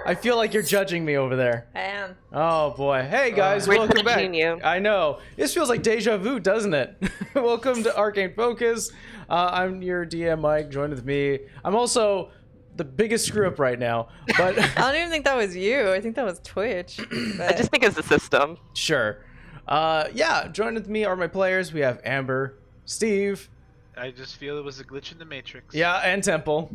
I feel like you're judging me over there. I am. Oh boy. Hey guys, We're welcome back. judging you. I know. This feels like deja vu, doesn't it? Welcome to Arcane Focus. I'm your DM Mike, joined with me. I'm also the biggest screw up right now, but I don't even think that was you. I think that was Twitch. I But just think it's the system. sure. Yeah, joined with me are my players. We have Amber, Steve, I just feel it was a glitch in the Matrix. yeah, and Temple.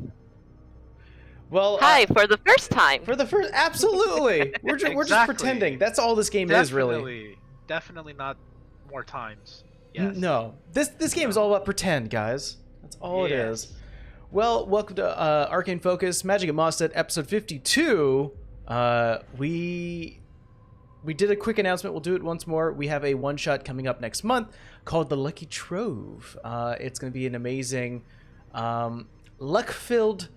Well, Hi, for the first time. for the first, absolutely. We're just Exactly. pretending. That's all this game is, really. Definitely not more times. Yes. No, this game is all about pretend, guys. That's all it Yes. is. Well, welcome to Arcane Focus, Magic at Mostead, episode 52. We did a quick announcement. We'll do it once more. We have a one-shot coming up next month called The Lucky Trove. It's going to be an amazing, luck-filled...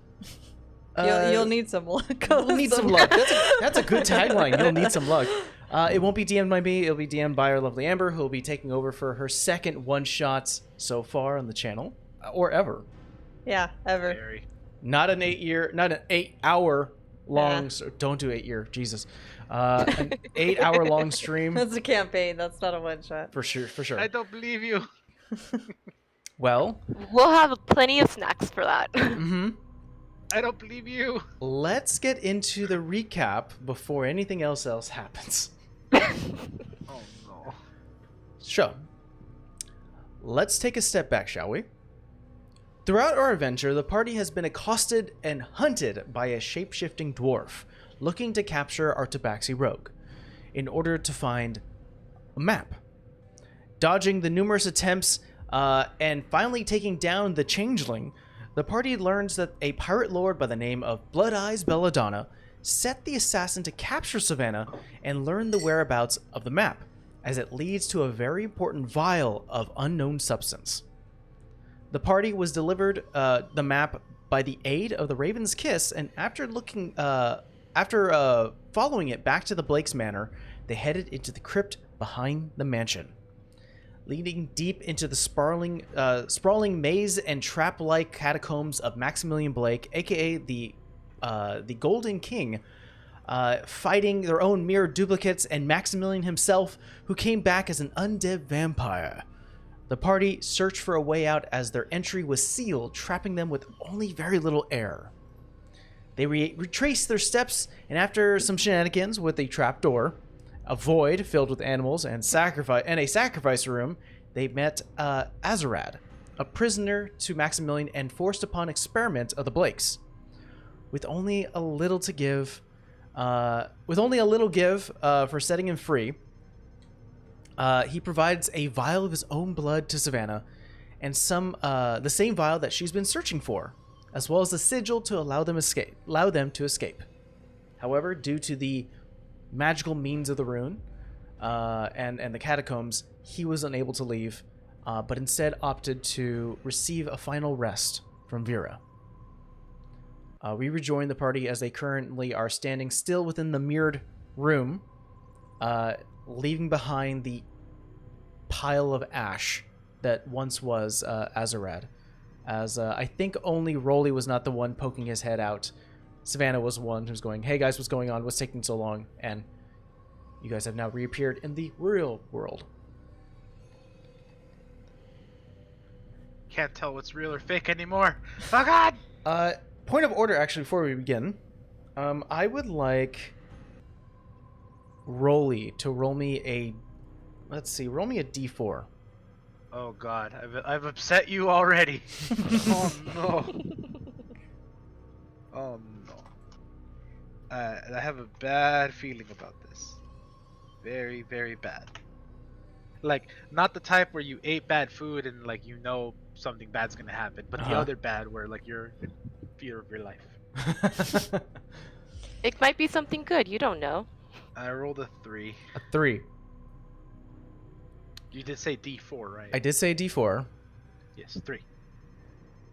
you'll need some luck. We'll need some luck. That's a good tagline. You'll need some luck. It won't be DM'd by me. It'll be DM'd by our lovely Amber, who will be taking over for her second one-shot so far on the channel, or ever. Yeah, ever. Very. Not an 8-hour long. Don't do 8 year. Jesus. An 8-hour long stream. That's a campaign. That's not a one shot. For sure. For sure. I don't believe you. Well, We'll have plenty of snacks for that. I don't believe you. let's get into the recap before anything else happens. Oh no. So, let's take a step back, shall we? Throughout our adventure, the party has been accosted and hunted by a shape-shifting dwarf looking to capture our Tabaxi rogue in order to find a map. Dodging the numerous attempts and finally taking down the changeling, the party learns that a pirate lord by the name of Blood Eyes Belladonna set the assassin to capture Savannah and learn the whereabouts of the map, as it leads to a very important vial of unknown substance. The party was delivered the map by the aid of the Raven's Kiss, and after following it back to the Blake's Manor, they headed into the crypt behind the mansion. Leading deep into the sprawling maze and trap-like catacombs of Maximilian Blake, aka the Golden King, fighting their own mirror duplicates and Maximilian himself, who came back as an undead vampire. The party searched for a way out as their entry was sealed, trapping them with only very little air. They retraced their steps, and after some shenanigans with a trapdoor, a void filled with animals, and a sacrifice room, they met Azarad, a prisoner to Maximilian and forced upon experiment of the Blakes. With only a little give for setting him free, he provides a vial of his own blood to Savannah, and the same vial that she's been searching for, as well as a sigil to allow them to escape. However, due to the magical means of the rune and the catacombs, he was unable to leave, but instead opted to receive a final rest from Vera. We rejoin the party as they currently are standing still within the mirrored room, leaving behind the pile of ash that once was Azarad. As I think only Rolly was not the one poking his head out. Savannah was the one who's going, "Hey guys, what's going on? What's taking so long?" And you guys have now reappeared in the real world. Can't tell what's real or fake anymore. Oh god! Point of order, actually, before we begin. I would like Rolly to roll me a... roll me a d4. Oh god, I've upset you already. Oh no. Oh no. I have a bad feeling about this. Very, very bad. Like, not the type where you ate bad food and like you know something bad's gonna happen, but the other bad where like you're in fear of your life. It might be something good. You don't know. I rolled a 3. A 3. You did say D4, right? I did say d4. Yes, 3.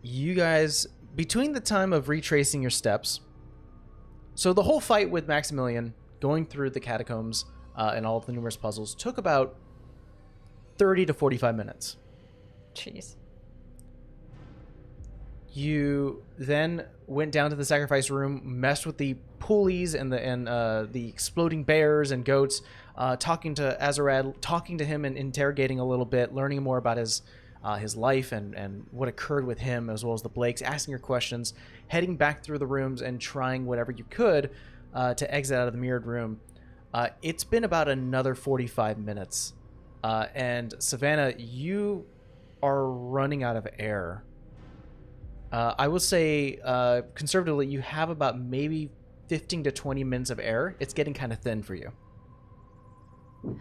You guys, between the time of retracing your steps, so the whole fight with Maximilian, going through the catacombs and all of the numerous puzzles, took about 30 to 45 minutes. Jeez. You then went down to the sacrifice room, messed with the pulleys and the exploding bears and goats, talking to Azarad, talking to him and interrogating a little bit, learning more about his life and what occurred with him, as well as the Blakes, asking your questions, heading back through the rooms and trying whatever you could to exit out of the mirrored room. It's been about another 45 minutes. And Savannah, you are running out of air. I will say, conservatively, you have about maybe 15 to 20 minutes of air. It's getting kind of thin for you.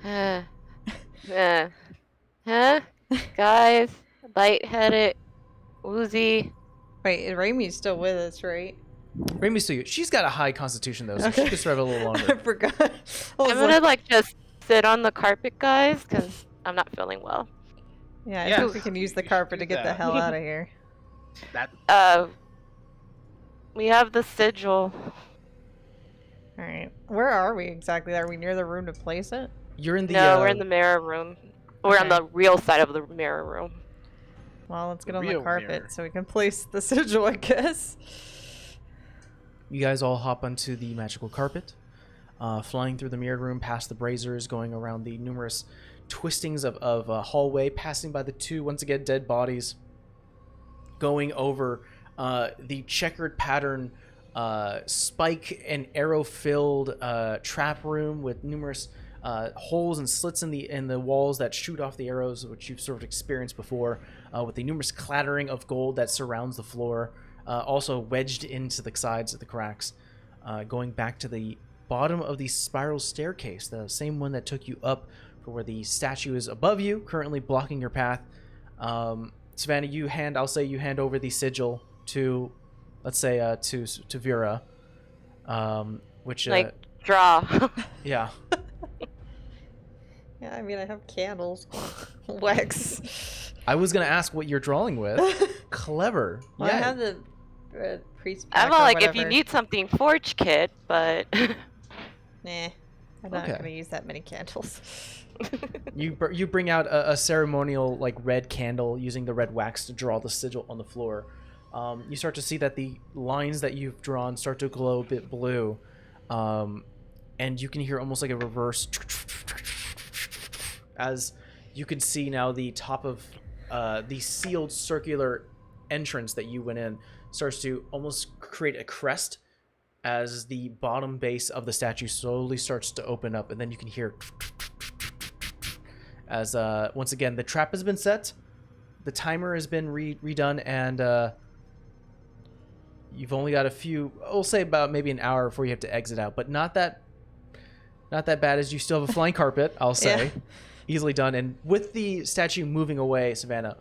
Huh? Guys, lightheaded, woozy. Wait, Raimi's still with us, right? Raimi's still you. She's got a high constitution, though, so Okay. she can survive a little I longer. forgot. I was I'm gonna just sit on the carpet, guys, because I'm not feeling well. yeah, I Yes, think we can use the you should carpet do to get the that. hell out of here. That We have the sigil. All right, where are we exactly? Are we near the room to place it? You're in the. No, we're in the mirror room. We're on Okay. the real side of the mirror room. Well, let's get on Real the carpet mirror. so we can place the sigil, I guess. You guys all hop onto the magical carpet, flying through the mirrored room, past the braziers, going around the numerous twistings of a hallway, passing by the two, once again, dead bodies, going over the checkered pattern, spike and arrow-filled trap room with numerous holes and slits in the walls that shoot off the arrows, which you've sort of experienced before, with the numerous clattering of gold that surrounds the floor, also wedged into the sides of the cracks. Going back to the bottom of the spiral staircase, the same one that took you up for where the statue is above you, currently blocking your path. Savannah, I'll say you hand over the sigil to, let's say, to Vera, which Draw. yeah. Yeah, I mean, I have candles, wax. I was gonna ask what you're drawing with. Clever. Well, yeah. I have the priest pack I'm or all like, if whatever. you need something, forge kit, but Nah, I'm not Okay. gonna use that many candles. You bring out a ceremonial like red candle using the red wax to draw the sigil on the floor. You start to see that the lines that you've drawn start to glow a bit blue, and you can hear almost like a reverse as you can see now the top of the sealed circular entrance that you went in starts to almost create a crest as the bottom base of the statue slowly starts to open up, and then you can hear as once again the trap has been set, the timer has been redone, and you've only got I'll say about maybe an hour before you have to exit out, but not that bad, as you still have a flying carpet, I'll say. Yeah. Easily done. And with the statue moving away, Savannah,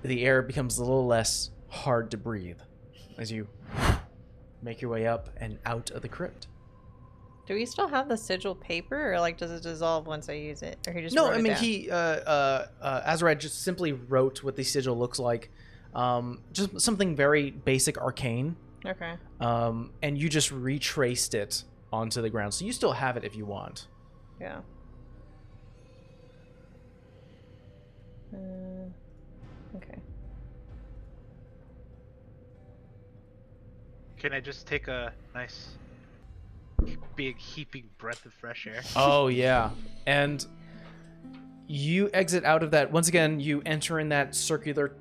the air becomes a little less hard to breathe as you make your way up and out of the crypt. Do we still have the sigil paper, or like does it dissolve once I use it, or he just No, wrote I it mean, down? Azarad just simply wrote what the sigil looks like. Just something very basic arcane. Okay. And you just retraced it onto the ground. So you still have it if you want. Yeah. Okay. Can I just take a nice big heaping breath of fresh air? Oh, yeah. And you exit out of that. Once again, you enter in that circular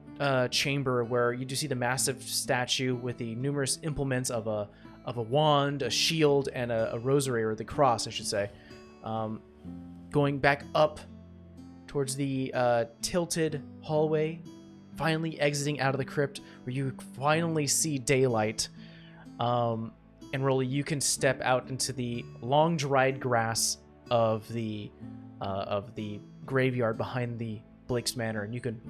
chamber where you do see the massive statue with the numerous implements of a wand, a shield, and a rosary, or the cross, I should say. Going back up towards the tilted hallway, finally exiting out of the crypt, where you finally see daylight. And Rolly, you can step out into the long dried grass of the graveyard behind the Blake's Manor, and you can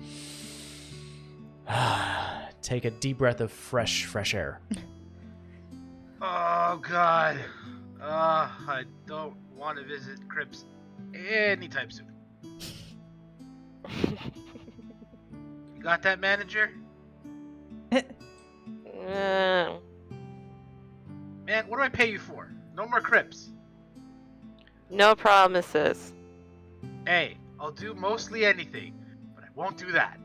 take a deep breath of fresh air. Oh God. I don't want to visit Crypts anytime soon. You got that, manager? Man, what do I pay you for? No more Crypts. No promises. Hey, I'll do mostly anything, but I won't do that.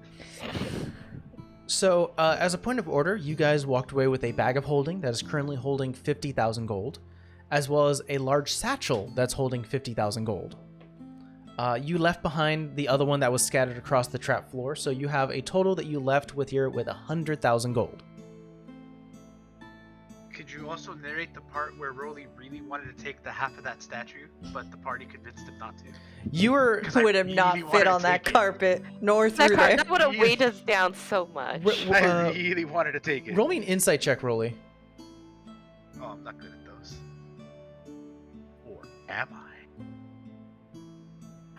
So, as a point of order, you guys walked away with a bag of holding that is currently holding 50,000 gold, as well as a large satchel that's holding 50,000 gold. You left behind the other one that was scattered across the trap floor, so you have a total that you left with here with 100,000 gold. Could you also narrate the part where Rolly really wanted to take the half of that statue, but the party convinced him not to? You were... 'Cause I Would have not really fit wanted on to that take it. carpet, nor That, through there. that would have weighed us down so much. I really wanted to take it. roll me an insight check, Rolly. Oh, I'm not good at those. Or am I?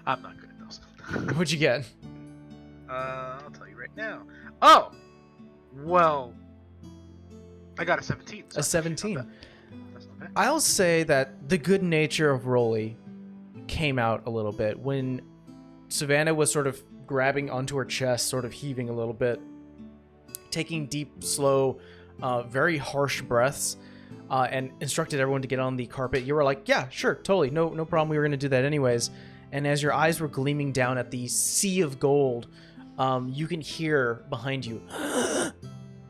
I'm not good at those. What'd you get? I'll tell you right now. Oh! Well, I got a 17. so A 17. That's not bad. I'll say that the good nature of Rolly came out a little bit when Savannah was sort of grabbing onto her chest, sort of heaving a little bit, taking deep, slow, very harsh breaths, and instructed everyone to get on the carpet. You were like, yeah, sure, totally, no problem, we were going to do that anyways. And as your eyes were gleaming down at the sea of gold, you can hear behind you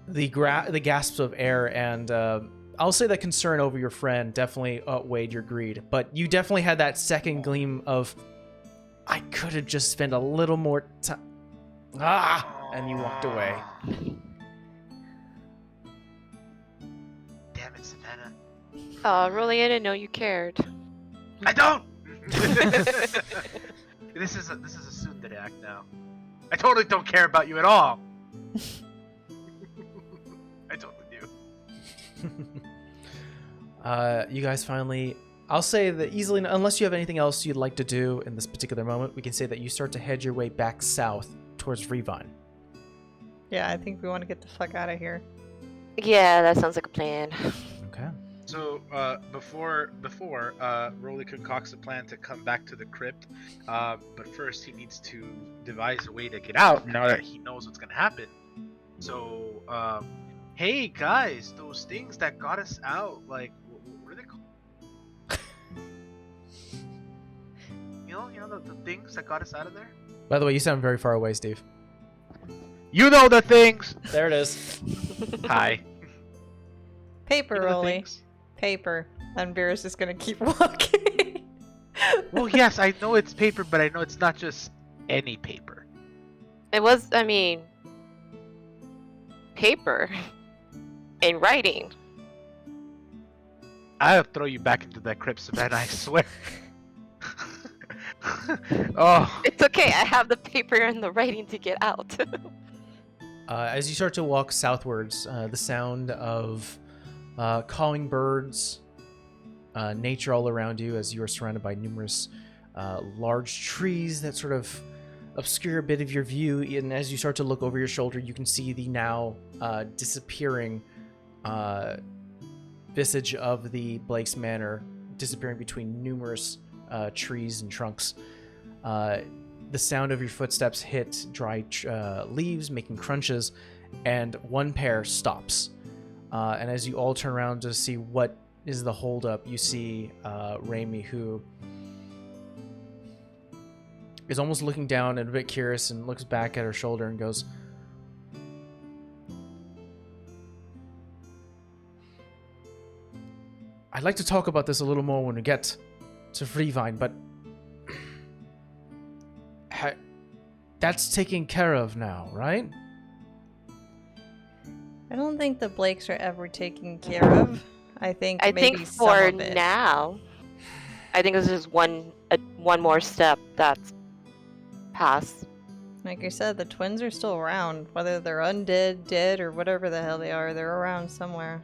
the gasps of air, and I'll say that concern over your friend definitely outweighed your greed. But you definitely had that second gleam of, I could have just spent a little more time. And you walked away. Damn it, Savannah. Oh, really? I didn't know you cared. I don't! This is a tsundere act now. I totally don't care about you at all. I totally do. You guys finally, I'll say that easily, unless you have anything else you'd like to do in this particular moment, we can say that you start to head your way back south towards Revine. Yeah, I think we want to get the fuck out of here. Yeah, that sounds like a plan. Okay. So, before Rolly concocts a plan to come back to the crypt, but first he needs to devise a way to get out now that he knows what's gonna happen. So, hey guys, those things that got us out, like, what are they called? You know the things that got us out of there? By the way, you sound very far away, Steve. You know the things! There it is. Hi. Paper, You know the Rolly. things? Paper. And Vera's just gonna keep walking. Well, yes, I know it's paper, but I know it's not just any paper. It was, I mean, paper and writing. I'll throw you back into that crypt, Savannah, I swear. Oh. It's okay. I have the paper and the writing to get out. As you start to walk southwards, the sound of calling birds, nature all around you as you are surrounded by numerous large trees that sort of obscure a bit of your view. And as you start to look over your shoulder, you can see the now disappearing visage of the Blake's Manor disappearing between numerous trees and trunks. The sound of your footsteps hit dry leaves, making crunches, and one pair stops. And as you all turn around to see what is the holdup, you see Raimi, who is almost looking down and a bit curious and looks back at her shoulder and goes, I'd like to talk about this a little more when we get to Freevine, but that's taken care of now, right? I don't think the Blakes are ever taken care of. I think I maybe think some for of it. now, I think this is one more step that's passed. Like I said, the twins are still around. Whether they're undead, dead, or whatever the hell they are, they're around somewhere.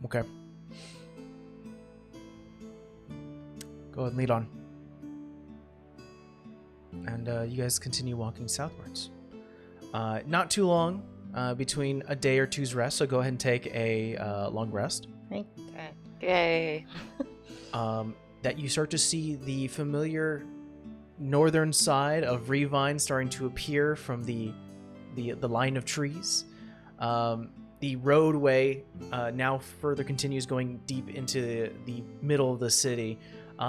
Okay. Go ahead and lead on. And you guys continue walking southwards. Not too long between a day or two's rest, so go ahead and take a long rest. Okay. Yay. That you start to see the familiar northern side of Revine starting to appear from the line of trees. The roadway now further continues going deep into the middle of the city.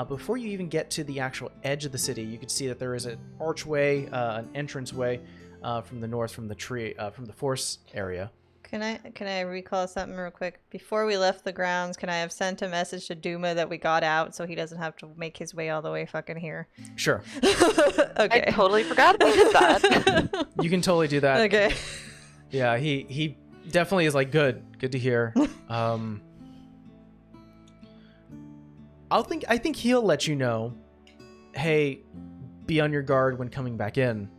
Before you even get to the actual edge of the city, you can see that there is an archway, an entranceway from the north, from the tree, from the force area. Can I recall something real quick? Before we left the grounds, can I have sent a message to Duma that we got out so he doesn't have to make his way all the way fucking here? Sure. Okay. I totally forgot we did that. You can totally do that. Okay. Yeah, he definitely is like, good to hear. I think he'll let you know, hey, be on your guard when coming back in.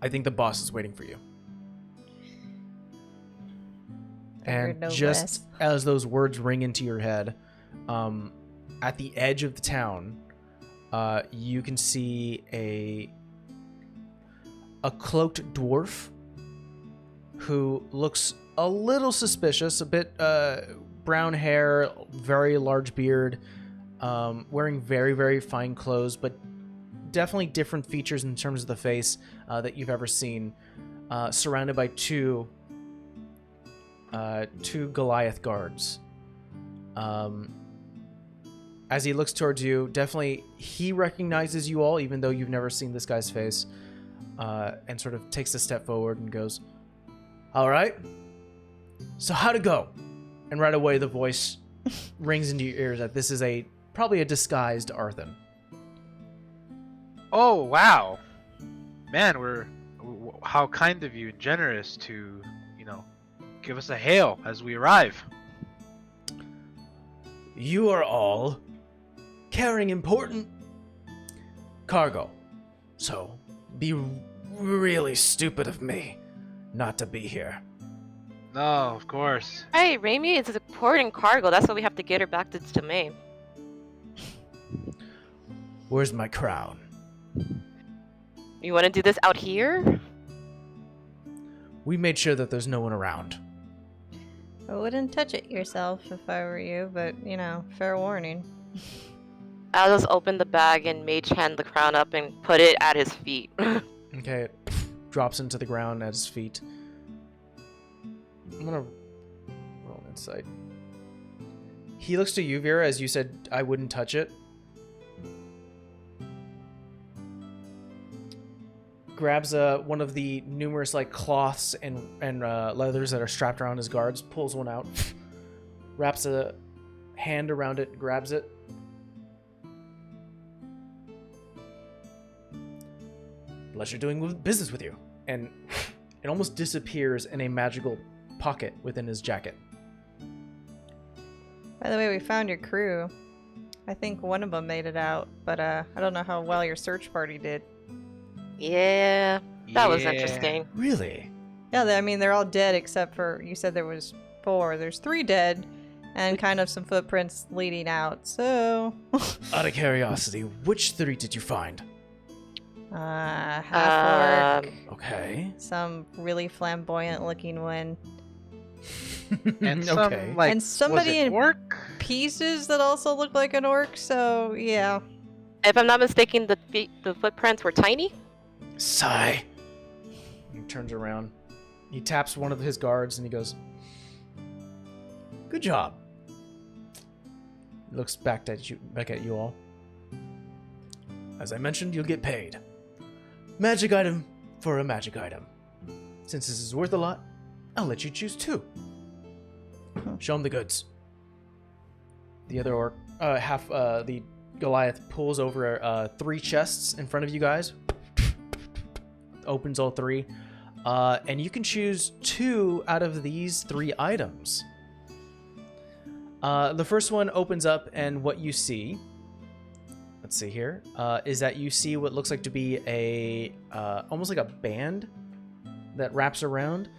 I think the boss is waiting for you. And no just less. as those words ring into your head, at the edge of the town, you can see a cloaked dwarf who looks a little suspicious, a bit brown hair, very large beard, wearing very, very fine clothes, but definitely different features in terms of the face that you've ever seen, surrounded by two Goliath guards. As he looks towards you, definitely he recognizes you all, even though you've never seen this guy's face, and sort of takes a step forward and goes, all right, so how'd it go? And right away the voice rings into your ears that this is probably a disguised Arthur. Oh, wow. Man, how kind of you and generous to, give us a hail as we arrive. You are all carrying important cargo, so be really stupid of me not to be here. No, of course. Hey, Raimi, it's important cargo. That's why we have to get her back to Domain. Where's my crown? You want to do this out here? We made sure that there's no one around. I wouldn't touch it yourself if I were you, but, fair warning. I'll just open the bag and mage hand the crown up and put it at his feet. Okay, it drops into the ground at his feet. I'm gonna roll insight. He looks to you, Vera, as you said I wouldn't touch it. Grabs one of the numerous cloths and leathers that are strapped around his guards, pulls one out, wraps a hand around it, grabs it. Pleasure doing business with you. And it almost disappears in a magical pocket within his jacket. By the way, we found your crew. I think one of them made it out, but I don't know how well your search party did. Yeah, that was interesting. Really? Yeah, they're all dead except for, you said there was 4. There's 3 dead, and kind of some footprints leading out, so... Out of curiosity, which 3 did you find? Half orc. Okay. Some really flamboyant looking one. And some, okay. And somebody was it in orc? pieces that also looked like an orc, so yeah. If I'm not mistaken, the footprints were tiny? Sigh. He turns around. He taps one of his guards and he goes, good job. He looks back at you all. As I mentioned, you'll get paid. Magic item for a magic item. Since this is worth a lot, I'll let you choose 2. Show him the goods. The other orc, the Goliath pulls over 3 chests in front of you guys. Opens all 3. And you can choose 2 out of these 3 items. The first one opens up, and what you see, let's see here, is that you see what looks like to be a almost like a band that wraps around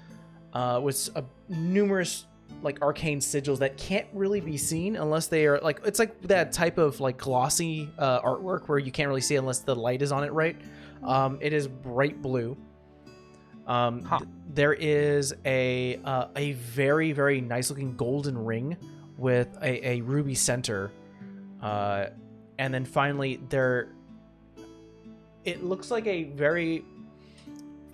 with numerous arcane sigils that can't really be seen unless they are it's like that type of glossy artwork where you can't really see unless the light is on it, right? It is bright blue. There is a very, very nice looking golden ring with a ruby center, and then finally it looks like a very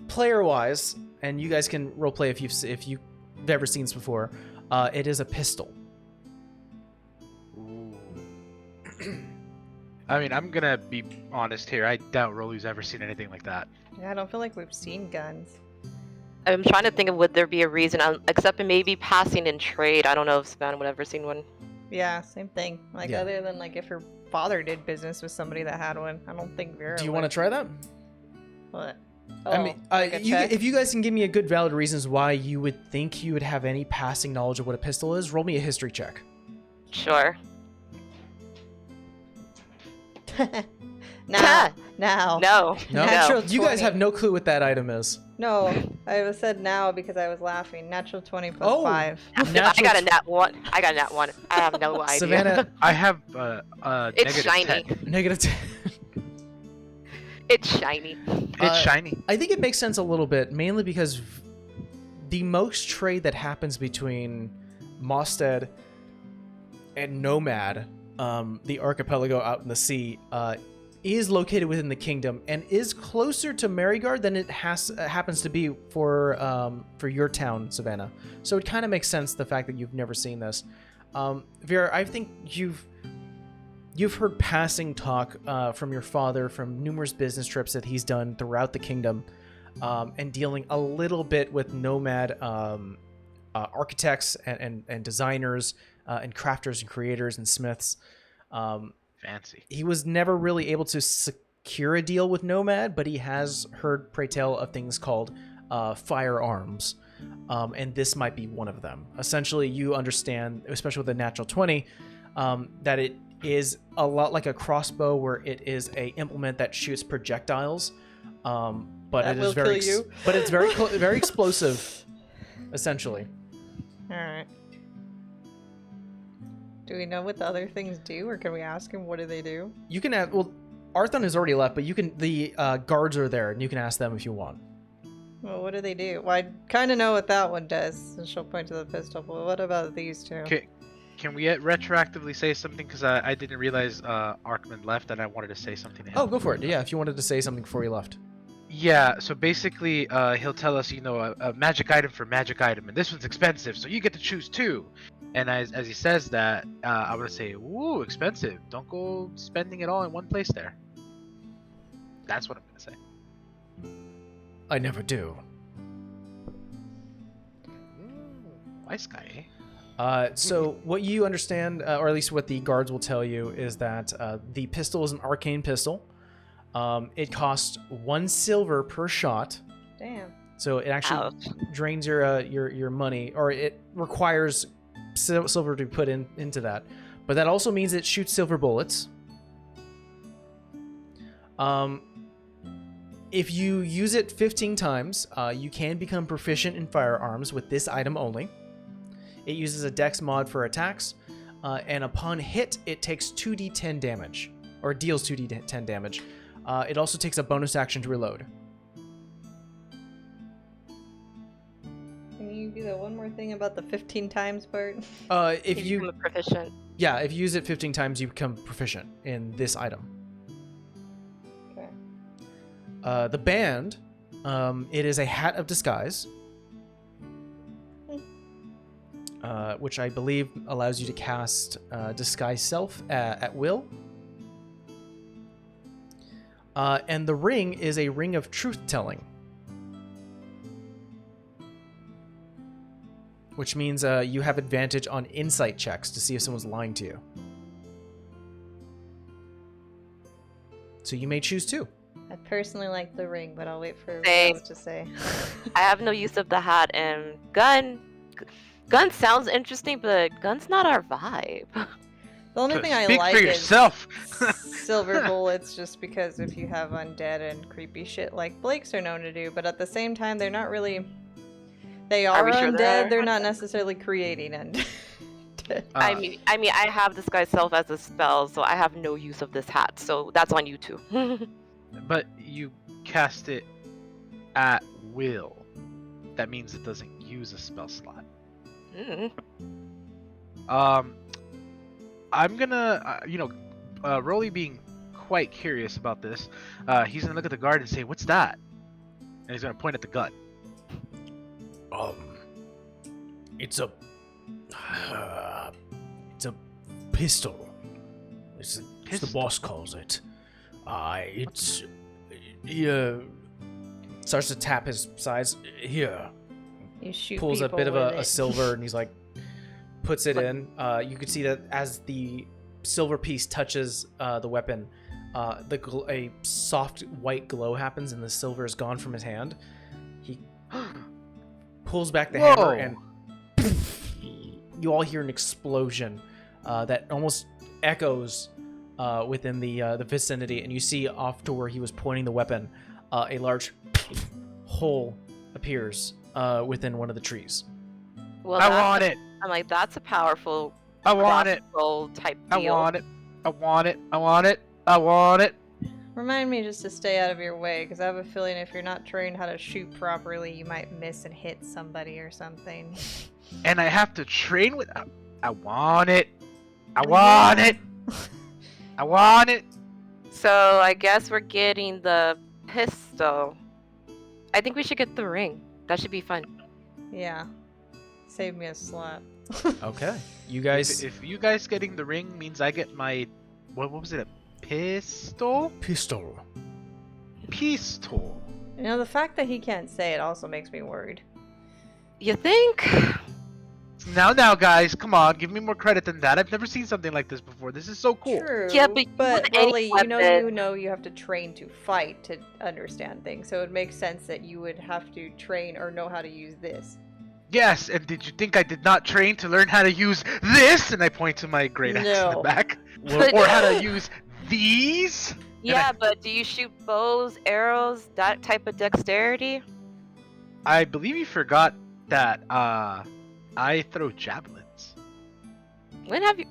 player wise, and you guys can roleplay if you've ever seen this before. It is a pistol. Ooh. I mean, I'm gonna be honest here. I doubt Rolly's ever seen anything like that. Yeah, I don't feel like we've seen guns. I'm trying to think of would there be a reason, except maybe passing in trade. I don't know if Savannah would ever seen one. Yeah, same thing. Like, Yeah. other than, like, if her father did business with somebody that had one, I don't think Vera Do you would. want to try that? What? I mean, like a check? if you guys can give me a good valid reasons why you would think you would have any passing knowledge of what a pistol is, roll me a history check. Sure. now. Now. No. No, Natural you guys 20. have no clue what that item is. No, I said now because I was laughing. Natural 20 plus Oh. 5. I got a nat 1. I have no idea. Savannah, I have It's negative shiny. 10. negative 10. It's shiny. It's shiny. I think it makes sense a little bit, mainly because the most trade that happens between Mostead and Nomad, the archipelago out in the sea, is located within the kingdom and is closer to Merigard than it happens to be for your town, Savannah. So it kind of makes sense the fact that you've never seen this. Vera, I think you've heard passing talk from your father from numerous business trips that he's done throughout the kingdom, and dealing a little bit with nomad architects and designers and crafters and creators and smiths. Fancy. He was never really able to secure a deal with Nomad, but he has heard pray tell of things called firearms, and this might be one of them. Essentially, you understand, especially with a natural 20, that it is a lot like a crossbow, where it is a implement that shoots projectiles, but That it will is very, kill you. but it's very, very explosive, essentially. Alright. Do we know what the other things do, or can we ask him what do they do? You can have, well, Arthon has already left, but you can, the guards are there, and you can ask them if you want. Well, what do they do? Well, I kind of know what that one does, and she'll point to the pistol, but what about these two? Okay, can we retroactively say something? Because I didn't realize Arkman left, and I wanted to say something to him. Oh, go for it. Yeah, if you wanted to say something before you left. Yeah, so basically, he'll tell us, a magic item for magic item, and this one's expensive, so you get to choose two. And as he says that, I'm gonna say, "Ooh, expensive! Don't go spending it all in one place there." That's what I'm gonna say. I never do. Wise guy, eh? So what you understand, or at least what the guards will tell you, is that the pistol is an arcane pistol. It costs 1 silver per shot. Damn. So it actually Ouch. drains your money, or it requires silver to be put into that. But that also means it shoots silver bullets. If you use it 15 times, you can become proficient in firearms with this item only. It uses a dex mod for attacks, and upon hit, it takes 2d10 damage, or deals 2d10 damage. It also takes a bonus action to reload. Can you do that one more thing about the 15 times part? If You become a proficient. Yeah, if you use it 15 times, you become proficient in this item. Okay. The band, it is a hat of disguise, which I believe allows you to cast disguise self at will. And the ring is a ring of truth-telling, which means you have advantage on insight checks to see if someone's lying to you. So you may choose two. I personally like the ring, but I'll wait for everyone Same. else to say. I have no use of the hat, and gun sounds interesting, but gun's not our vibe. The only thing I Speak like for is yourself. silver bullets, just because if you have undead and creepy shit like Blake's are known to do, but at the same time, they're not really. They are we sure undead. they are? They're not necessarily creating undead. I mean, I have disguise self as a spell, so I have no use of this hat. So that's on you too. But you cast it at will. That means it doesn't use a spell slot. Mm. I'm gonna, Rolly being quite curious about this, he's gonna look at the guard and say, "What's that?" And he's gonna point at the gun. It's a pistol. It's as the boss calls it. It's he starts to tap his sides. Here, You shoot pulls a people bit of with a it. silver, and he's like, puts it in. You can see that as the silver piece touches the weapon, a soft white glow happens, and the silver is gone from his hand. He pulls back the hammer, and you all hear an explosion that almost echoes within the vicinity, and you see off to where he was pointing the weapon, a large hole appears within one of the trees. Well, I want it. I'm like, that's a powerful I want it. crossbow type I deal. want it. I want it. I want it. I want it. Remind me just to stay out of your way, because I have a feeling if you're not trained how to shoot properly, you might miss and hit somebody or something. And I have to train with. I want it. I want it. I want it. So I guess we're getting the pistol. I think we should get the ring. That should be fun. Yeah. Save me a slot. Okay, you guys. If you guys getting the ring means I get my. What was it? A pistol? Pistol. Pistol. You know, the fact that he can't say it also makes me worried. You think? Now, guys, come on, give me more credit than that. I've never seen something like this before. This is so cool. True. Yeah, but with any Rolly, you weapon- know you have to train to fight to understand things, so it makes sense that you would have to train or know how to use this. Yes, and did you think I did not train to learn how to use this? And I point to my great axe in the No. back. But- Or how to use these? Yeah, but do you shoot bows, arrows, that type of dexterity? I believe you forgot that I throw javelins. When have you?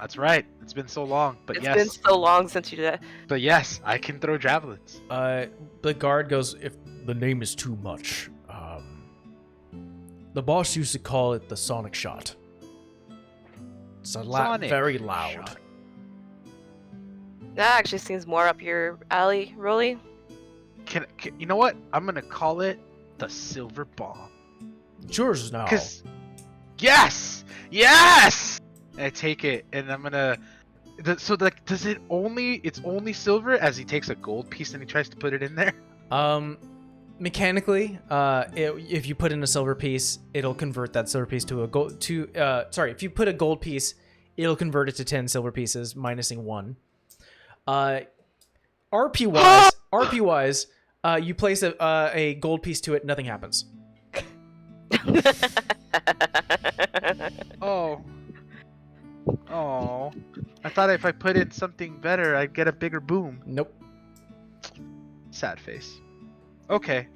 That's right. It's been so long, but It's yes. been so long since you did that. But yes, I can throw javelins. The guard goes, if the name is too much, the boss used to call it the sonic shot. It's Sonic very loud. shot. That actually seems more up your alley, Rolly. Can you know what? I'm gonna call it the silver bomb. It's yours now. Cause yes, yes. And I take it, and I'm gonna. Does it only? It's only silver. As he takes a gold piece and he tries to put it in there. Mechanically, if you put in a silver piece, it'll convert that silver piece to a gold. If you put a gold piece, it'll convert it to 10 silver pieces, minusing 1. RP wise, you place a gold piece to it, nothing happens. Oh. I thought if I put in something better, I'd get a bigger boom. Nope. Sad face. Okay,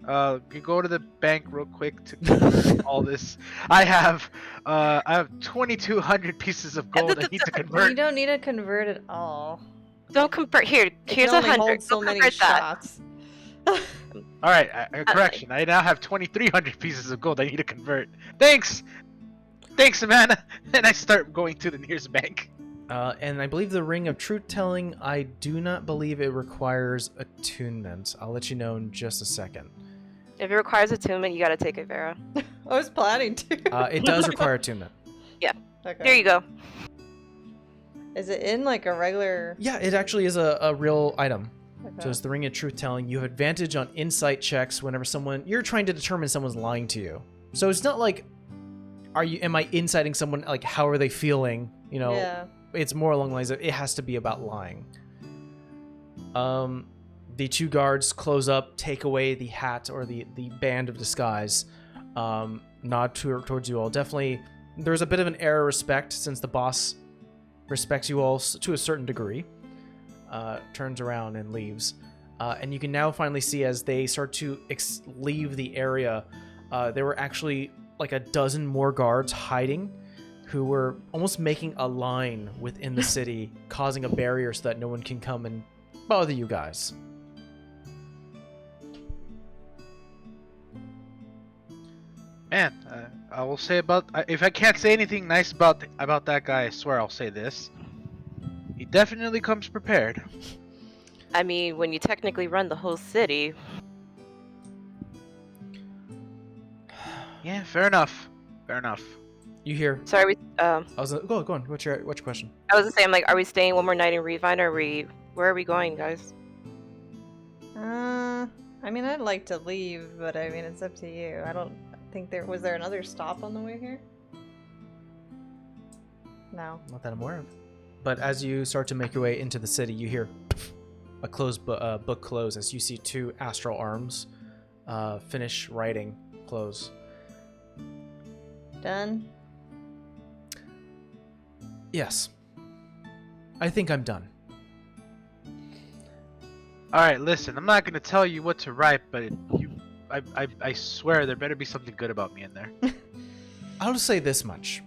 you go to the bank real quick to convert all this. I have 2,200 pieces of gold I need to You convert. don't need to convert at all. Don't convert. Here's It can only 100. hold so Don't many convert that. shots. All right, correction. I now have 2,300 pieces of gold I need to convert. Thanks, Amanda. And I start going to the nearest bank. And I believe the Ring of Truth Telling, I do not believe it requires attunement. I'll let you know in just a second. If it requires attunement, you gotta take it, Vera. I was planning to. It does require attunement. Okay. Here you go. Is it in like a regular? Yeah, it actually is a real item. Okay. So it's the Ring of Truth Telling. You have advantage on insight checks whenever you're trying to determine someone's lying to you. So it's not like, am I inciting someone, like how are they feeling? You know, Yeah. it's more along the lines of it has to be about lying. The two guards close up, take away the hat or the band of disguise, nod towards you all. Definitely, there's a bit of an air of respect since the boss respects you all to a certain degree. Turns around and leaves. And you can now finally see as they start to leave the area, there were actually like a dozen more guards hiding who were almost making a line within the city, causing a barrier so that no one can come and bother you guys. Man, I will say if I can't say anything nice about that guy, I swear I'll say this. He definitely comes prepared. I mean, when you technically run the whole city, Yeah, fair enough. Fair enough. You hear? So are we? I was go on. What's your question? I was just saying, like, are we staying one more night in Revine, or where are we going, guys? I mean, I'd like to leave, but I mean, it's up to you. I don't think was there another stop on the way here? No. Not that I'm aware of. But as you start to make your way into the city, you hear a book close as you see two astral arms finish writing close. Done? Yes. I think I'm done. Alright, listen, I'm not gonna tell you what to write, but I swear there better be something good about me in there. I'll say this much.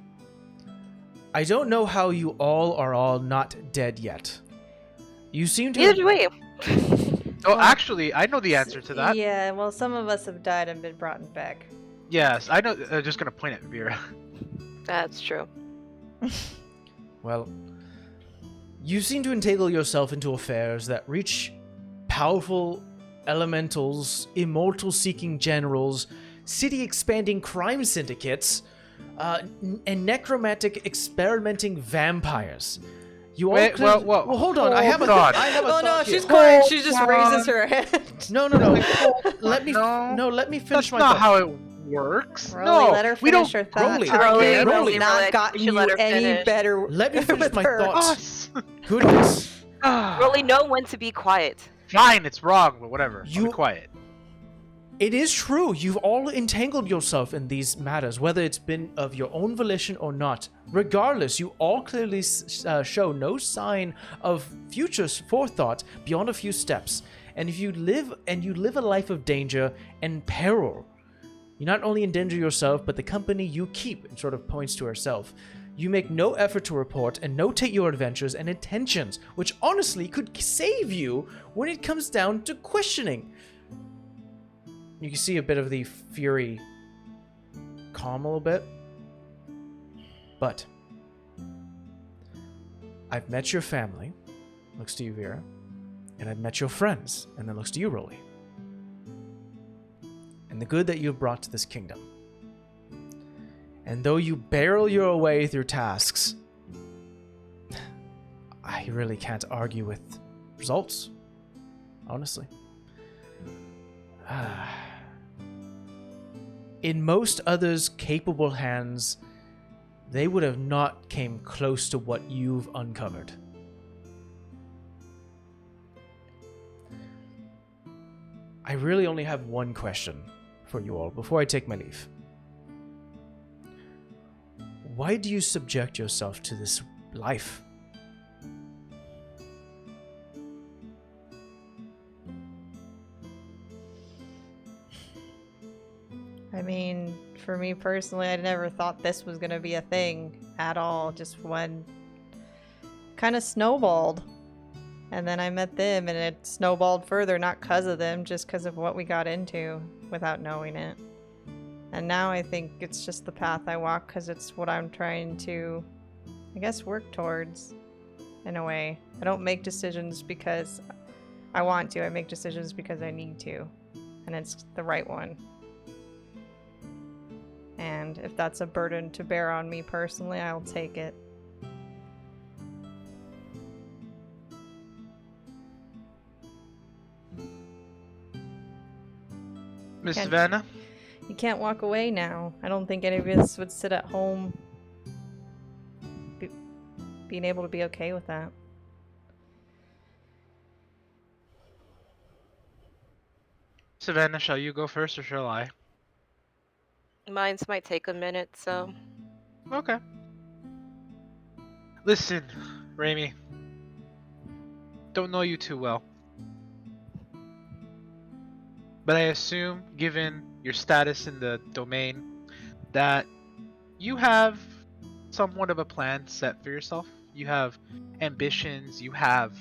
I don't know how you all are all not dead yet. You seem to... Either way. Oh, actually, I know the answer to that. Yeah, well, some of us have died and been brought back. Yes, I know. I'm just gonna point at Vera. That's true. Well, you seem to entangle yourself into affairs that reach powerful elementals, immortal-seeking generals, city-expanding crime syndicates, and necromantic experimenting vampires. You all Wait, clearly- well, hold on. I have a on. Oh no, thought here. she's quiet. She just raises her hand. No. Let me finish That's my not thought. how it works. Rolly, no, let her we finish don't. her thought. Rolly, Arcane Rolly, has not Rolly, gotten you should you let her any finish. better. Let me finish with my her. thoughts. Us. Goodness. Rolly, know when to be quiet. Fine, it's wrong, but whatever. I'll You- be quiet. It is true. You've all entangled yourself in these matters, whether it's been of your own volition or not. Regardless, you all clearly show no sign of future forethought beyond a few steps. And if you live a life of danger and peril, you not only endanger yourself, but the company you keep, and sort of points to herself. You make no effort to report and notate your adventures and intentions, which honestly could save you when it comes down to questioning. You can see a bit of the fury calm a little bit. But I've met your family, looks to you, Vera, and I've met your friends, and then looks to you, Rolly, and the good that you've brought to this kingdom. And though you barrel your way through tasks, I really can't argue with results, honestly. In most others' capable hands, they would have not came close to what you've uncovered. I really only have one question for you all before I take my leave. Why do you subject yourself to this life? I mean, for me personally, I never thought this was gonna be a thing at all. Just when kind of snowballed. And then I met them and it snowballed further, not because of them, just because of what we got into without knowing it. And now I think it's just the path I walk because it's what I'm trying to, I guess, work towards in a way. I don't make decisions because I want to. I make decisions because I need to. And it's the right one. And if that's a burden to bear on me personally, I'll take it. Miss Can't- Savannah? You can't walk away now. I don't think any of us would sit at home being able to be okay with that. Savannah, shall you go first or shall I? Mines might take a minute, so. Okay. Listen, Raimi. Don't know you too well. But I assume, given your status in the domain, that you have somewhat of a plan set for yourself. You have ambitions, you have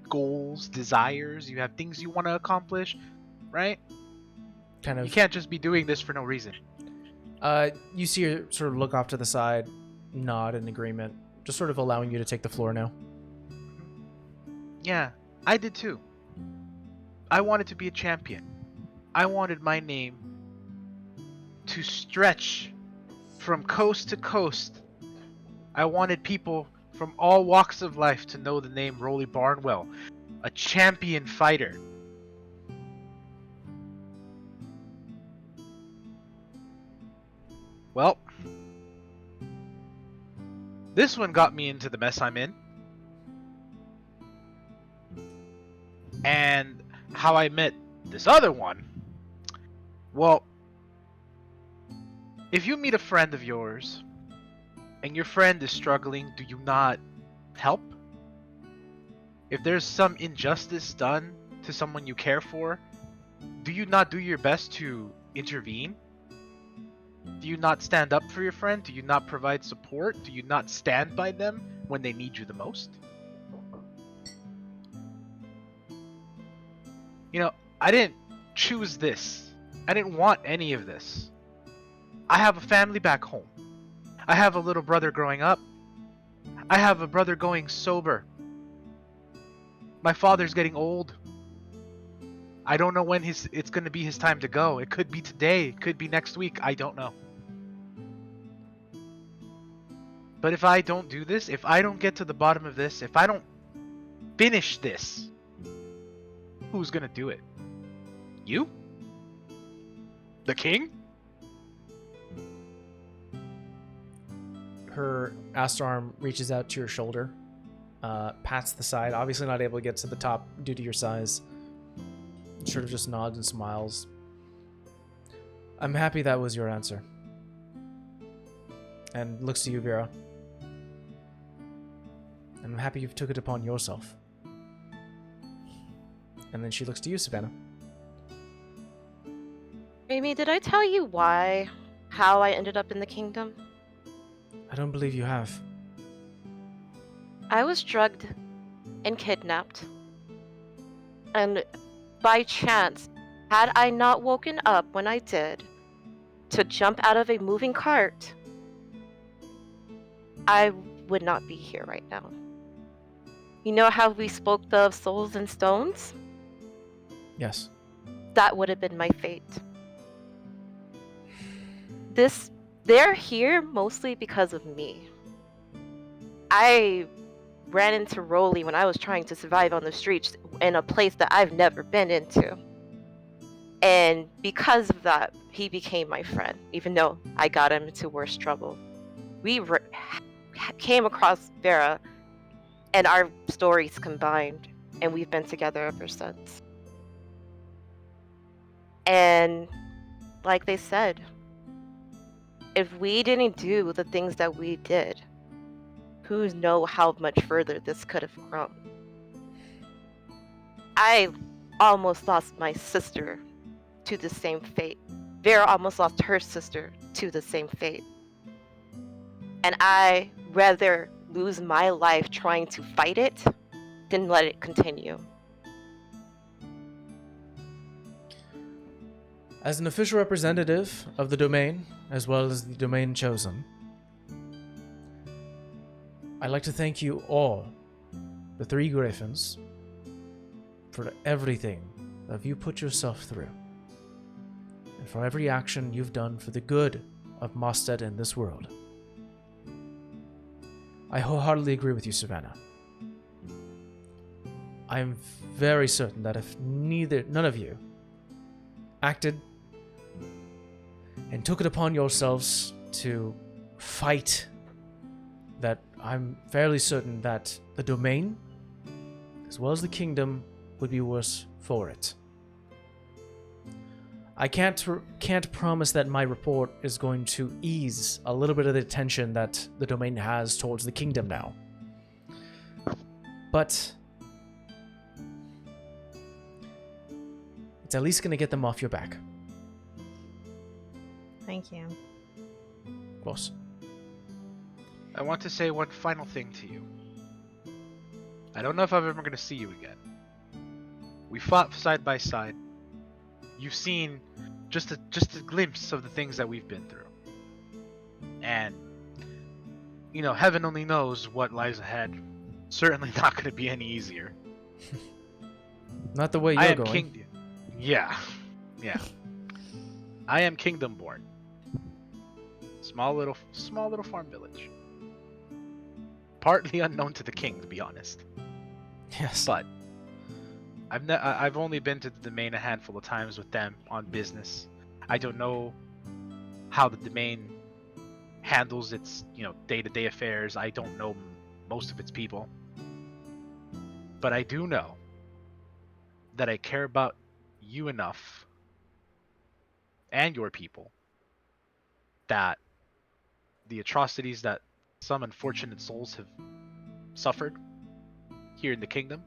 goals, desires, you have things you want to accomplish, right? Kind of. You can't just be doing this for no reason. You see her sort of look off to the side, nod in agreement, just sort of allowing you to take the floor now. Yeah, I did too. I wanted to be a champion. I wanted my name to stretch from coast to coast. I wanted people from all walks of life to know the name Rolly Barnwell, a champion fighter. Well, this one got me into the mess I'm in. And how I met this other one. Well, if you meet a friend of yours and your friend is struggling, do you not help? If there's some injustice done to someone you care for, do you not do your best to intervene? Do you not stand up for your friend? Do you not provide support? Do you not stand by them when they need you the most? You know, I didn't choose this. I didn't want any of this. I have a family back home. I have a little brother growing up. I have a brother going sober. My father's getting old. I don't know when it's going to be his time to go. It could be today. It could be next week. I don't know. But if I don't do this, if I don't get to the bottom of this, if I don't finish this, who's going to do it? You? The king? Her ass arm reaches out to your shoulder, pats the side, obviously not able to get to the top due to your size. Sort of just nods and smiles. I'm happy that was your answer. And looks to you, Vera. I'm happy you've took it upon yourself. And then she looks to you, Savannah. Amy, did I tell you how I ended up in the kingdom? I don't believe you have. I was drugged and kidnapped. And by chance, had I not woken up when I did to jump out of a moving cart, I would not be here right now. You know how we spoke of souls and stones? Yes. That would have been my fate. They're here mostly because of me. I ran into Rolly when I was trying to survive on the streets in a place that I've never been into. And because of that, he became my friend, even though I got him into worse trouble. We came across Vera, and our stories combined, and we've been together ever since. And like they said, if we didn't do the things that we did, who knows how much further this could have grown. I almost lost my sister to the same fate. Vera almost lost her sister to the same fate. And I rather lose my life trying to fight it than let it continue. As an official representative of the domain, as well as the domain chosen, I'd like to thank you all, the 3 Griffins, for everything that you put yourself through, and for every action you've done for the good of Mostead in this world. I wholeheartedly agree with you, Savannah. I am very certain that if none of you acted and took it upon yourselves to fight, that I'm fairly certain that the domain, as well as the kingdom, would be worse for it. I can't promise that my report is going to ease a little bit of the tension that the domain has towards the kingdom now. But it's at least going to get them off your back. Thank you. Of course. I want to say one final thing to you. I don't know if I'm ever going to see you again. We fought side by side. You've seen just a glimpse of the things that we've been through. And, you know, heaven only knows what lies ahead. Certainly not going to be any easier. Not the way I you're am going. Yeah. I am kingdom born. Small little farm village. Partly unknown to the king, to be honest. Yes. But I've only been to the domain a handful of times with them on business. I don't know how the domain handles its, day-to-day affairs. I don't know most of its people. But I do know that I care about you enough and your people that the atrocities that some unfortunate souls have suffered here in the kingdom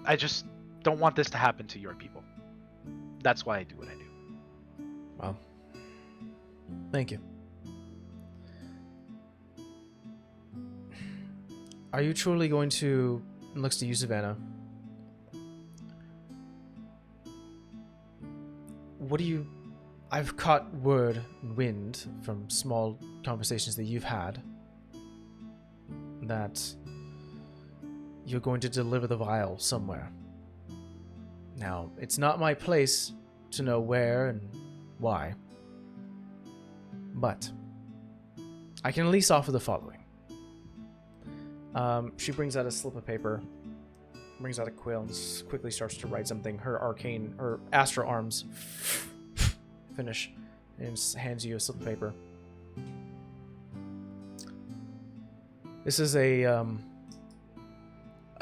I just don't want this to happen to your people. That's why I do what I do. Well, thank you. Are you truly going to, and looks to you, Savannah, I've caught word and wind from small conversations that you've had that you're going to deliver the vial somewhere. Now, it's not my place to know where and why, but I can at least offer the following. She brings out a slip of paper, brings out a quill, and quickly starts to write something. Her astral arms finish, and hands you a slip of paper. This is a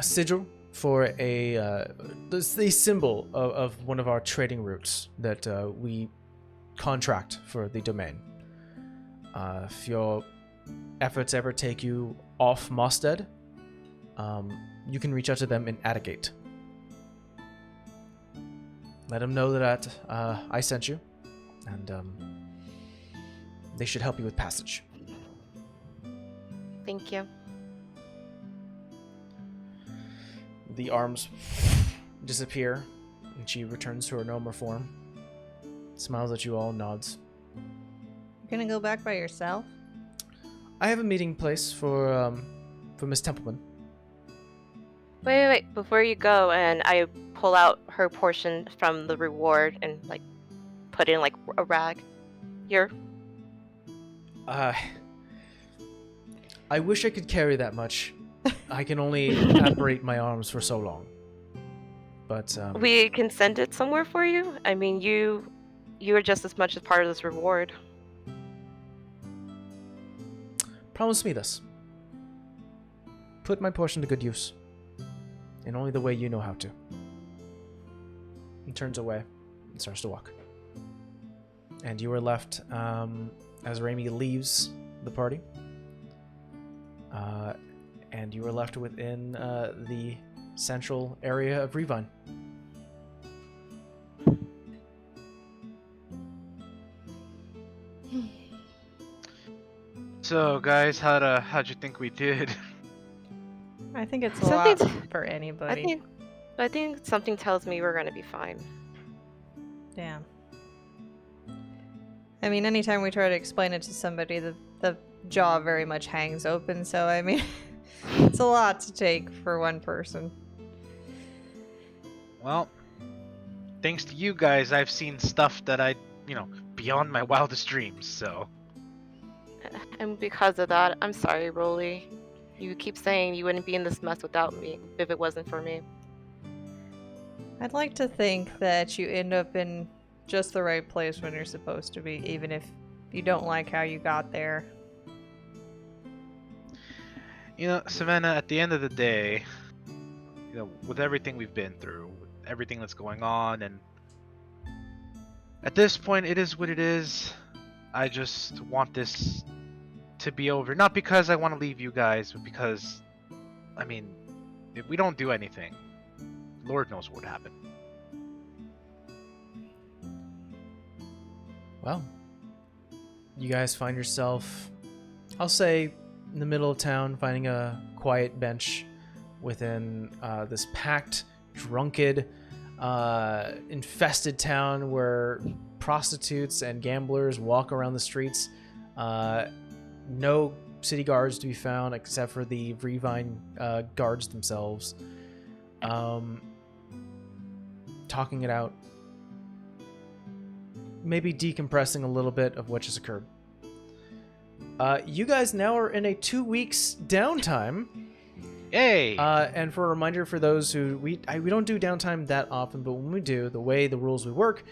sigil for the symbol of one of our trading routes that we contract for the domain. If your efforts ever take you off Mostead, you can reach out to them in Attigate. Let them know that I sent you, and they should help you with passage. Thank you. The arms disappear, and she returns to her normal form. Smiles at you all, nods. You're gonna go back by yourself? I have a meeting place for Miss Templeman. Wait. Before you go, and I pull out her portion from the reward and put it in a rag. Here. I wish I could carry that much. I can only operate my arms for so long. But We can send it somewhere for you. I mean, you are just as much as part of this reward. promise me this. Put my portion to good use. In only the way you know how to. He turns away and starts to walk. And you are left, as Raimi leaves the party. And you are left within the central area of Revine. So, guys, how'd you think we did? I think it's a lot Something for anybody. I think something tells me we're gonna be fine. Damn. I mean, anytime we try to explain it to somebody, the jaw very much hangs open, so I mean, it's a lot to take for one person. Well, thanks to you guys, I've seen stuff that beyond my wildest dreams, so. And because of that, I'm sorry, Rolly. You keep saying you wouldn't be in this mess without me if it wasn't for me. I'd like to think that you end up in just the right place when you're supposed to be, even if you don't like how you got there. Savannah, at the end of the day, with everything we've been through, with everything that's going on, and at this point, it is what it is. I just want this to be over. Not because I want to leave you guys, but because, if we don't do anything, Lord knows what would happen. Well, you guys find yourself, I'll say, in the middle of town, finding a quiet bench within this packed, drunken, infested town where prostitutes and gamblers walk around the streets. No city guards to be found except for the Revine guards themselves. Talking it out. maybe decompressing a little bit of what just occurred. You guys now are in a 2 weeks downtime. Yay! And for a reminder for those who we don't do downtime that often, but when we do, the way the rules we work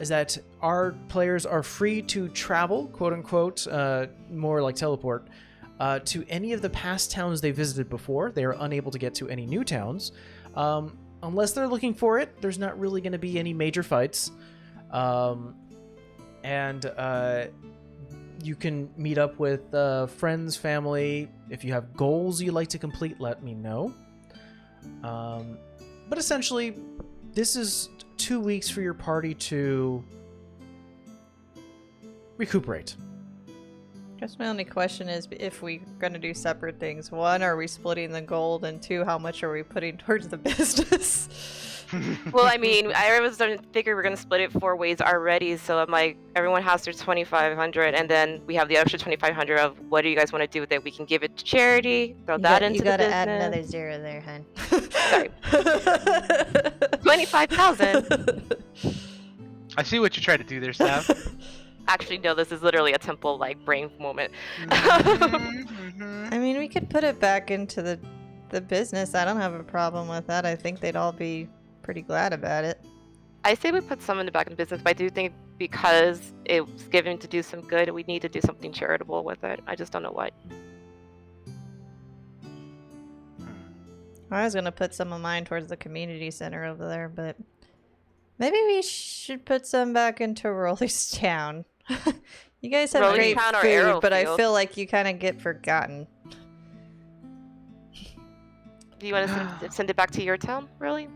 is that our players are free to travel, quote unquote, more like teleport, to any of the past towns they visited before. They are unable to get to any new towns. Unless they're looking for it, there's not really going to be any major fights. You can meet up with friends, family. If you have goals you'd like to complete, let me know. But essentially, this is 2 weeks for your party to recuperate. Guess my only question is if we're going to do separate things. One, are we splitting the gold? And two, how much are we putting towards the business? Well, I mean, I was starting to figure we're gonna split it 4 ways already. So I'm like, everyone has their 2,500, and then we have the extra 2,500 of what do you guys want to do with it? We can give it to charity, throw that into the business. You gotta add another zero there, hun. Sorry. 25,000. I see what you're trying to do there, Sav. Actually, no, this is literally a temple like brain moment. I mean, we could put it back into the business. I don't have a problem with that. I think they'd all be pretty glad about it. I say we put some in the back in business, but I do think because it was given to do some good, we need to do something charitable with it. I just don't know what. I was gonna put some of mine towards the community center over there, but maybe we should put some back into Rolly's town. You guys have Rolly's great town or food, but I Arrowfield? feel like you kind of get forgotten. Do you want to send it back to your town, really?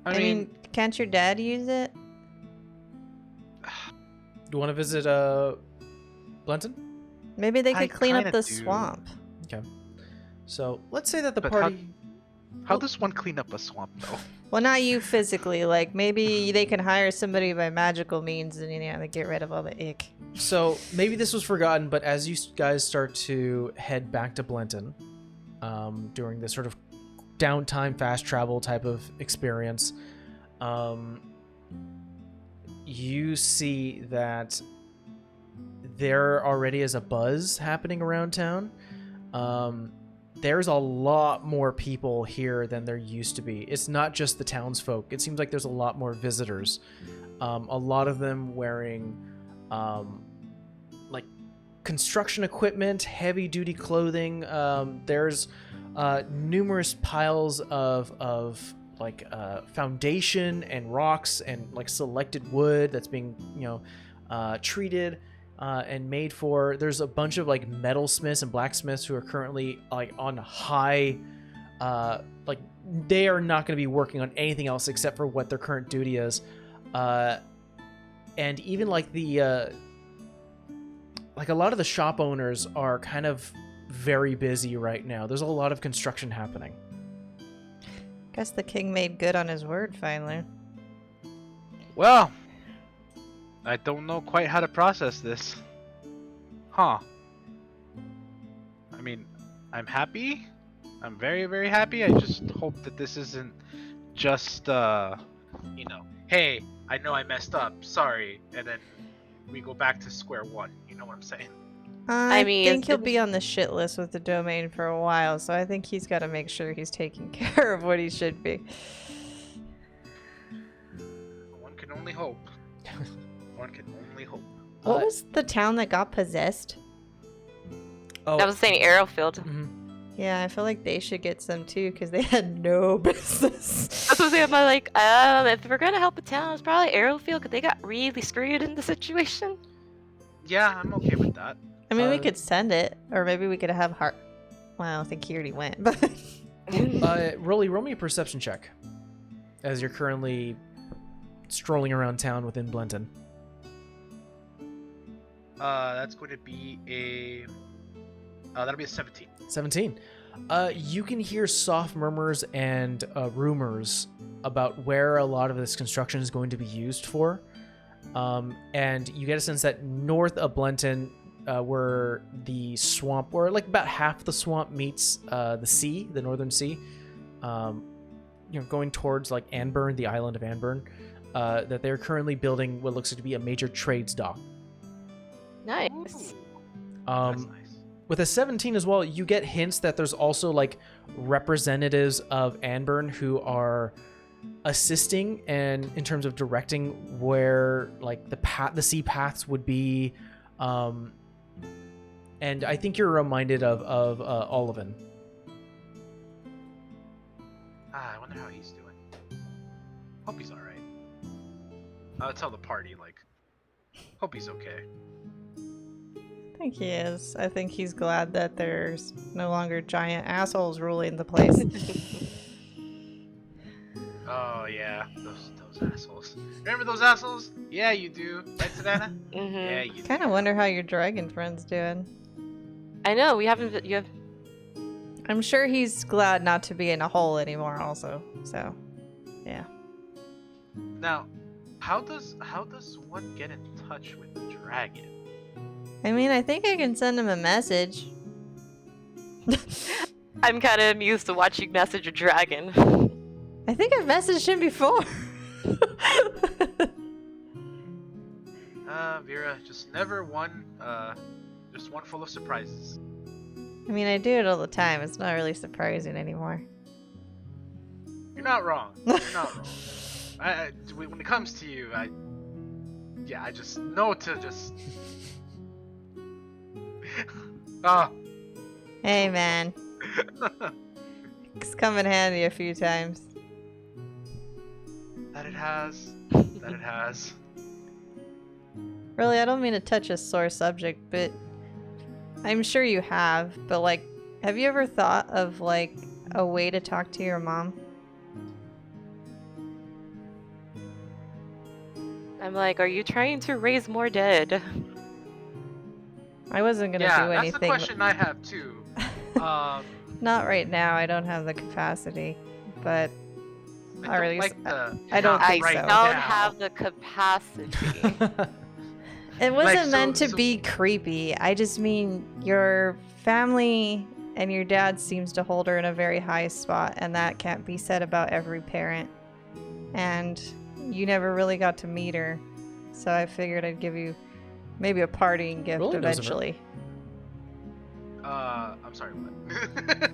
I mean, can't your dad use it? Do you want to visit Blenton? Maybe they could clean up kinda the do. swamp. Okay. So let's say that the But party. how does one clean up a swamp, though? Well, not you physically. Like, maybe they can hire somebody by magical means and, they get rid of all the ick. So maybe this was forgotten, but as you guys start to head back to Blenton, during this sort of downtime, fast travel type of experience, you see that there already is a buzz happening around town. There's a lot more people here than there used to be. It's not just the townsfolk. It seems like there's a lot more visitors. A lot of them wearing like construction equipment, heavy duty clothing. There's numerous piles of like foundation and rocks and like selected wood that's being treated and made for. There's a bunch of like metalsmiths and blacksmiths who are currently like on high, like they are not going to be working on anything else except for what their current duty is. And even like the like a lot of the shop owners are kind of very busy right now. There's a lot of construction happening. Guess the king made good on his word finally. Well, I don't know quite how to process this. Huh. I mean, I'm happy. I'm very, very happy. I just hope that this isn't just, hey, I know I messed up. Sorry. And then we go back to square one. You know what I'm saying? I mean, think he'll be on the shit list with the domain for a while, so I think he's got to make sure he's taking care of what he should be. One can only hope. One can only hope. What was the town that got possessed? Oh, I was saying Arrowfield. mhm. Yeah, I feel like they should get some too, because they had no business. I was saying, I'm like, if we're gonna help a town, it's probably Arrowfield, because they got really screwed in the situation. Yeah, I'm okay with that. I mean, we Uh, could send it, or maybe we could have Heart. Well, I don't think he already went, but Roll me a perception check as you're currently strolling around town within Blenton. That's going to be a... that'll be a 17. 17. You can hear soft murmurs and rumors about where a lot of this construction is going to be used for. And you get a sense that north of Blenton, where the swamp, where like about half the swamp meets the sea, the northern sea, going towards like Anburn, the island of Anburn. that they're currently building what looks to be a major trades dock. Nice. That's nice. With a 17 as well, you get hints that there's also like representatives of Anburn who are assisting and in terms of directing where like the sea paths would be, and I think you're reminded of Olivan. I wonder how he's doing. Hope he's all right. I'll tell the party like, hope he's okay. I think he is. I think he's glad that there's no longer giant assholes ruling the place. Oh yeah, those assholes. Remember those assholes? Yeah, you do. Right, Savannah? Mm-hmm. Yeah, you do. Kind of wonder how your dragon friend's doing. I know we haven't. You have. I'm sure he's glad not to be in a hole anymore also. So, yeah. Now, how does one get in touch with the dragon? I mean, I think I can send him a message. I'm kind of amused to watch you message a dragon. I think I've messaged him before. Vera, just never one, just one full of surprises. I mean, I do it all the time. It's not really surprising anymore. You're not wrong. You're not wrong. When it comes to you, I just know to just. Ah. Hey, man. It's come in handy a few times. That it has. That it has. Really, I don't mean to touch a sore subject, but I'm sure you have. But, like, have you ever thought of, like, a way to talk to your mom? I'm like, are you trying to raise more dead? I wasn't gonna do anything. That's the question I have too. Not right now. I don't have the capacity, but I or at least I don't I think don't so. have the capacity. It wasn't so- meant to so- be creepy. I just mean your family and your dad seems to hold her in a very high spot, and that can't be said about every parent. And you never really got to meet her, so I figured I'd give you maybe a parting gift Rolly knows of her. eventually. I'm sorry, what?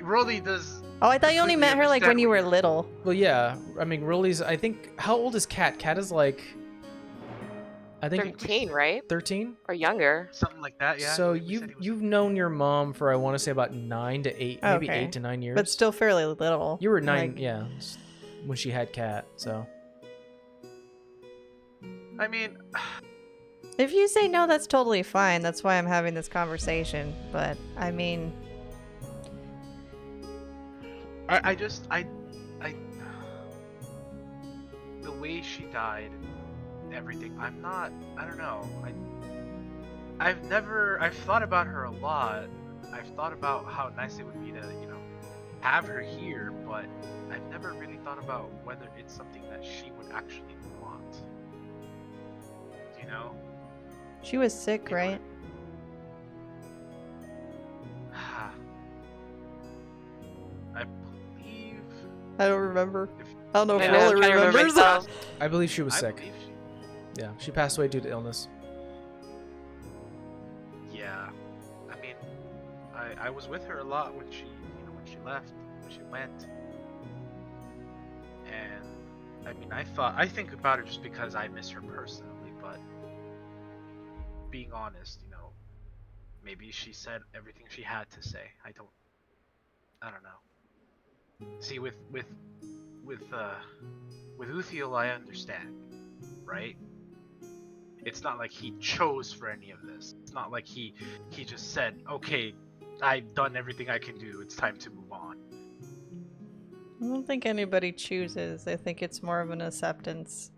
Rolly does. Oh, I thought you only completely met her like when understand you what were you're- little. Well, yeah. I mean, Rolly's. I think. How old is Kat? Kat is like. I think 13, right? 13. Or younger. Something like that, yeah. So He said he was- you've known your mom for I want to say about 9 to 8, maybe Okay. 8 to 9 years. But still fairly little. You were 9, Like, yeah, when she had Kat. So I mean, if you say no, that's totally fine. That's why I'm having this conversation. But I mean, I the way she died and everything, I don't know. I've thought about her a lot. I've thought about how nice it would be to, have her here, but I've never really thought about whether it's something that she would actually want. You know? she was sick, You know, right? I believe. I don't remember. If, I don't know if Yeah, Roller I'm trying to remember remembers. myself. I believe she was I sick. believe Yeah, she passed away due to illness. Yeah, I mean, I was with her a lot when she, when she left, when she went, and I mean, I think about her just because I miss her personally, but being honest, maybe she said everything she had to say. I don't know. See, with Uthiel, I understand, right? It's not like he chose for any of this. It's not like he just said, okay, I've done everything I can do. It's time to move on. I don't think anybody chooses. I think it's more of an acceptance.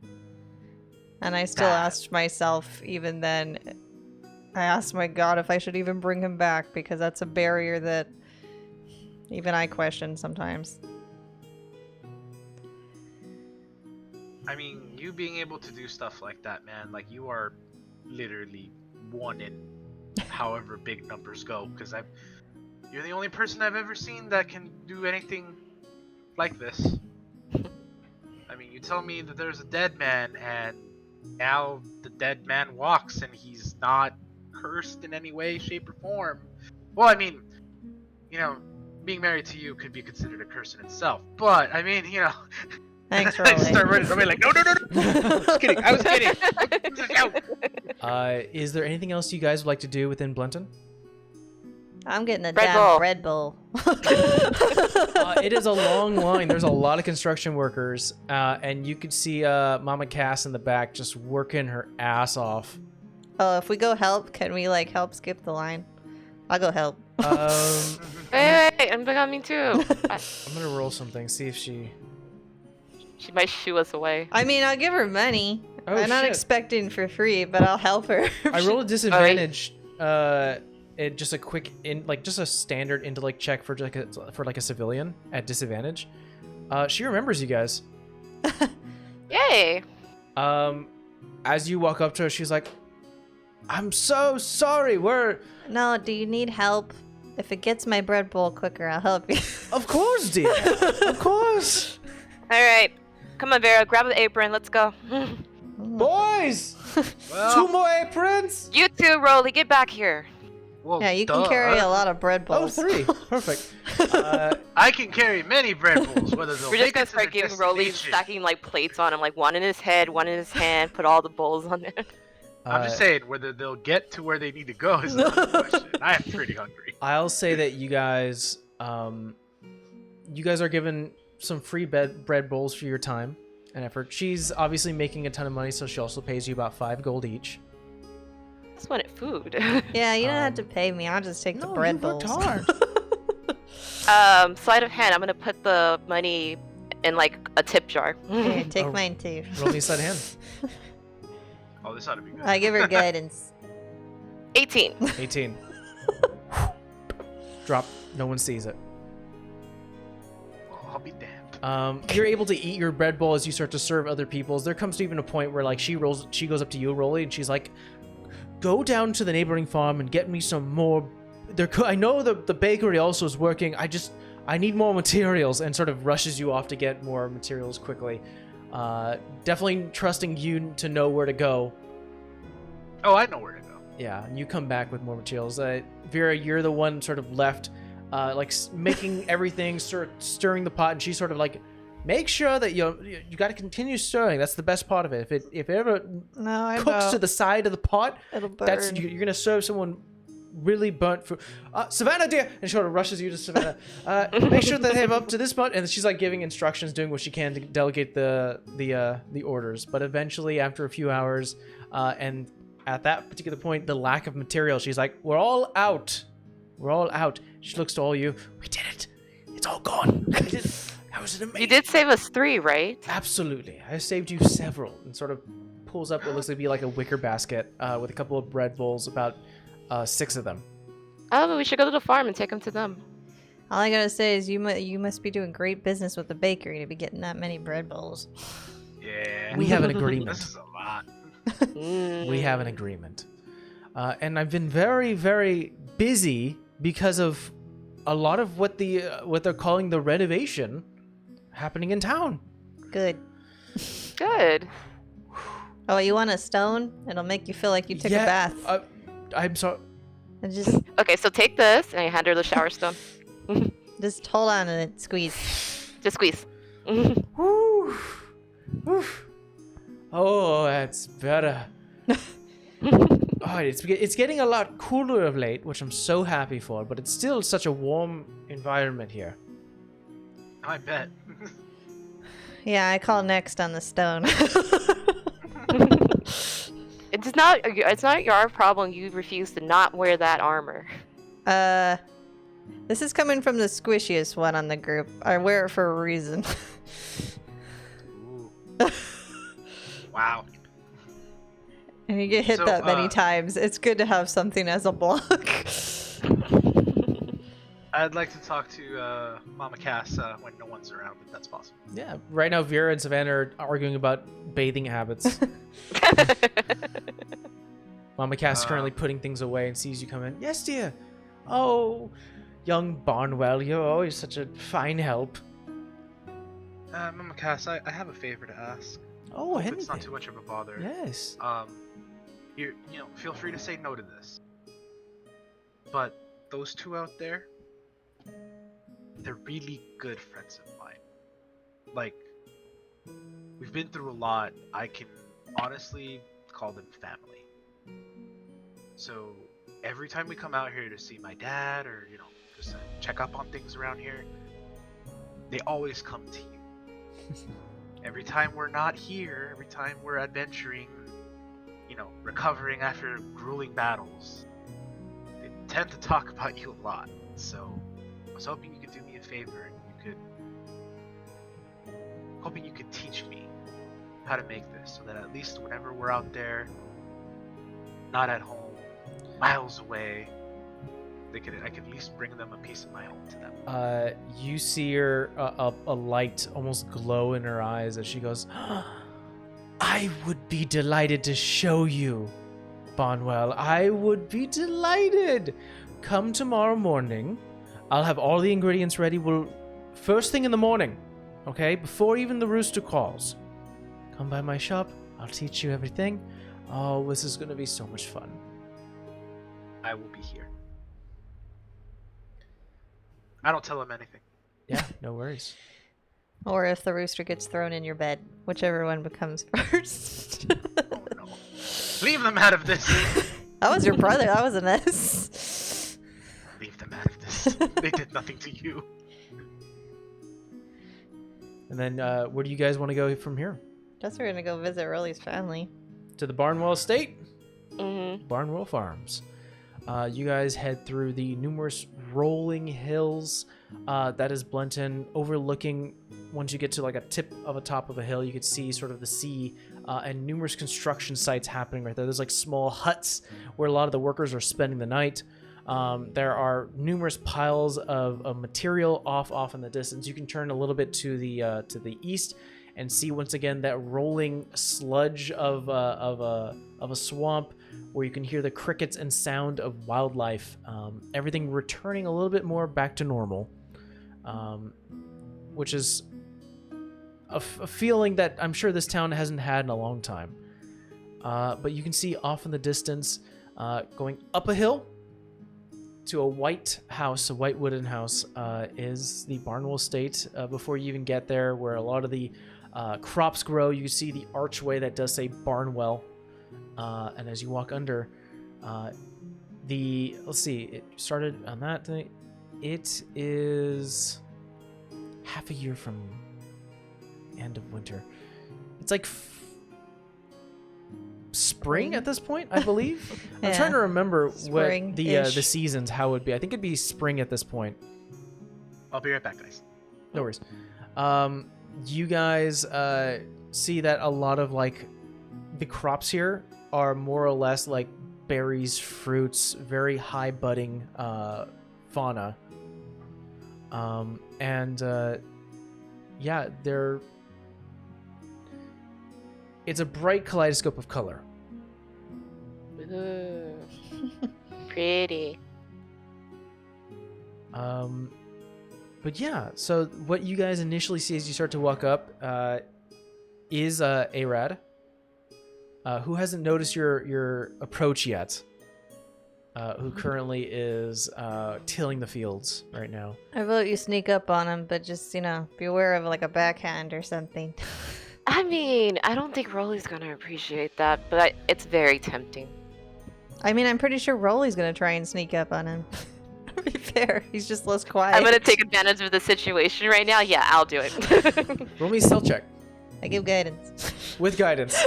And I still That- asked myself, even then, I asked my God if I should even bring him back, because that's a barrier that even I question sometimes. I mean, you being able to do stuff like that, man, like you are literally one in however big numbers go, because you're the only person I've ever seen that can do anything like this. I mean, you tell me that there's a dead man, and now the dead man walks, and he's not cursed in any way, shape, or form. Well, I mean, you know, being married to you could be considered a curse in itself. But I mean, you know, Thanks, I just start Rolly. running away like, no. I was kidding. I was kidding. Is there anything else you guys would like to do within Blenton? I'm getting a Bread damn bowl. bread bowl. It is a long line. There's a lot of construction workers, and you could see Mama Cass in the back just working her ass off. Oh, if we go help, can we like help skip the line? I'll go help. Hey, I'm coming too. I'm gonna roll something, see if she. She might shoo us away. I mean, I'll give her money. Oh, I'm not shit. expecting for free, but I'll help her. I rolled a disadvantage. Just a quick just a standard intellect check for a civilian at disadvantage. She remembers you guys. Yay! As you walk up to her, she's like, "I'm so sorry. No, do you need help? If it gets my bread bowl quicker, I'll help you. Of course, dear. Of course, All right, come on, Vera. Grab the apron. Let's go. boys. Well, 2 more aprons. You too, Rolly. Get back here. well, Yeah, you can duh. carry a lot of bread Oh, bowls. 3. Perfect. I can carry many bread bowls, whether they'll We're make just gonna it to their start giving Rolly destination. stacking like plates on him, like one in his head, one in his hand. Put all the bowls on there. I'm just saying, whether they'll get to where they need to go is another question. I am pretty hungry. I'll say that you guys are given some free bread bowls for your time and effort. She's obviously making a ton of money, so she also pays you about 5 gold each. Just wanted food. Yeah, you don't have to pay me. I'll just take the bread bowls. hard. Sleight of hand. I'm gonna put the money in like a tip jar. Here, take Oh. mine too. Roll me a sleight of hand. Oh, this ought to be good. I give her guidance. 18. 18. Drop. No one sees it. Well, I'll be damned. You're able to eat your bread bowl as you start to serve other people's. There comes to even a point where like she goes up to you, Rolly, and she's like, "Go down to the neighboring farm and get me some more. I know the bakery also is working. I need more materials," and sort of rushes you off to get more materials quickly. Definitely trusting you to know where to go. Oh, I know where to go. Yeah, and you come back with more materials. Vera, you're the one sort of left, making everything, stirring the pot, and she's sort of like, make sure that you got to continue stirring. That's the best part of it. If it ever No, I cooks to the side of the pot, It'll burn. that's you're gonna serve someone really burnt food. Savannah, dear, and she sort of rushes you to Savannah. Make sure that they have up to this point, and she's like giving instructions, doing what she can to delegate the orders. But eventually, after a few hours, and at that particular point, the lack of material, she's like, "We're all out. We're all out." She looks to all you. We did it. It's all gone. We did it. That was an amazing. You did save us 3, right? Absolutely. I saved you several, and sort of pulls up what looks to be like a wicker basket with a couple of bread bowls, about 6 of them. Oh, but we should go to the farm and take them to them. All I gotta say is you must be doing great business with the bakery to be getting that many bread bowls. Yeah. We have an This agreement. is a lot. We have an agreement. And I've been very, very busy because of a lot of what they're calling the renovation happening in town. Good. Good. Oh, you want a stone? It'll make you feel like you took a bath. I'm sorry. And Okay, so take this and I hand her the shower stone. just hold on to it, squeeze. Just squeeze. Whew. Whew. Oh, that's better. Oh, it's getting a lot cooler of late, which I'm so happy for, but it's still such a warm environment here. I bet. Yeah, I call next on the stone. It's not your problem you refuse to not wear that armor. This is coming from the squishiest one on the group. I wear it for a reason. Ooh. Wow. And you get hit So, that many times. It's good to have something as a block. I'd like to talk to Mama Cass when no one's around, if that's possible. Yeah, right now Vera and Savannah are arguing about bathing habits. Mama Cass is currently putting things away and sees you come in. Yes, dear. Oh, young Barnwell, you're always such a fine help. Mama Cass, I have a favor to ask. Oh, Hope anything. it's not too much of a bother. Yes. Feel free to say no to this. But those two out there, they're really good friends of mine. Like, we've been through a lot. I can honestly call them family. So every time we come out here to see my dad, or just to check up on things around here, they always come to you. Every time we're not here, every time we're adventuring, recovering after grueling battles, they tend to talk about you a lot. So I was hoping you could do me a favor and hoping you could teach me how to make this, so that at least whenever we're out there, not at home, miles away, I could at least bring them a piece of my home to them. You see her a light almost glow in her eyes as she goes, I would be delighted to show you, Bonwell. I would be delighted. Come tomorrow morning. I'll have all the ingredients ready. First thing in the morning, okay? Before even the rooster calls. Come by my shop. I'll teach you everything. Oh, this is going to be so much fun. I will be here. I don't tell them anything. Yeah, no worries. Or if the rooster gets thrown in your bed, whichever one becomes first. Oh no. Leave them out of this! That was your brother. That was a mess. Leave them out of this. They did nothing to you. And then where do you guys want to go from here? Guess we're gonna go visit Rolly's family. To the Barnwell Estate? Mm-hmm. Barnwell Farms. You guys head through the numerous rolling hills that is Blenton, overlooking. Once you get to like a tip of a top of a hill, you could see sort of the sea and numerous construction sites happening right there. There's like small huts where a lot of the workers are spending the night. There are numerous piles of material off in the distance. You can turn a little bit to the east and see once again that rolling sludge of a swamp, where you can hear the crickets and sound of wildlife. Everything returning a little bit more back to normal, which is a feeling that I'm sure this town hasn't had in a long time. But you can see off in the distance, going up a hill to a white house, a white wooden house, is the Barnwell Estate. Before you even get there, where a lot of the crops grow, you see the archway that does say Barnwell. And as you walk under, let's see, it started on that thing. It is half a year from end of winter. It's like spring at this point, I believe. I'm trying to remember what the seasons, how it would be. I think it'd be spring at this point. I'll be right back, guys. No worries. You guys see that a lot of like the crops here are more or less like berries, fruits, very high budding fauna. Yeah, it's a bright kaleidoscope of color. Ooh. Pretty. But yeah, so what you guys initially see as you start to walk up is Arad, who hasn't noticed your approach yet, who currently is tilling the fields right now. I vote you sneak up on him, but just, be aware of like a backhand or something. I mean, I don't think Rolly's gonna appreciate that, but it's very tempting. I mean, I'm pretty sure Rolly's gonna try and sneak up on him. To be fair, he's just less quiet. I'm gonna take advantage of the situation right now. Yeah, I'll do it. Roll me a stealth check. I give guidance. With guidance.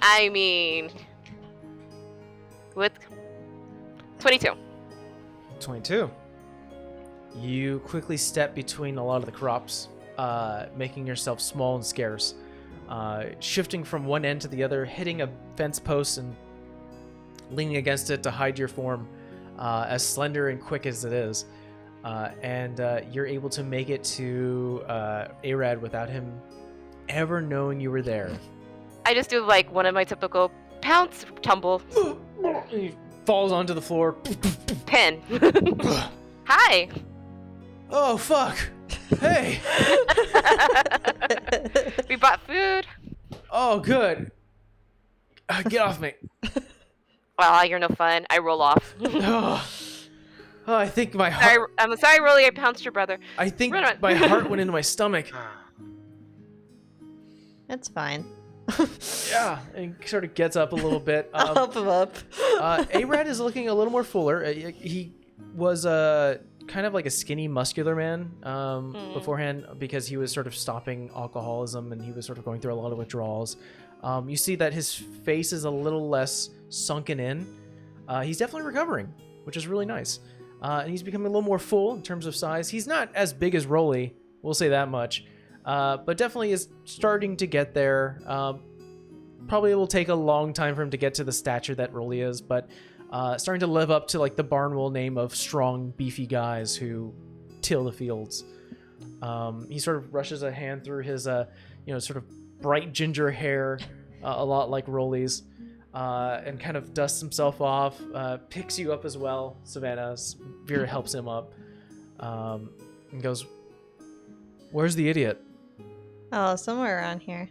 I mean, with 22. 22. You quickly step between a lot of the crops, making yourself small and scarce, shifting from one end to the other, hitting a fence post and leaning against it to hide your form, as slender and quick as it is. And you're able to make it to Arad without him ever knowing you were there. I just do like one of my typical pounce, tumble, He falls onto the floor. pin. Hi. Oh, fuck. Hey! We bought food. Oh, good. Get off me. Well, you're no fun. I roll off. Oh, I think my Sorry, heart. I'm sorry, Rolly. I pounced your brother. I think Run. my heart went into my stomach. It's fine. Yeah, and he sort of gets up a little bit. I'll help him up. Arad is looking a little more fuller. He was kind of like a skinny, muscular man beforehand because he was sort of stopping alcoholism and he was sort of going through a lot of withdrawals. You see that his face is a little less sunken in. He's definitely recovering, which is really nice. And he's becoming a little more full in terms of size. He's not as big as Rolly, we'll say that much. But definitely is starting to get there. Probably will take a long time for him to get to the stature that Rolly is, but starting to live up to like the Barnwell name of strong, beefy guys who till the fields. He sort of brushes a hand through his, sort of bright ginger hair, a lot like Rolly's, and kind of dusts himself off, picks you up as well, Savannah. Vera helps him up, and goes, "Where's the idiot?" Oh, somewhere around here.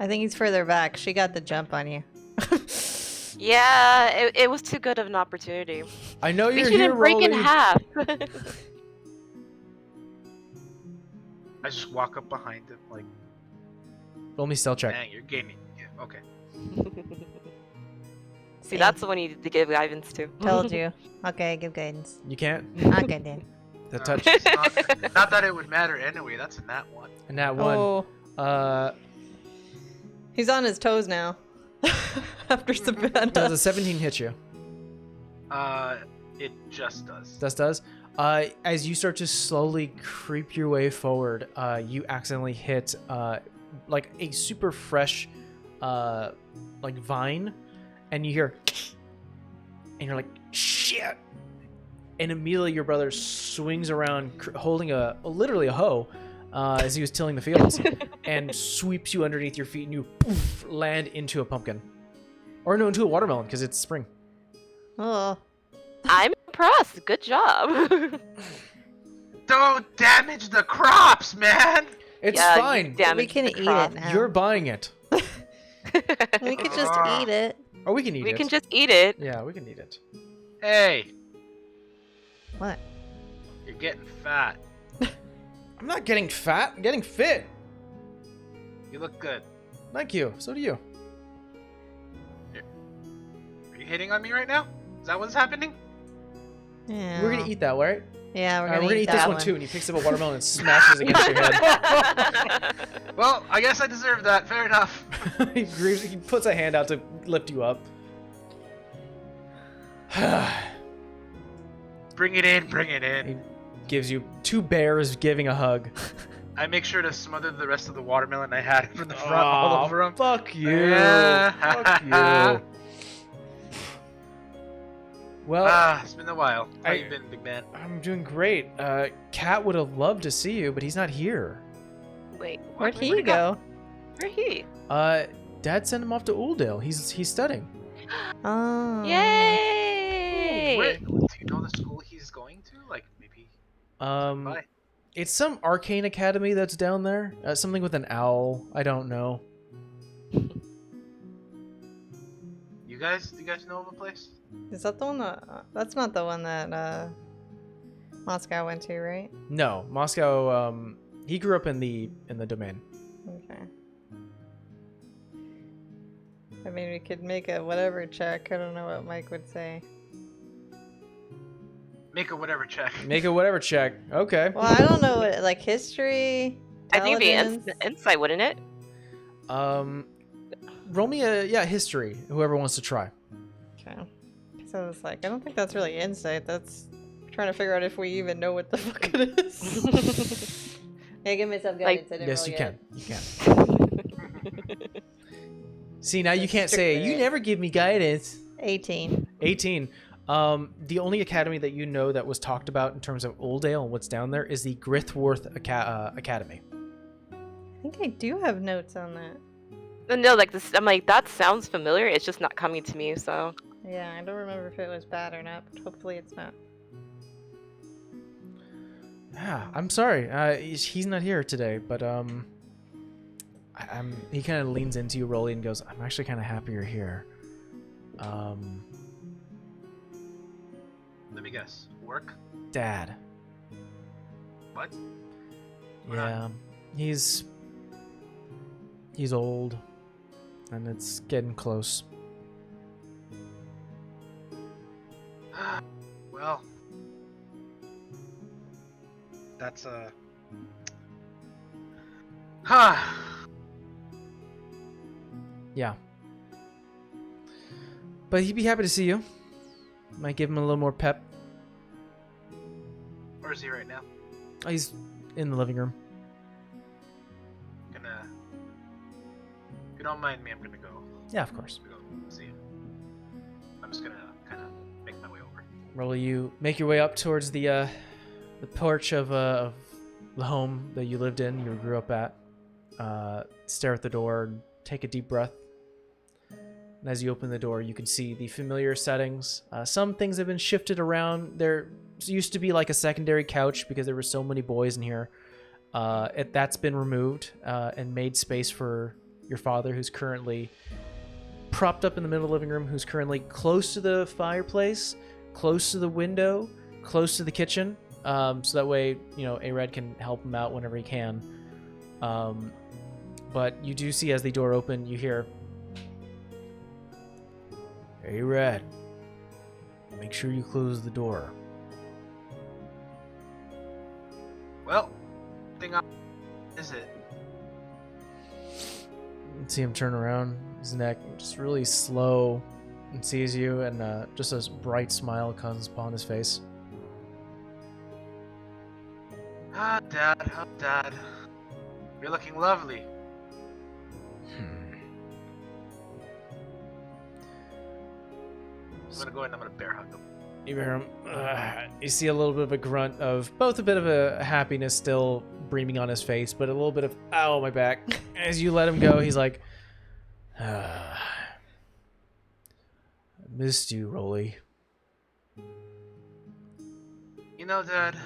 I think he's further back. She got the jump on you. Yeah, it was too good of an opportunity. I know We you're should here, have break in Rolly. half. I just walk up behind him like, Roll me stealth check. dang, you're gaining. Yeah, okay. See, that's the one you need to give guidance to. Told you. Okay, give guidance. You can't. Okay, then. The touch. It's not that it would matter anyway. That's a nat one. And that one. Oh, he's on his toes now. After Does Savannah. a 17 hit you? It just does. Does. As you start to slowly creep your way forward, you accidentally hit like a super fresh like vine, and you hear, and you're like, shit! And immediately your brother swings around, holding literally a hoe, as he was tilling the fields, and sweeps you underneath your feet, and you poof, land into a pumpkin, or no, into a watermelon because it's spring. Oh. I'm impressed. Good job. Don't damage the crops, man. It's Yeah, you fine. damaged We can the eat crop. it now. You're buying it, We could just eat it. or we can eat We it. can just eat it. Yeah, we can eat it. Hey, What? you're getting fat. I'm not getting fat. I'm getting fit. You look good. Thank you. So do you. Are you hitting on me right now? Is that what's happening? Yeah. We're gonna eat that, right? Yeah, we're Alright, gonna eat eat this that one too. And he picks up a watermelon and smashes it against your head. Well, I guess I deserve that. Fair enough. He puts a hand out to lift you up. Bring it in. Bring it in. He gives you two bears giving a hug. I make sure to smother the rest of the watermelon I had from the front all over him. Fuck you. Yeah. Fuck you. Well, It's been a while. How I- you been, big man? I'm doing great. Kat would have loved to see you, but he's not here. Wait, Where'd Where'd he he go? where's he? Dad sent him off to Ooldale. He's studying. Oh. Yay! Where, do you know the school he's going to? Like, maybe. Bye. It's some arcane academy that's down there. Something with an owl. I don't know. Do you guys know of a place? Is that the one that... that's not the one that, Moscow went to, right? No, Moscow. He grew up in the domain. Okay. I mean, we could make a whatever check. I don't know what Mike would say. Make a whatever check. Make a whatever check. Okay. Well, I don't know what, like, history, I think it'd be intelligence? insight, wouldn't it? Roll me a history. Whoever wants to try. Okay. So it's like, I don't think that's really insight. That's trying to figure out if we even know what the fuck it is. Yeah, give myself guidance. I didn't Yes, roll you yet. can. You can. See, now you Let's can't stick say with you it. never give me guidance. 18. 18. The only academy that you know that was talked about in terms of Ooldale and what's down there is the Grithworth Academy. I think I do have notes on that. No, like this. I'm like, that sounds familiar. It's just not coming to me. So Yeah, I don't remember if it was bad or not, but hopefully it's not. Yeah, I'm sorry. He's not here today, but he kind of leans into you, Rolly, and goes, "I'm actually kind of happy you're here." Let me guess. Work? Dad. What? Yeah, he's old, and it's getting close. Well, that's Yeah. But he'd be happy to see you. Might give him a little more pep. Where is he right now? Oh, he's in the living room. If you don't mind me, I'm gonna go. Yeah, of course. Go see him. I'm just gonna kind of make my way over. Rolly, you make your way up towards the porch of the home that you lived in, you grew up at. Stare at the door and take a deep breath. And as you open the door, you can see the familiar settings. Some things have been shifted around. There used to be like a secondary couch because there were so many boys in here. That's been removed and made space for your father, who's currently propped up in the middle of the living room, who's currently close to the fireplace, close to the window, close to the kitchen. So that way, A-Red can help him out whenever he can. But you do see as the door open, you hear, "A-Red, make sure you close the door." Well, is it? You see him turn around, his neck just really slow, and sees you, and just a bright smile comes upon his face. Dad. You're looking lovely. I'm gonna go ahead and I'm gonna bear hug him. You hear him. You see a little bit of a grunt of both a bit of a happiness still beaming on his face, but a little bit of ow, my back. As you let him go, he's like, "I missed you, Rolly." Dad,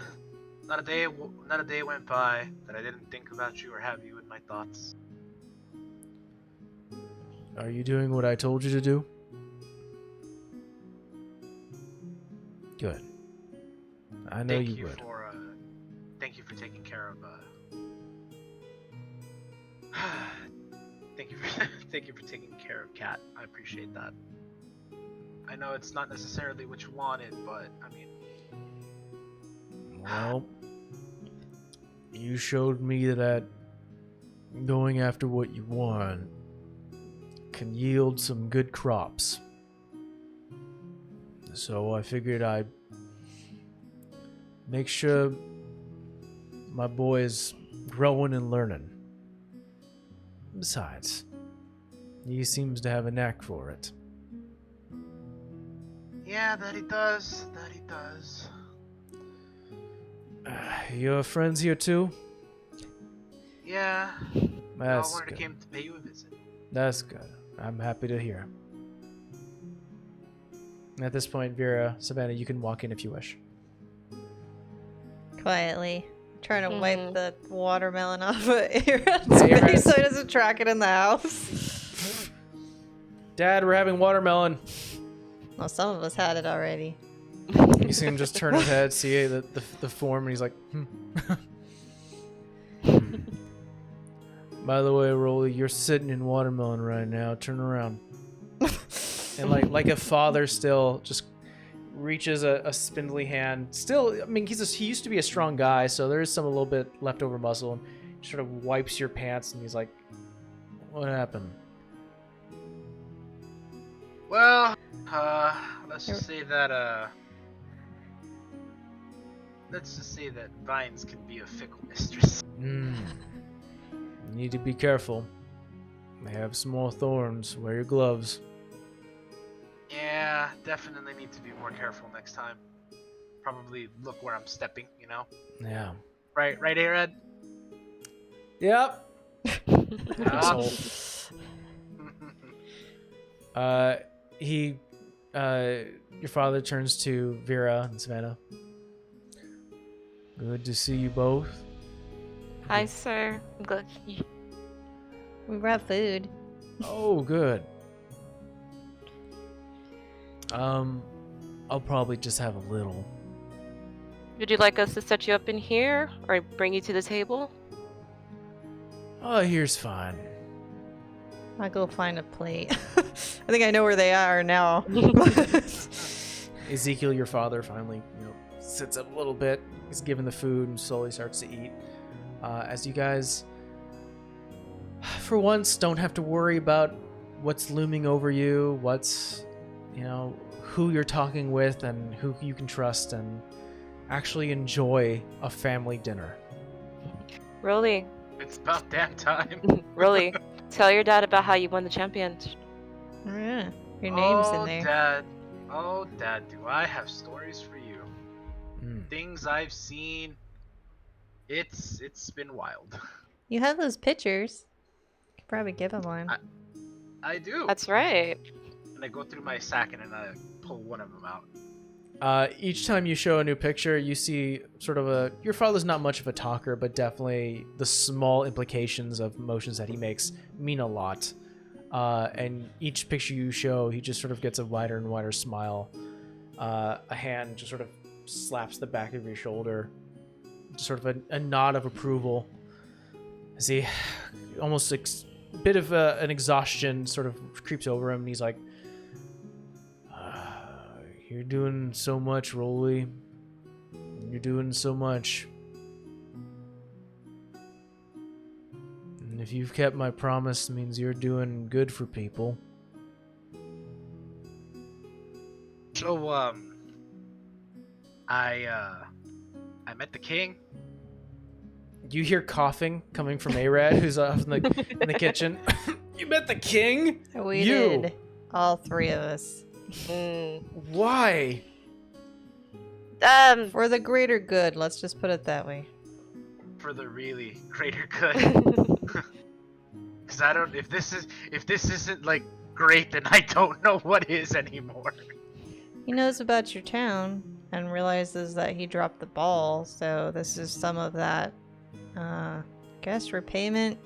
not a day went by that I didn't think about you or have you in my thoughts. Are you doing what I told you to do? Good. I know you would. Thank you for taking care of. Thank you for taking care of Kat. I appreciate that. I know it's not necessarily what you wanted, but I mean. Well, you showed me that going after what you want can yield some good crops. So I figured I'd make sure my boy is growing and learning. Besides, he seems to have a knack for it. Yeah, that he does. Your friends here too? Yeah. That's I good. came to pay you a visit. That's good. I'm happy to hear. At this point, Vera, Savannah, you can walk in if you wish. Quietly. Trying to wipe the watermelon off of Aaron's face so he doesn't track it in the house. Dad, we're having watermelon. Well, some of us had it already. You see him just turn his head, see the form, and he's like, By the way, Rolly, you're sitting in watermelon right now. Turn around. And like a father still just reaches a spindly hand. Still, I mean, he used to be a strong guy, so there is some a little bit leftover muscle. And he sort of wipes your pants, and he's like, "What happened?" Well, let's just say that vines can be a fickle mistress. You need to be careful. They have small thorns. Wear your gloves. Yeah, definitely need to be more careful next time. Probably look where I'm stepping, Yeah. Right, Arad? Yep. Asshole. Your father turns to Vera and Savannah. Good to see you both. Hi, sir. I'm glad We brought food. Oh, good. I'll probably just have a little. Would you like us to set you up in here or bring you to the table? Oh, here's fine. I'll go find a plate. I think I know where they are now. Ezekiel, your father, finally, sits up a little bit. He's given the food and slowly starts to eat. As you guys, for once, don't have to worry about what's looming over you, what's, who you're talking with and who you can trust, and actually enjoy a family dinner. Rolly, It's about damn time. Rolly, tell your dad about how you won the championship. Oh, yeah. Your name's in there. Dad, do I have stories for you? Things I've seen. It's been wild. You have those pictures. Could probably give him one. I do. That's right. And I go through my sack and then I pull one of them out. Each time you show a new picture, you see sort of your father's not much of a talker, but definitely the small implications of motions that he makes mean a lot. And each picture you show, he just sort of gets a wider and wider smile. A hand just sort of slaps the back of your shoulder. Just sort of a nod of approval. As he almost a bit of an exhaustion sort of creeps over him, and he's like, "You're doing so much, Rolly. You're doing so much. And if you've kept my promise, it means you're doing good for people." So, I met the king. You hear coughing coming from Arad, who's off in the kitchen. You met the king? We You. did. All three of us. Why? For the greater good, let's just put it that way. For the really greater good. Because I don't. If this isn't like great, then I don't know what is anymore. He knows about your town and realizes that he dropped the ball, so this is some of that, guess repayment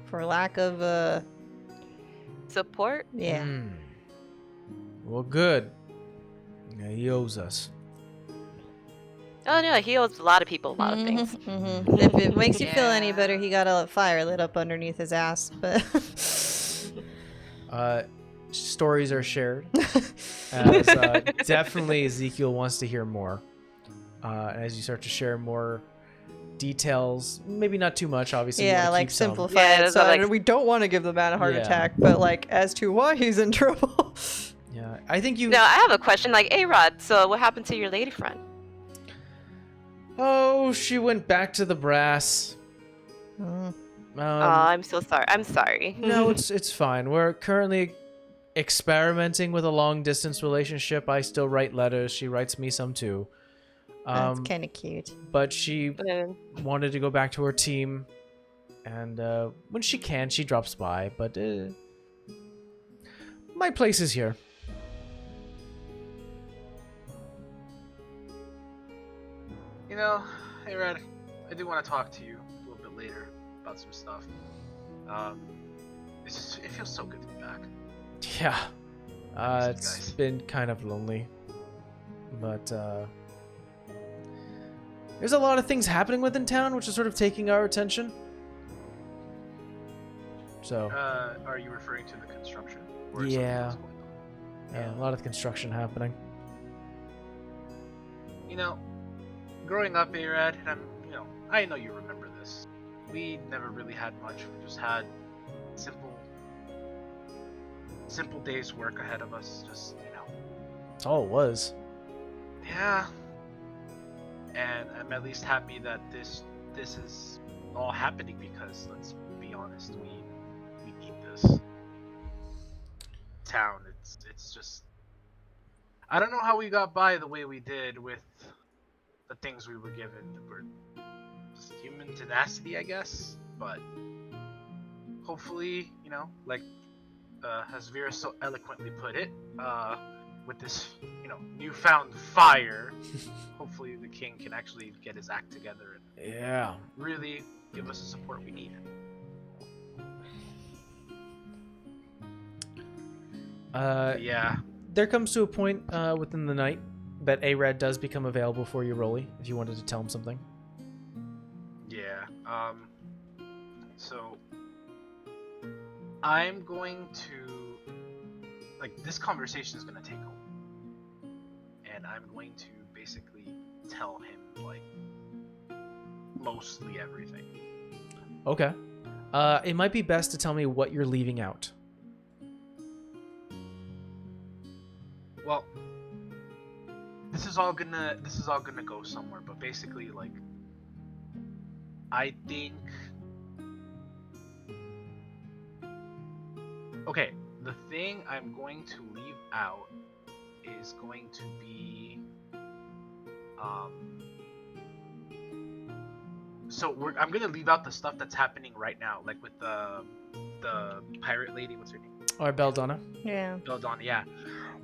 for lack of, Support? yeah. Well, good. Yeah, he owes us. Oh no, he owes a lot of people a lot of things. Mhm. If it makes you feel any Yeah. better, he got a fire lit up underneath his ass, but... Stories are shared. As definitely Ezekiel wants to hear more. And as you start to share more details, maybe not too much, obviously. you Yeah, wanna like keep some. simplify Yeah, it. it's So like- we don't want to give the man a heart Yeah. attack, but like as to why he's in trouble. Yeah, I think you. Now I have a question. Like, A-Rod, so what happened to your lady friend? Oh, she went back to the brass. Mm. I'm so sorry. I'm sorry. No, it's fine. We're currently experimenting with a long distance relationship. I still write letters. She writes me some too. That's kind of cute. But she Uh, wanted to go back to her team, and when she can, she drops by. But my place is here. You know, hey Red, I do want to talk to you a little bit later about some stuff. It feels so good to be back. Yeah, Thanks, you it's guys. been kind of lonely, but there's a lot of things happening within town, which is sort of taking our attention. So Are you referring to the construction? Or something Yeah. else going on? yeah, a lot of construction happening. You know, growing up, Arad, and I know you remember this. We never really had much. We just had simple days work ahead of us. Just That's all it was. yeah. And I'm at least happy that this is all happening because let's be honest, we need this town. It's just I don't know how we got by the way we did with the things we were given. We're just human tenacity, I guess. But hopefully, like as Vera so eloquently put it, with this, newfound fire, hopefully the king can actually get his act together and Yeah. really give us the support we need. Yeah. There comes to a point within the night that Arad does become available for you, Rolly, if you wanted to tell him something. Yeah. So I'm going to, this conversation is going to take over, and I'm going to basically tell him mostly everything. Okay. It might be best to tell me what you're leaving out. Well, this is all gonna go somewhere, but basically, I think. Okay, the thing I'm going to leave out is going to be, I'm gonna leave out the stuff that's happening right now, with the pirate lady. What's her name? All right, Belladonna. Yeah. Belladonna, yeah.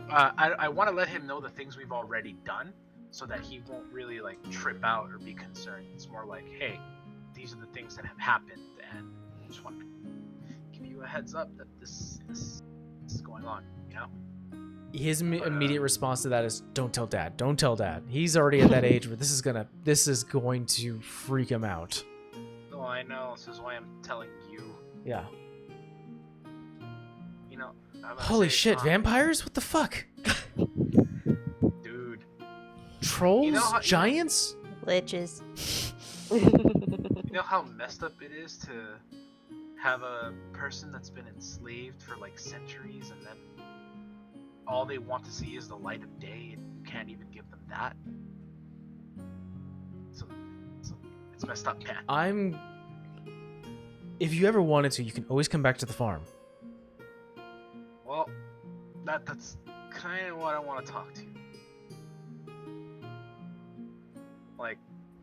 I want to let him know the things we've already done, so that he won't really trip out or be concerned. It's more like, hey, these are the things that have happened, and I just want to give you a heads up that this is going on. His immediate response to that is, "Don't tell Dad. Don't tell Dad." He's already at that age where this is going to freak him out. Oh, I know. This is why I'm telling you. Yeah. I'm gonna Holy say, shit! Vampires? What the fuck? dude. Trolls? Giants? Liches. You know how messed up it is to have a person that's been enslaved for centuries, and then all they want to see is the light of day, and you can't even give them that. So it's messed up, man. If you ever wanted to, you can always come back to the farm. Well, that's kind of what I want to talk to you. I'm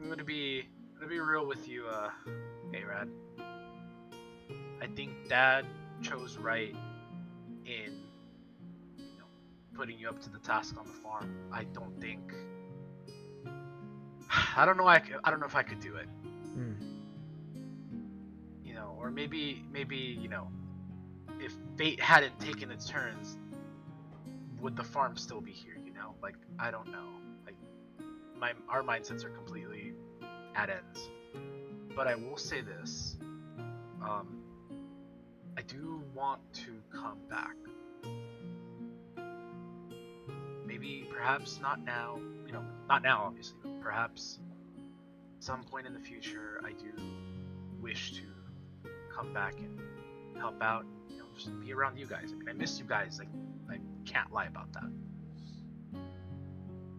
gonna be real with you, Arad. I think Dad chose right in, putting you up to the task on the farm. I don't know if I could do it. Or maybe, if fate hadn't taken its turns, would the farm still be here? I don't know. Our mindsets are completely at ends. But I will say this: I do want to come back. Maybe, perhaps not now. Not now, obviously. But perhaps some point in the future, I do wish to come back and help out. Just be around you guys. I miss you guys. I can't lie about that.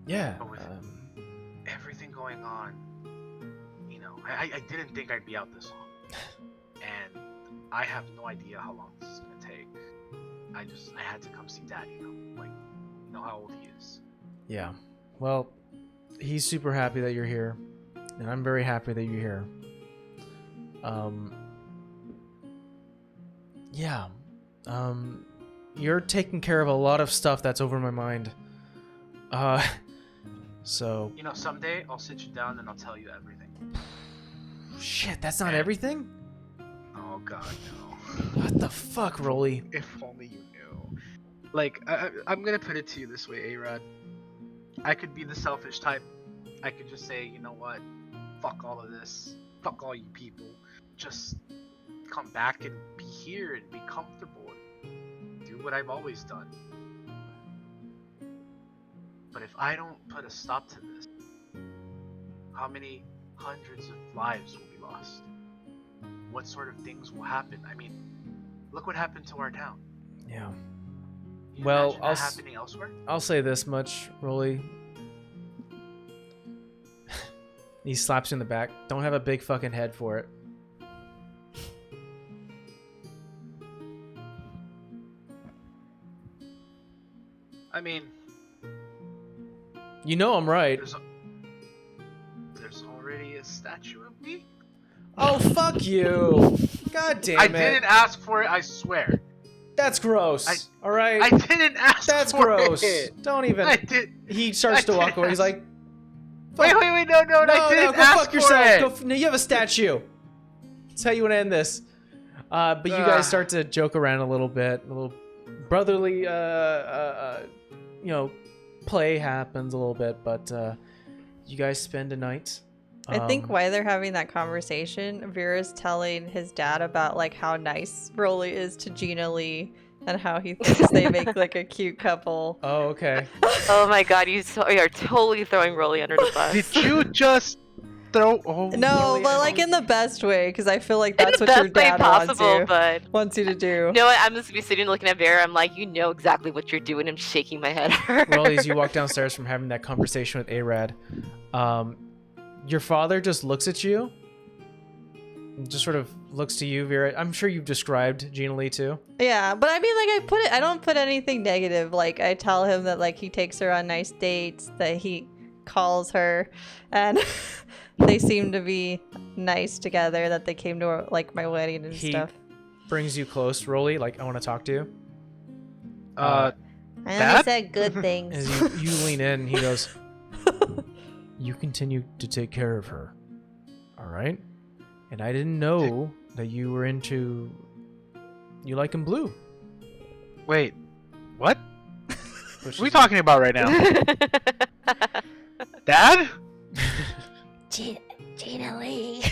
Yeah. But with everything going on, I didn't think I'd be out this long, and I have no idea how long this is gonna take. I had to come see Dad. How old he is. Yeah. Well, he's super happy that you're here, and I'm very happy that you're here. Yeah. You're taking care of a lot of stuff that's over my mind. So. Someday I'll sit you down and I'll tell you everything. Shit, that's not everything? Oh God, no. What the fuck, Rolly? If only you knew. I'm gonna put it to you this way, Arad. I could be the selfish type. I could just say, you know what? Fuck all of this. Fuck all you people. Just come back and be here and be comfortable and do what I've always done. But if I don't put a stop to this, how many hundreds of lives will be lost? What sort of things will happen? Look what happened to our town. Yeah. You Well, imagine that happening elsewhere? I'll say this much, Rolly. He slaps you in the back. Don't have a big fucking head for it. You know I'm right. There's already a statue of me? Oh, fuck you. God damn it. I didn't ask for it, I swear. That's gross. All right. I didn't ask That's for gross. it. Don't even. I did. He starts to walk away. He's like, Wait, no, I didn't go ask fuck for yourself. it. No, you have a statue. That's how you want to end this. But you guys start to joke around a little bit. A little brotherly, play happens a little bit. But you guys spend a night. I think while they're having that conversation, Vera's telling his dad about like how nice Broly is to Gina Lee and how he thinks they make like a cute couple. Oh, okay. Oh my god, you are totally throwing Rolly under the bus. Did you just throw? Oh, No, really? but like in the best way, because I feel like that's In what the your best way dad possible, but wants you to do. you know what? I'm just be sitting looking at Vera. I'm like, you know exactly what you're doing. I'm shaking my head. Well, as you walk downstairs from having that conversation with Arad, your father just looks at you. Just sort of looks to you, Vera. I'm sure you've described Gina Lee too. Yeah, but I mean, like I don't put anything negative. Like I tell him that like he takes her on nice dates, that he calls her, and they seem to be nice together. That they came to like my wedding and He stuff. brings you close, Rolly. Like, I want to talk to you. I Dad? only said good things. As you lean in, he goes, "You continue to take care of her, all right? And I didn't know that you were into. You like him blue. Wait, what? Which What are we is- talking about right now? Dad? Gina Lee.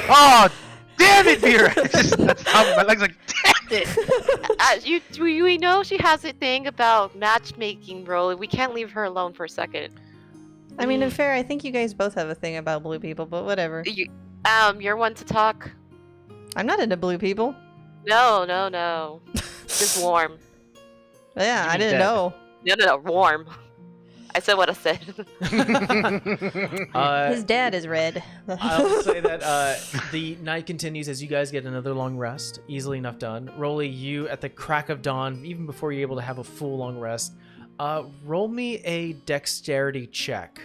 Oh, damn it, Vera! That's how my legs like, damn it! We know she has a thing about matchmaking, Rolly. We can't leave her alone for a second. I mean, in fair, I think you guys both have a thing about blue people, but whatever. You're one to talk. I'm not into blue people. No. Just warm. Yeah, You I mean didn't dead. know. No, warm. I said what I said. His dad is red. I'll say that the night continues as you guys get another long rest, easily enough done. Rolly, you at the crack of dawn, even before you're able to have a full long rest, roll me a dexterity check.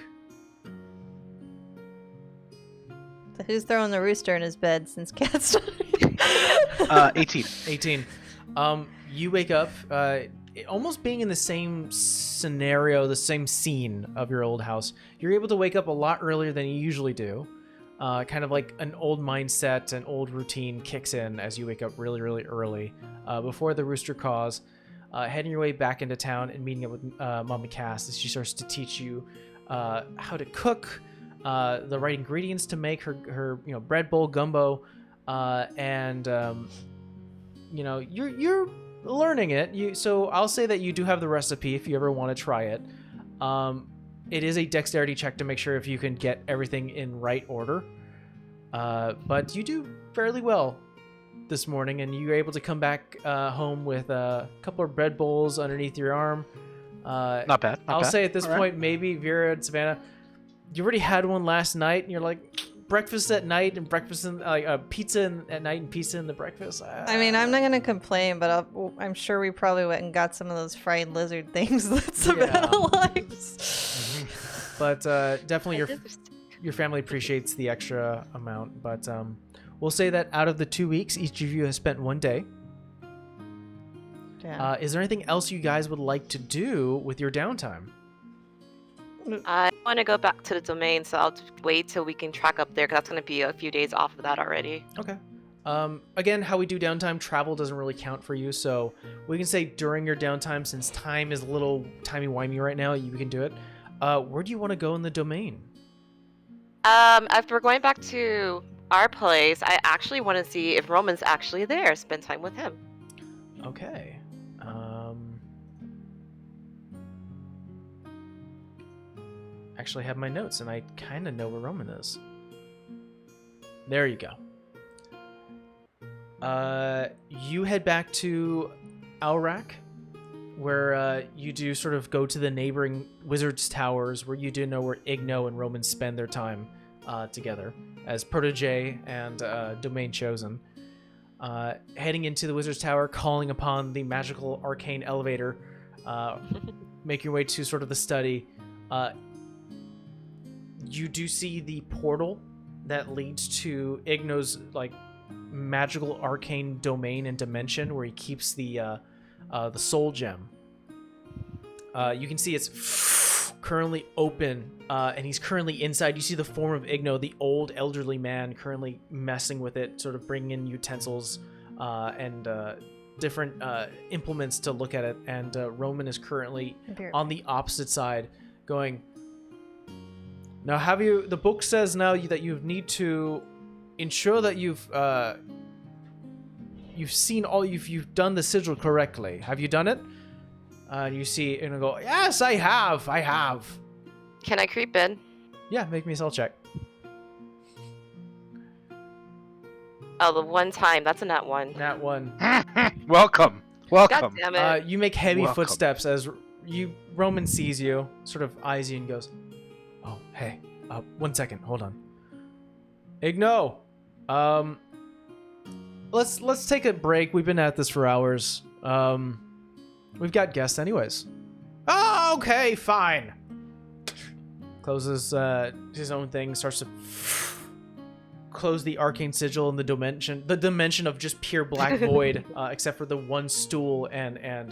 So who's throwing the rooster in his bed since Cat's died? 18. 18. You wake up, almost being in the same scenario, the same scene of your old house. You're able to wake up a lot earlier than you usually do. Kind of like an old mindset, an old routine kicks in as you wake up really, really early. Before the rooster caws, heading your way back into town and meeting up with Mommy Cass as she starts to teach you how to cook, the right ingredients to make her bread bowl gumbo, and you're learning it. So I'll say that you do have the recipe if you ever want to try it. It is a dexterity check to make sure if you can get everything in right order. But you do fairly well this morning, and you're able to come back home with a couple of bread bowls underneath your arm. Not bad. I'll say at this All right. point, maybe Vera and Savannah, you already had one last night, and you're like, breakfast at night and breakfast in pizza at night and pizza in the breakfast. I mean, I'm not gonna complain, but I'm sure we probably went and got some of those fried lizard things that Savannah likes. But definitely That's interesting. your family appreciates the extra amount. But we'll say that out of the 2 weeks, each of you has spent 1 day. Yeah. Is there anything else you guys would like to do with your downtime? I want to go back to the domain, so I'll just wait till we can track up there, because that's going to be a few days off of that already. Okay. Again, how we do downtime, travel doesn't really count for you, so we can say during your downtime, since time is a little timey-wimey right now, you can do it. Where do you want to go in the domain? After we're going back to our place, I actually want to see if Roman's actually there, spend time with him. Okay. Actually, I have my notes, and I kind of know where Roman is. There you go. You head back to Alrak, where you do sort of go to the neighboring wizards' towers, where you do know where Igno and Roman spend their time together as protege and domain chosen. Heading into the wizard's tower, calling upon the magical arcane elevator, make your way to sort of the study. You do see the portal that leads to Igno's like magical arcane domain and dimension, where he keeps the the soul gem. You can see it's currently open, and he's currently inside. You see the form of Igno, the old elderly man, currently messing with it, sort of bringing in utensils and different implements to look at it. And Roman is currently on the opposite side, going, now have you, the book says now that you need to ensure that you've seen all, you've done the sigil correctly. Have you done it? And you see, and I go, yes, I have. Can I creep in? Yeah, make me a stealth check. Oh, the one time. That's a nat 1. Nat 1. Welcome. God damn it. You make heavy Welcome. footsteps as Roman sees you, sort of eyes you and goes, oh, hey, 1 second, hold on. Igno, let's take a break. We've been at this for hours. We've got guests anyways. Oh, okay, fine. Closes his own thing, starts to close the arcane sigil in the dimension of just pure black void, except for the one stool and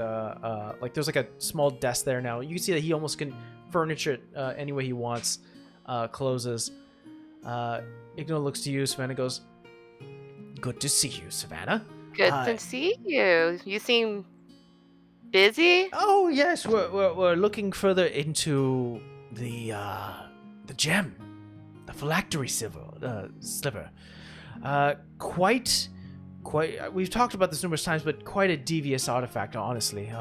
like there's like a small desk there now. You can see that he almost can furnish it any way he wants. Closes. Igno looks to you, Savannah goes, good to see you, Savannah. Good to see you. You seem busy? Oh yes, we're looking further into the gem, the phylactery sliver. Quite. We've talked about this numerous times, but quite a devious artifact, honestly.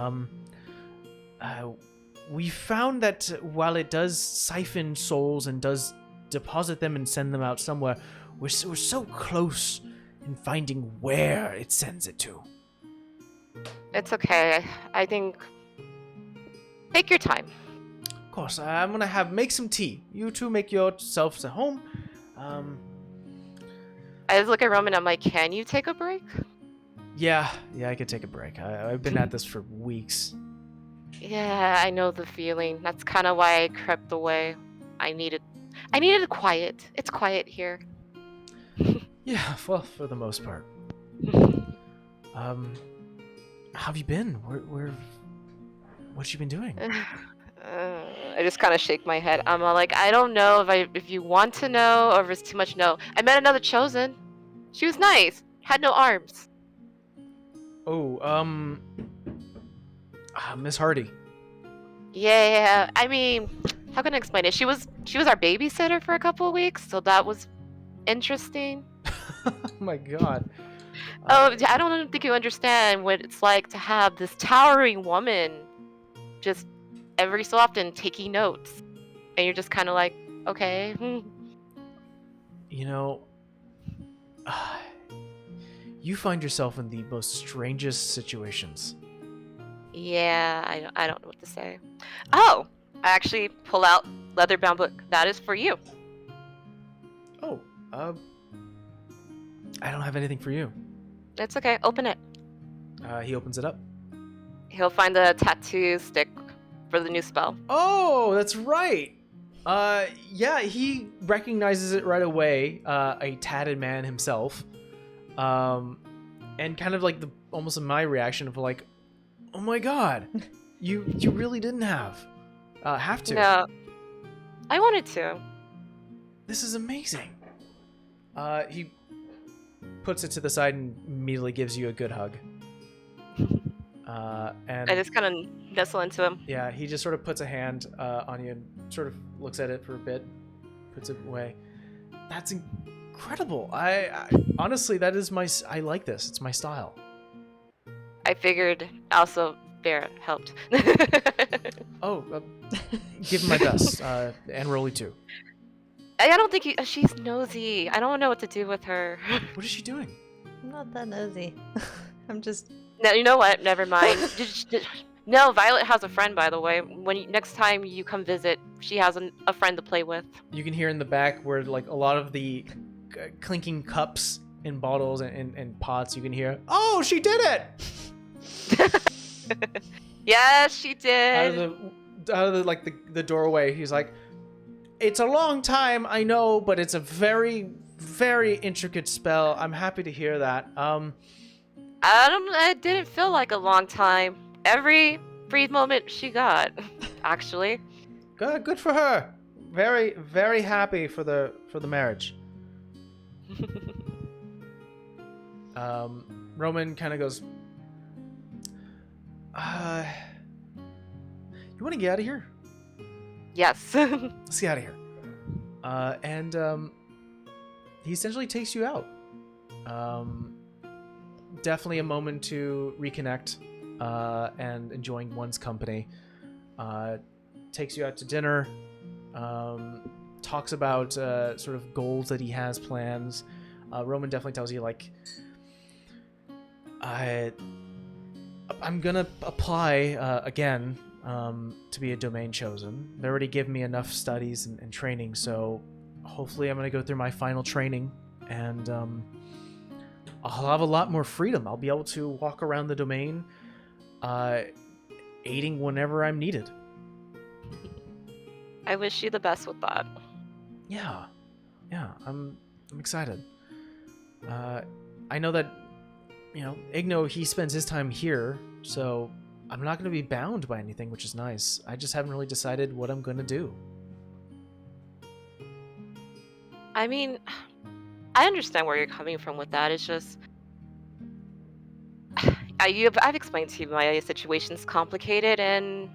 We found that while it does siphon souls and does deposit them and send them out somewhere, we're so close in finding where it sends it to. It's okay. I think... Take your time. Of course, I'm gonna make some tea. You two make yourselves at home. I just look at Roman, I'm like, can you take a break? Yeah, I could take a break. I've been at this for weeks. Yeah, I know the feeling. That's kind of why I crept away. I needed quiet. It's quiet here. Yeah, well, for the most part. How have you been? What's you been doing? I just kind of shake my head. I'm all like, I don't know if you want to know or if it's too much no. I met another chosen. She was nice. Had no arms. Oh, Miss Hardy. Yeah, I mean, how can I explain it? She was our babysitter for a couple of weeks, so that was interesting. Oh my god. Oh, I don't think you understand what it's like to have this towering woman just every so often taking notes. And you're just kind of like, okay. You know, you find yourself in the most strangest situations. Yeah, I don't know what to say. Oh, I actually pull out leather-bound book. That is for you. Oh, I don't have anything for you. It's okay. Open it. He opens it up. He'll find the tattoo stick for the new spell. Oh, that's right. Yeah, he recognizes it right away. A tatted man himself. And kind of like almost my reaction of like, oh my god, you really didn't have to. No, I wanted to. This is amazing. He puts it to the side and immediately gives you a good hug. And I just kind of nestle into him. yeah, he just sort of puts a hand on you and sort of looks at it for a bit, puts it away. That's incredible. I honestly, that is I like this. It's my style. I figured also Bear helped. Oh, give him my best. And Rolly too. I don't think she's nosy. I don't know what to do with her. What is she doing? I'm not that nosy. I'm just... No, you know what? Never mind. No, Violet has a friend, by the way. Next time you come visit, she has a friend to play with. You can hear in the back where like a lot of the clinking cups and bottles and pots. You can hear, oh, she did it! Yes, she did. Out of the like the doorway, he's like, it's a long time, I know, but it's a very, very intricate spell. I'm happy to hear that. It didn't feel like a long time. Every brief moment she got, actually. Good for her. Very, very happy for the marriage. Roman kind of goes, you want to get out of here? Yes. Let's get out of here. And he essentially takes you out. Definitely a moment to reconnect and enjoying one's company. Takes you out to dinner. Talks about sort of goals that he has, plans. Roman definitely tells you, like, I'm gonna apply again to be a domain chosen. They already give me enough studies and training, so hopefully I'm gonna go through my final training, and I'll have a lot more freedom. I'll be able to walk around the domain, aiding whenever I'm needed. I wish you the best with that. Yeah, I'm excited. I know that, Igno, he spends his time here, so I'm not going to be bound by anything, which is nice. I just haven't really decided what I'm going to do. I mean, I understand where you're coming from with that. It's just, I've explained to you my situation's complicated and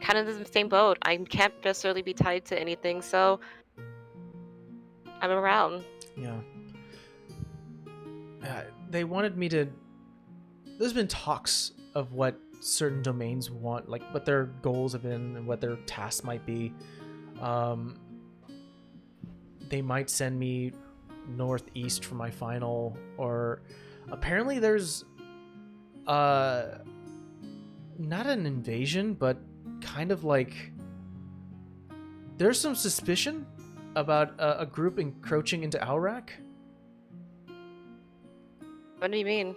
kind of in the same boat. I can't necessarily be tied to anything, so I'm around. Yeah. They wanted me to... There's been talks of what certain domains want, like what their goals have been and what their tasks might be. They might send me northeast for my final, or apparently there's not an invasion, but kind of like there's some suspicion about a group encroaching into Alrak. What do you mean?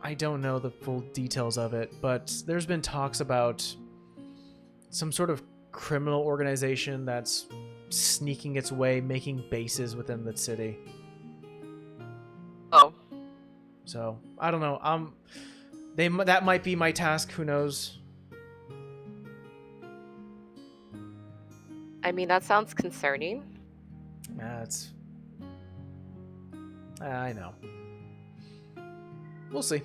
I don't know the full details of it, but there's been talks about some sort of criminal organization that's sneaking its way, making bases within the city. Oh. So, I don't know. That might be my task, who knows? I mean, that sounds concerning. I know. We'll see.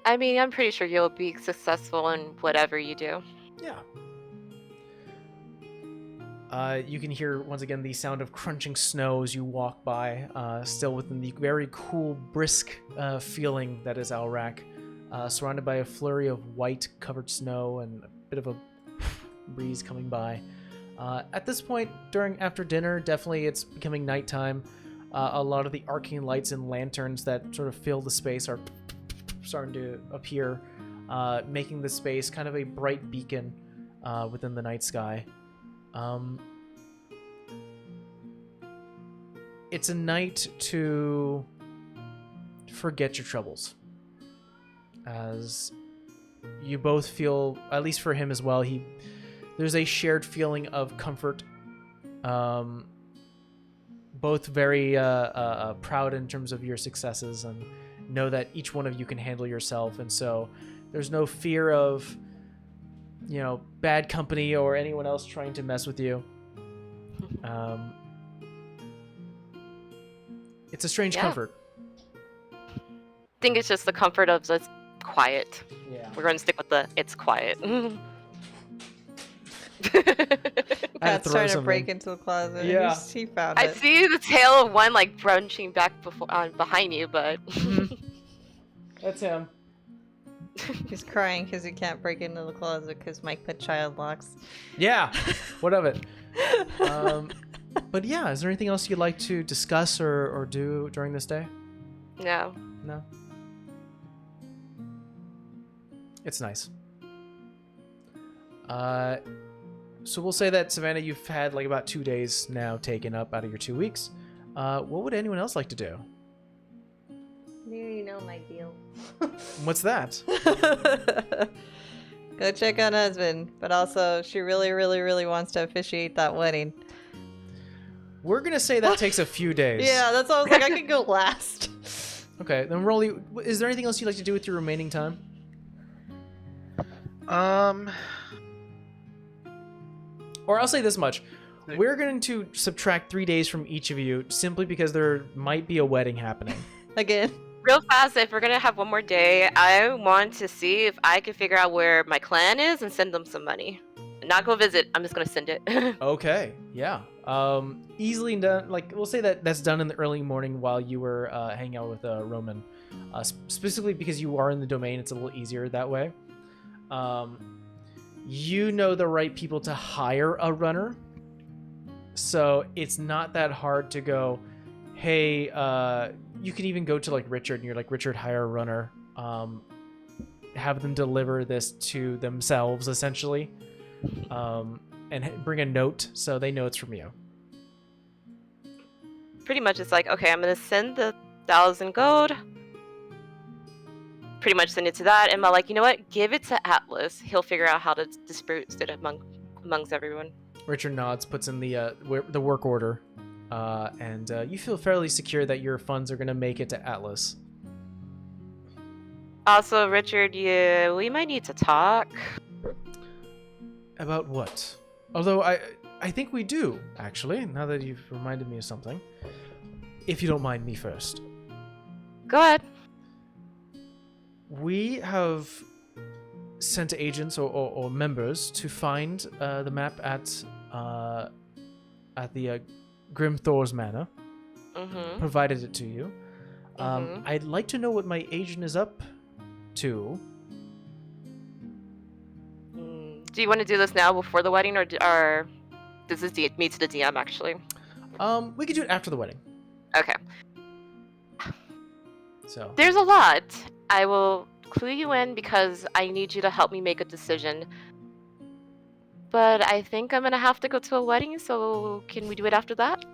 I mean, I'm pretty sure you'll be successful in whatever you do. Yeah. You can hear, once again, the sound of crunching snow as you walk by, still within the very cool, brisk feeling that is Alrak, surrounded by a flurry of white covered snow and a bit of a breeze coming by. At this point, after dinner, definitely it's becoming nighttime. A lot of the arcane lights and lanterns that sort of fill the space are starting to appear, making the space kind of a bright beacon within the night sky. It's a night to forget your troubles, as you both feel, at least for him as well, there's a shared feeling of comfort. Both very proud in terms of your successes and know that each one of you can handle yourself, and so there's no fear of bad company or anyone else trying to mess with you. It's a strange comfort. I think it's just the comfort of it's quiet. Yeah. We're going to stick with it's quiet. Pat's trying to break into the closet. Yeah. He found I it. see the tail of one like brunching back behind you, but That's him. He's crying because he can't break into the closet because Mike put child locks. Yeah. What of it? But yeah, is there anything else you'd like to discuss or do during this day? no. No. It's nice. So we'll say that, Savannah, you've had like about 2 days now taken up out of your 2 weeks. What would anyone else like to do? You already know my deal. What's that? Go check on husband, but also she really, really, really wants to officiate that wedding. We're gonna say that takes a few days. Yeah, that's why I was like, I could go last. Okay, then Rolly, is there anything else you'd like to do with your remaining time? Or I'll say this much. We're going to subtract 3 days from each of you simply because there might be a wedding happening. Again. Real fast, if we're gonna have one more day, I want to see if I can figure out where my clan is and send them some money. Not go visit. I'm just gonna send it. Okay, yeah. Easily done. Like, we'll say that's done in the early morning while you were hanging out with Roman. Specifically because you are in the domain, it's a little easier that way. You know the right people to hire a runner. So it's not that hard to go, hey, you can even go to like Richard and you're like, Richard, hire a runner. Have them deliver this to themselves essentially. And bring a note so they know it's from you. Pretty much it's like, okay, I'm gonna send the 1,000 gold. Pretty much send it to that, and I'm like, you know what? Give it to Atlas. He'll figure out how to disperse it amongst everyone. Richard nods, puts in the work order, and you feel fairly secure that your funds are going to make it to Atlas. Also, Richard, we might need to talk. About what? Although I think we do, actually, now that you've reminded me of something. If you don't mind me first. Go ahead. We have sent agents or members to find the map at the Grim Thor's Manor. Mm-hmm. Provided it to you. Mm-hmm. I'd like to know what my agent is up to. Do you want to do this now before the wedding, or does this me to the DM actually? We could do it after the wedding. Okay. So There's a lot. I will clue you in because I need you to help me make a decision. But I think I'm gonna have to go to a wedding, so can we do it after that?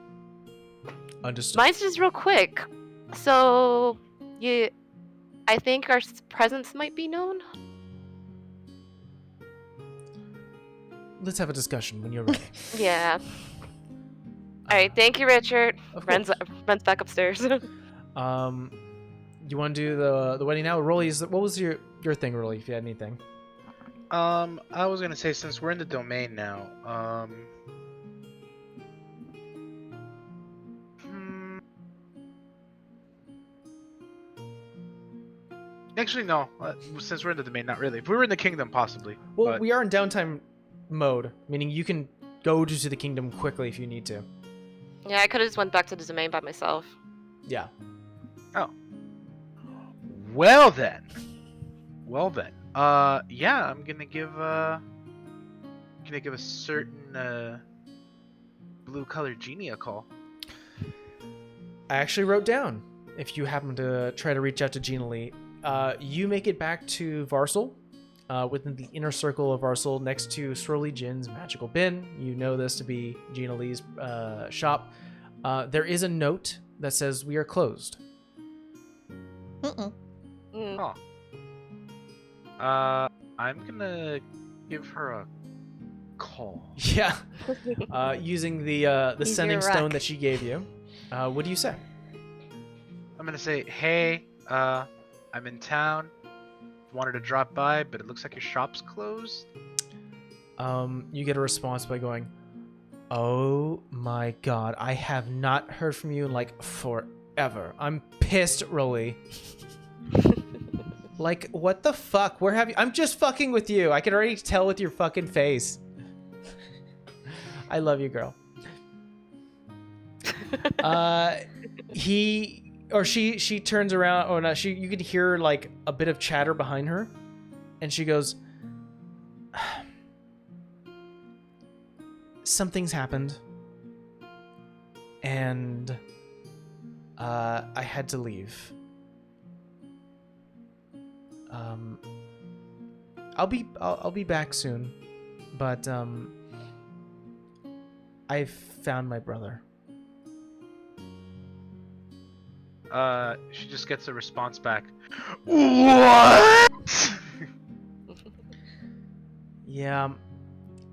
understood. Mine's just real quick. So, I think our presence might be known. Let's have a discussion when you're ready. Yeah. All right. Thank you, Richard. Of Runs back upstairs. You want to do the wedding now? Rolly, what was your thing, Rolly, if you had anything? I was gonna say, since we're in the domain now, actually no. Since we're in the domain, not really. If we were in the kingdom, possibly. Well, but... we are in downtime mode, meaning you can go to the kingdom quickly if you need to. Yeah, I could have just went back to the domain by myself. Yeah. Oh. Well then. Yeah, I'm gonna give a certain blue-colored genie a call. I actually wrote down, if you happen to try to reach out to Gina Lee, you make it back to Varsal, within the inner circle of Varsal, next to Swirly Jin's magical bin. You know this to be Gina Lee's shop. There is a note that says, "We are closed." Mm-mm. Mm. Oh. I'm gonna give her a call. Yeah. Using the He's sending your stone rock. that she gave you. What do you say? I'm gonna say, hey, I'm in town. Wanted to drop by, but it looks like your shop's closed. You get a response by going, "Oh my god, I have not heard from you in like forever. I'm pissed, Rolly." Like, what the fuck? Where have you? I'm just fucking with you. I can already tell with your fucking face. I love you, girl. He or she turns around. Oh no, you can hear like a bit of chatter behind her, and she goes, "Something's happened, and I had to leave. I'll be back soon, but I've found my brother." She just gets a response back. What? Yeah,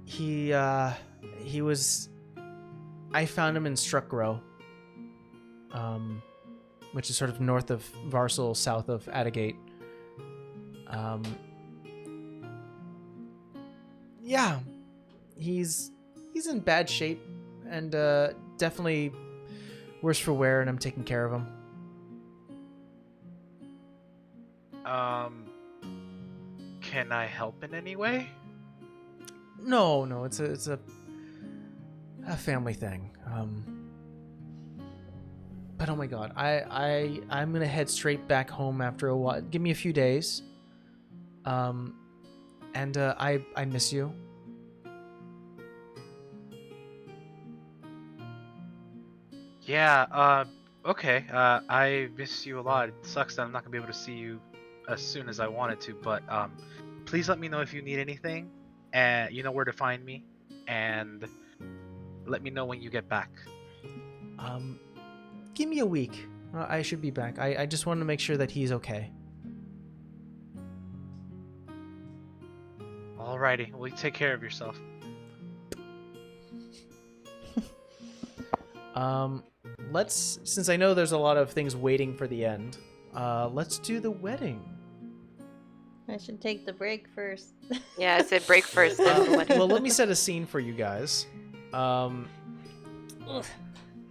he was I found him in Struckrow, which is sort of north of Varsal, south of Attagate. Yeah, he's in bad shape, and definitely worse for wear, and I'm taking care of him. Can I help in any way? No, it's a family thing. But oh my god, I'm gonna head straight back home after a while. Give me a few days. And I miss you. Yeah, okay. I miss you a lot. It sucks that I'm not gonna be able to see you as soon as I wanted to, but please let me know if you need anything. And you know where to find me. And let me know when you get back. Give me a week. I should be back. I just want to make sure that he's okay. Alrighty, well, you take care of yourself. Since I know there's a lot of things waiting for the end, let's do the wedding. I should take the break first. Yeah, I said break first. Then the wedding. Well, let me set a scene for you guys.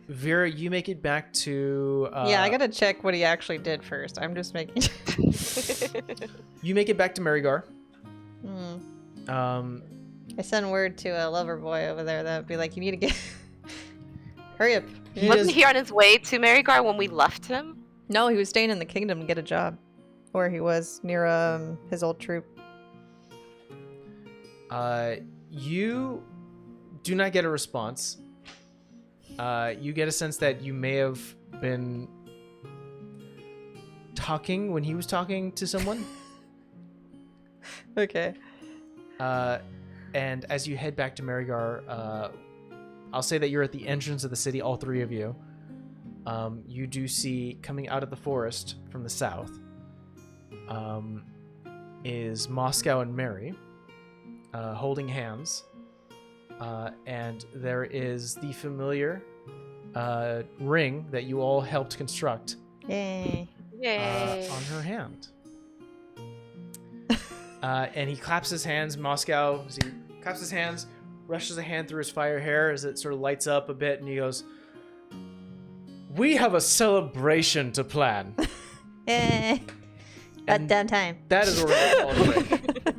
Vera, you make it back to... yeah, I gotta check what he actually did first. I'm just making... You make it back to Marigar. I send word to a lover boy over there that would be like, you need to get... Hurry up. Wasn't he on his way to Marigar when we left him? No, he was staying in the kingdom to get a job. Where he was, near his old troop. You do not get a response. You get a sense that you may have been talking when he was talking to someone. Okay. And as you head back to Marigar, I'll say that you're at the entrance of the city, all three of you. You do see, coming out of the forest from the south, is Moscow and Mary, holding hands. And there is the familiar ring that you all helped construct Yay. Yay. on her hand. And he claps his hands. Moscow, as he claps his hands, rushes a hand through his fire hair as it sort of lights up a bit, and he goes, "We have a celebration to plan." About damn time. That is where we're going to call it a break.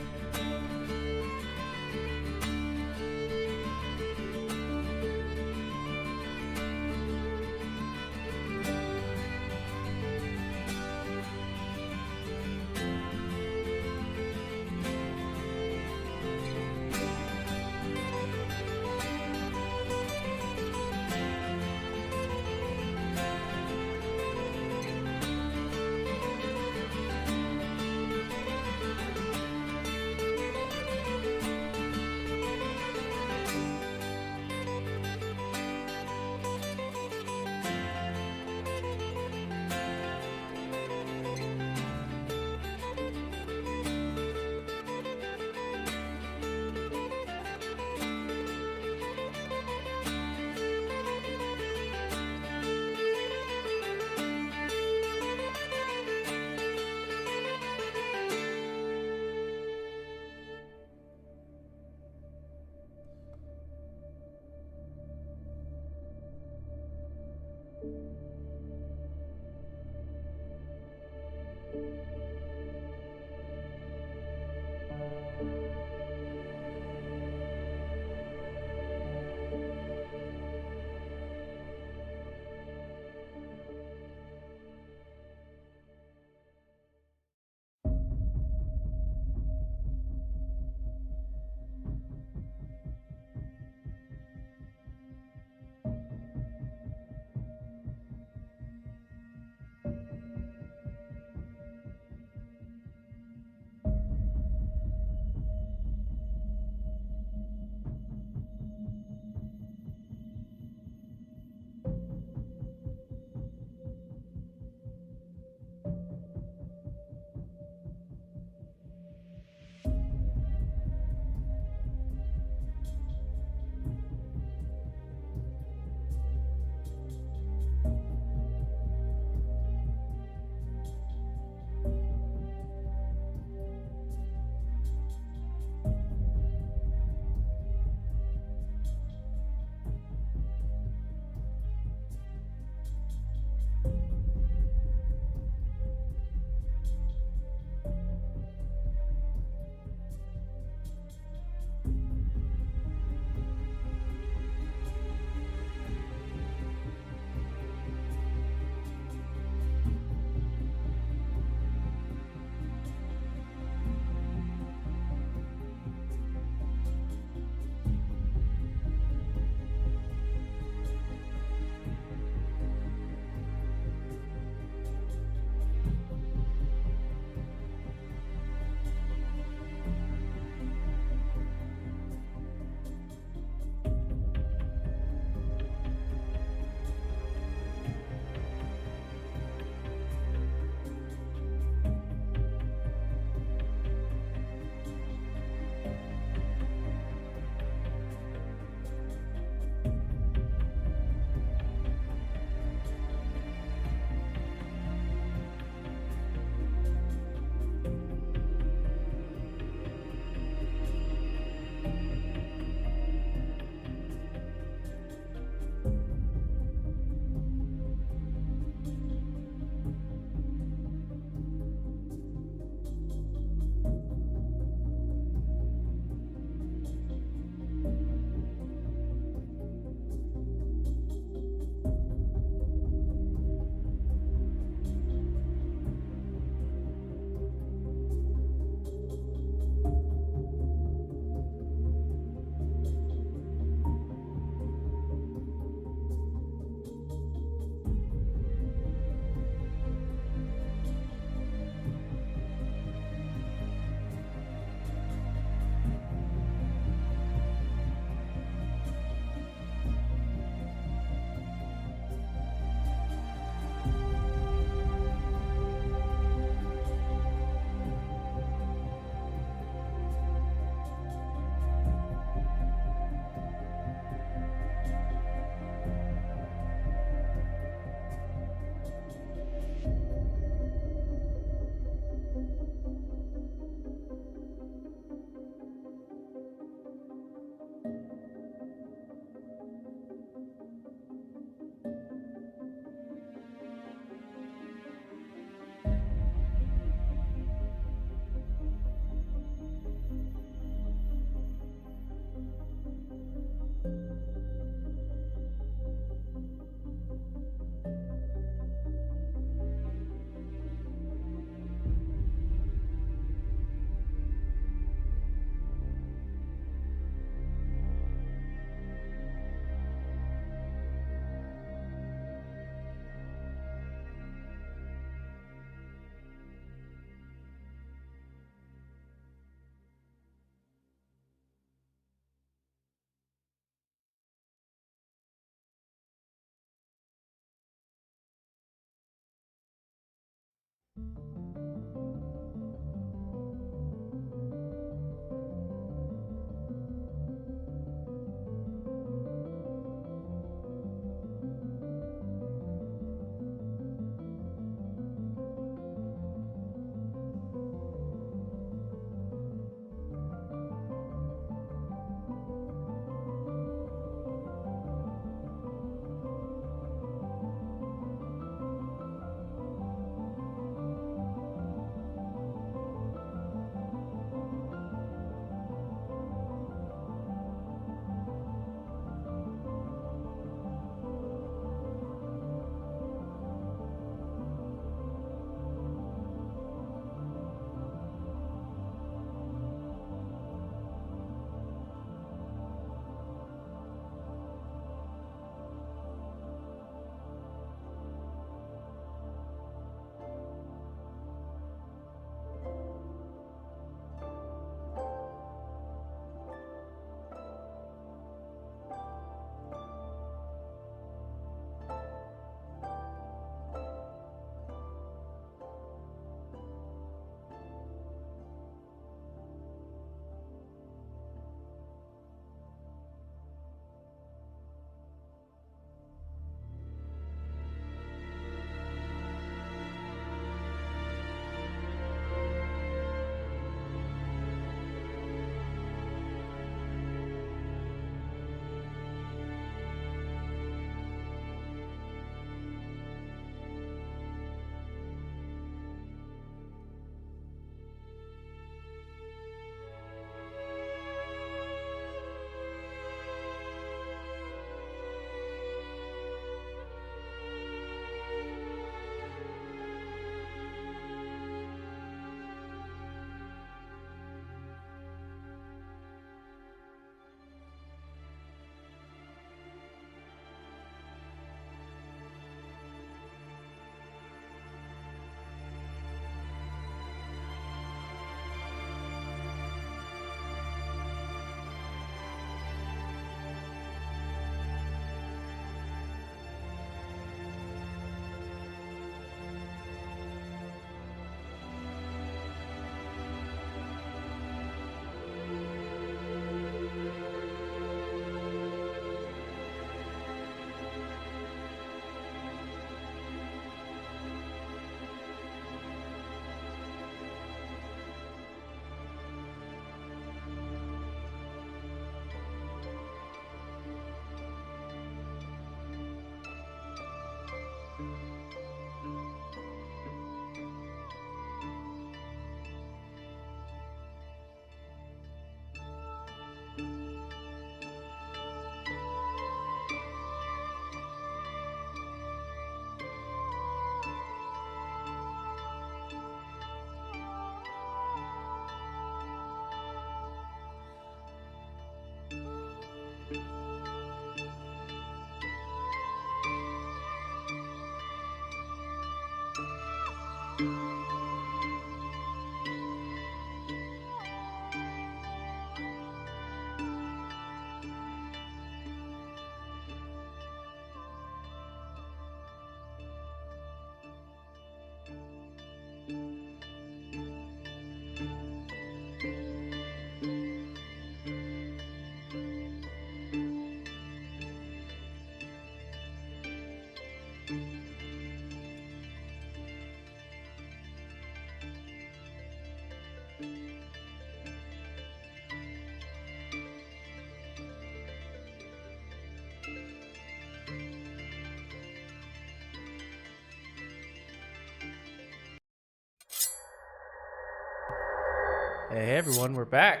Hey everyone, we're back.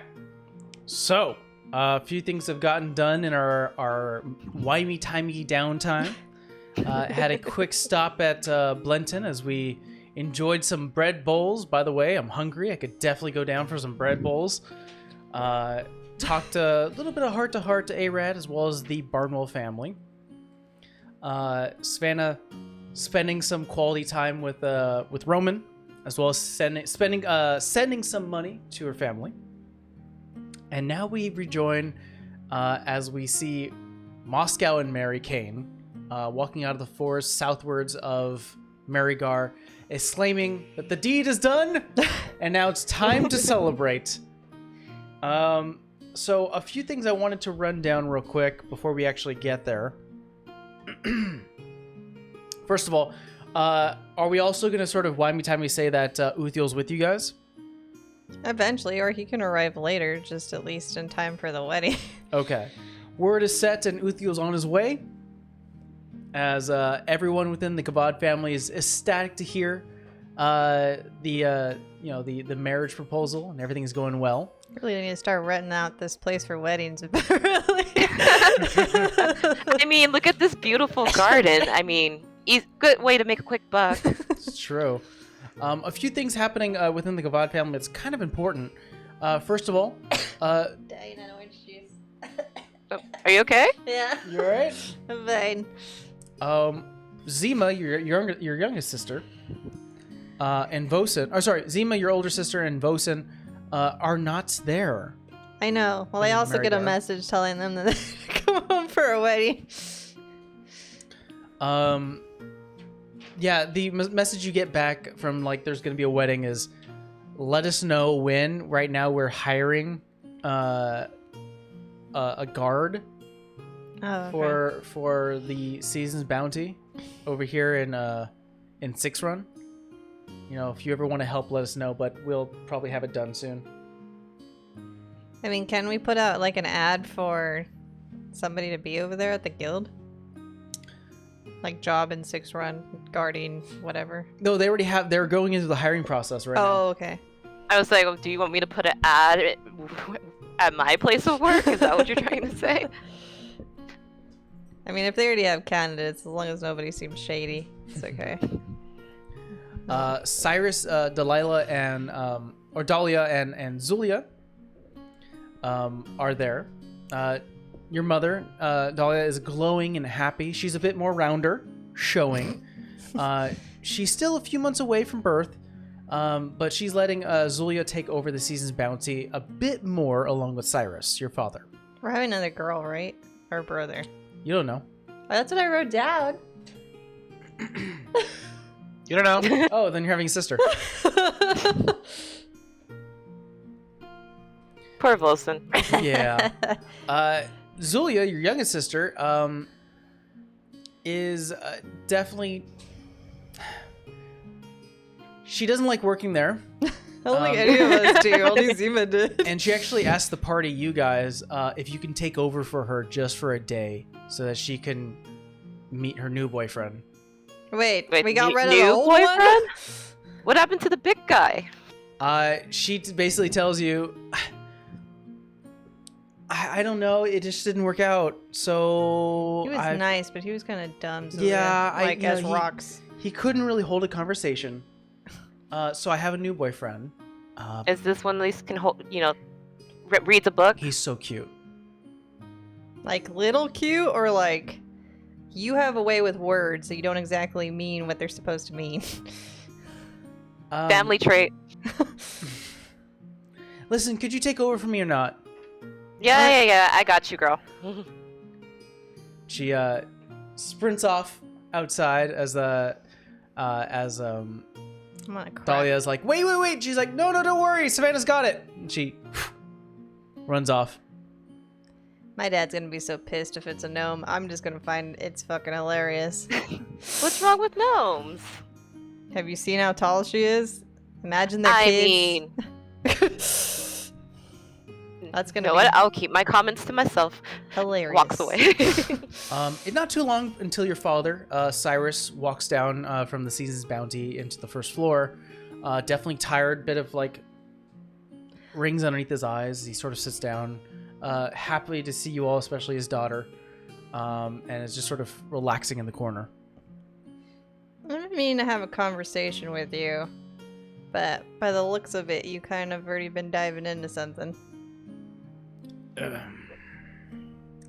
So, a few things have gotten done in our wimey-timey downtime. Had a quick stop at Blenton as we enjoyed some bread bowls. By the way, I'm hungry. I could definitely go down for some bread bowls. Talked a little bit of heart-to-heart to A-Rad as well as the Barnwell family. Savannah spending some quality time with Roman, as well as sending some money to her family. And now we rejoin as we see Moscow and Mary Kane walking out of the forest southwards of Marigar, exclaiming that the deed is done, and now it's time to celebrate. So a few things I wanted to run down real quick before we actually get there. First of all, are we also going to sort of wimey-timey say that Uthiel's with you guys? Eventually, or he can arrive later, just at least in time for the wedding. Okay. Word is set and Uthiel's on his way. As everyone within the Kavad family is ecstatic to hear the marriage proposal and everything's going well. Really need to start renting out this place for weddings. Really. I mean, look at this beautiful garden. I mean, good way to make a quick buck. It's true. A few things happening within the Kavad family that's kind of important. First of all, Dying on orange juice. Oh, are you okay? Yeah. you alright? I'm fine. Zima, your youngest sister, and Vosen, Zima, your older sister, and Vosen are not there. I know. Well, I also get a message telling them that they come home for a wedding. Yeah, the message you get back from, like, there's going to be a wedding is, let us know when. Right now we're hiring a guard for the season's bounty over here in Six Run. You know, if you ever want to help, let us know, but we'll probably have it done soon. I mean, can we put out like an ad for somebody to be over there at the guild? Like job in Six Run, guarding, whatever. No, they already have. They're going into the hiring process right now. Oh, okay. I was like, do you want me to put an ad at my place of work? Is that what you're trying to say? I mean, if they already have candidates, as long as nobody seems shady, it's okay. Cyrus, Delilah, and Dahlia and Zulia are there. Your mother, Dahlia, is glowing and happy. She's a bit more rounder, showing. She's still a few months away from birth, but she's letting Zulia take over the season's bounty a bit more along with Cyrus, your father. We're having another girl, right? Or brother? You don't know. That's what I wrote down. You don't know. Oh, then you're having a sister. Poor Wilson. Yeah. Zulia, your youngest sister, is definitely... She doesn't like working there. I don't think any of us do. Only Zima did. And she actually asked the party, you guys, if you can take over for her just for a day so that she can meet her new boyfriend. Wait, we got rid of new the old boyfriend? one? What happened to the big guy? She basically tells you, I don't know, it just didn't work out. So He was nice, but he was kind of dumb. So Yeah, as rocks. He couldn't really hold a conversation. So I have a new boyfriend. Is this one at least can hold, reads a book? He's so cute. Like little cute, or like you have a way with words, so you don't exactly mean what they're supposed to mean. Family trait. Listen, could you take over for me or not? Yeah. I got you, girl. She sprints off outside as I'm gonna cry. Dahlia's like, wait. She's like, no, don't worry. Savannah's got it. And she runs off. My dad's gonna be so pissed if it's a gnome. I'm just gonna find it's fucking hilarious. What's wrong with gnomes? Have you seen how tall she is? Imagine their I kids. mean, That's you gonna know be what? I'll keep my comments to myself. hilarious. Walks away. It's not too long until your father, Cyrus, walks down from the season's bounty into the first floor. Definitely tired, bit of like rings underneath his eyes. He sort of sits down, happy to see you all, especially his daughter, and is just sort of relaxing in the corner. I didn't mean to have a conversation with you, but by the looks of it, you kind of already been diving into something.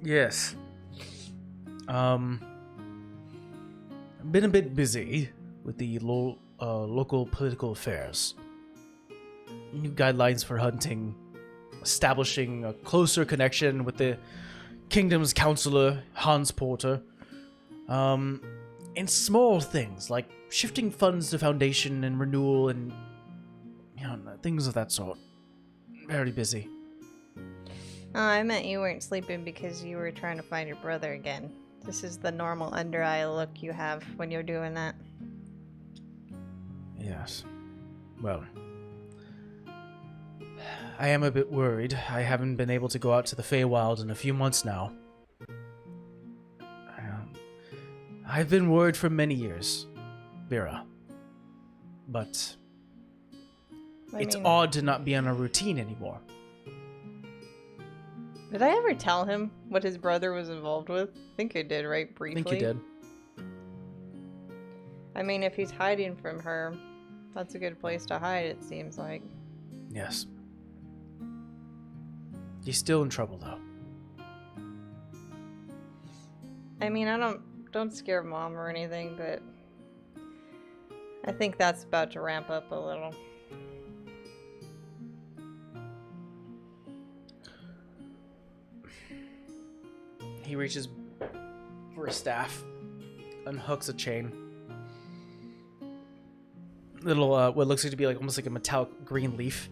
Yes. I've been a bit busy with the local political affairs. New guidelines for hunting, establishing a closer connection with the kingdom's counselor, Hans Porter. And small things like shifting funds to foundation and renewal and things of that sort. Very busy. Oh, I meant you weren't sleeping because you were trying to find your brother again. This is the normal under eye look you have when you're doing that. Yes. Well, I am a bit worried. I haven't been able to go out to the Feywild in a few months now. I've been worried for many years, Vera. But it's odd to not be on a routine anymore. Did I ever tell him what his brother was involved with? I think I did, right? Briefly. I think you did. I mean, if he's hiding from her, that's a good place to hide, it seems like. Yes. He's still in trouble, though. I mean, don't scare Mom or anything, but I think that's about to ramp up a little. He reaches for a staff, unhooks a chain. Little, what looks like to be like almost like a metallic green leaf.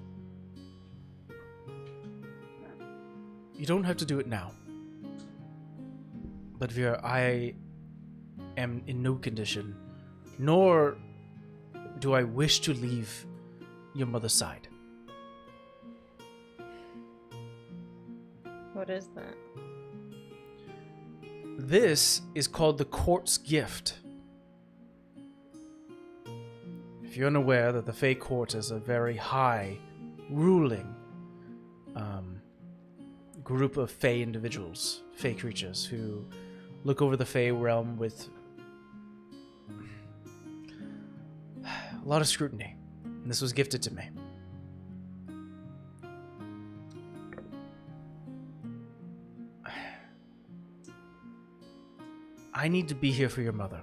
You don't have to do it now. But Vera, I am in no condition, nor do I wish to leave your mother's side. What is that? This is called the Court's Gift. If you're unaware that the Fey Court is a very high, ruling group of Fey individuals, Fey creatures, who look over the Fey realm with a lot of scrutiny. And this was gifted to me. I need to be here for your mother.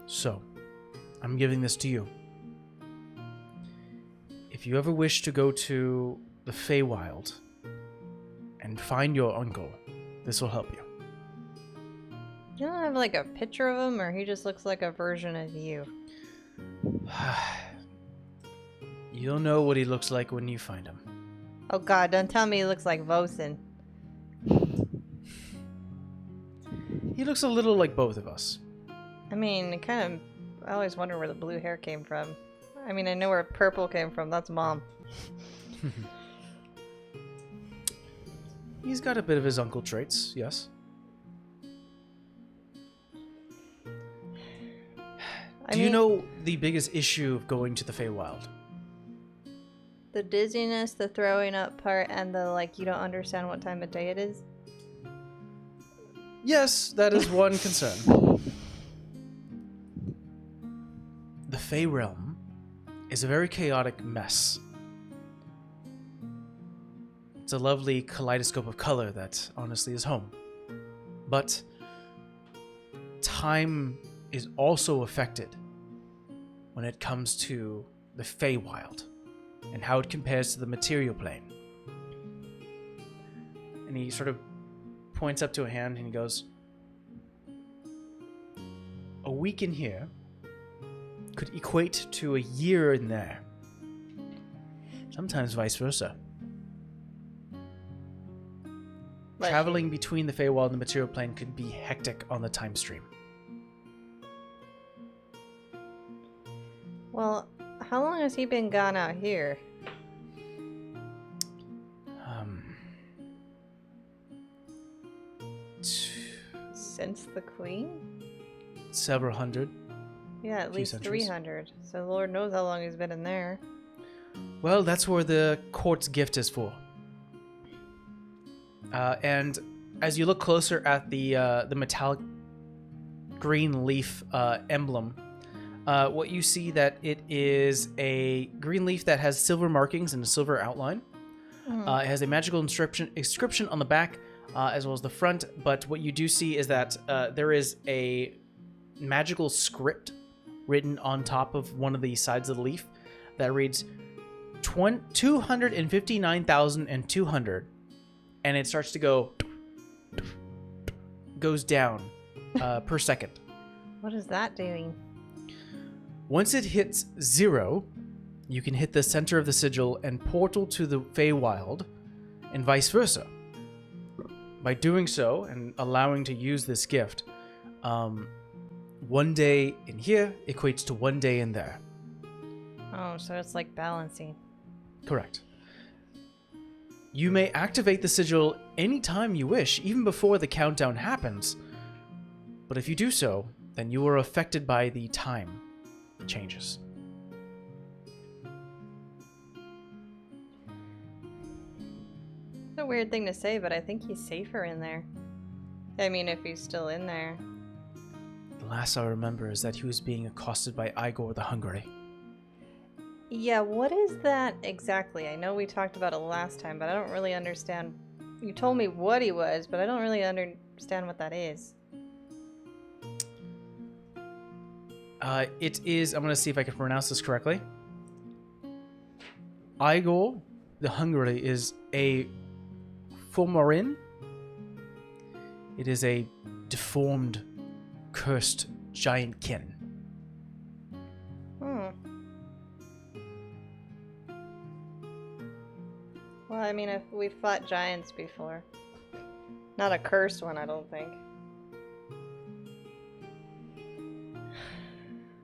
So, I'm giving this to you. If you ever wish to go to the Feywild and find your uncle, this will help you. You don't have like a picture of him, or he just looks like a version of you? You'll know what he looks like when you find him. Oh god, don't tell me he looks like Vosen. He looks a little like both of us. I mean, I always wonder where the blue hair came from. I mean, I know where purple came from. That's Mom. He's got a bit of his uncle traits, yes. Do you know the biggest issue of going to the Feywild? The dizziness, the throwing up part, and the you don't understand what time of day it is? Yes, that is one concern. The Fey realm is a very chaotic mess. It's a lovely kaleidoscope of color that honestly is home. But time is also affected when it comes to the Feywild, and how it compares to the material plane. And he sort of points up to a hand and he goes, a week in here could equate to a year in there. Sometimes vice versa. But Traveling between the Feywild and the material plane could be hectic on the time stream. Well, how long has he been gone out here? Since the Queen? Several hundred. Yeah, at Few least centuries. 300. So Lord knows how long he's been in there. Well, that's where the court's gift is for. And as you look closer at the metallic green leaf emblem, what you see that it is a green leaf that has silver markings and a silver outline. It has a magical inscription on the back as well as the front, but what you do see is that there is a magical script written on top of one of the sides of the leaf that reads 259,200, and it starts to goes down per second. What is that doing? Once it hits 0, you can hit the center of the sigil and portal to the Feywild, and vice versa. By doing so and allowing to use this gift, 1 day in here equates to 1 day in there. Oh, so it's like balancing. Correct. You may activate the sigil anytime you wish, even before the countdown happens. But if you do so, then you are affected by the time changes. It's a weird thing to say, but I think he's safer in there. I mean, if he's still in there. The last I remember is that he was being accosted by Igor the Hungry. Yeah, what is that exactly? I know we talked about it last time, but I don't really understand. You told me what he was, but I don't really understand what that is. It is, I'm going to see if I can pronounce this correctly. Igor the Hungry is a Fomorrin. It is a deformed, cursed giant kin. Hmm. Well, I mean, we've fought giants before. Not a cursed one, I don't think.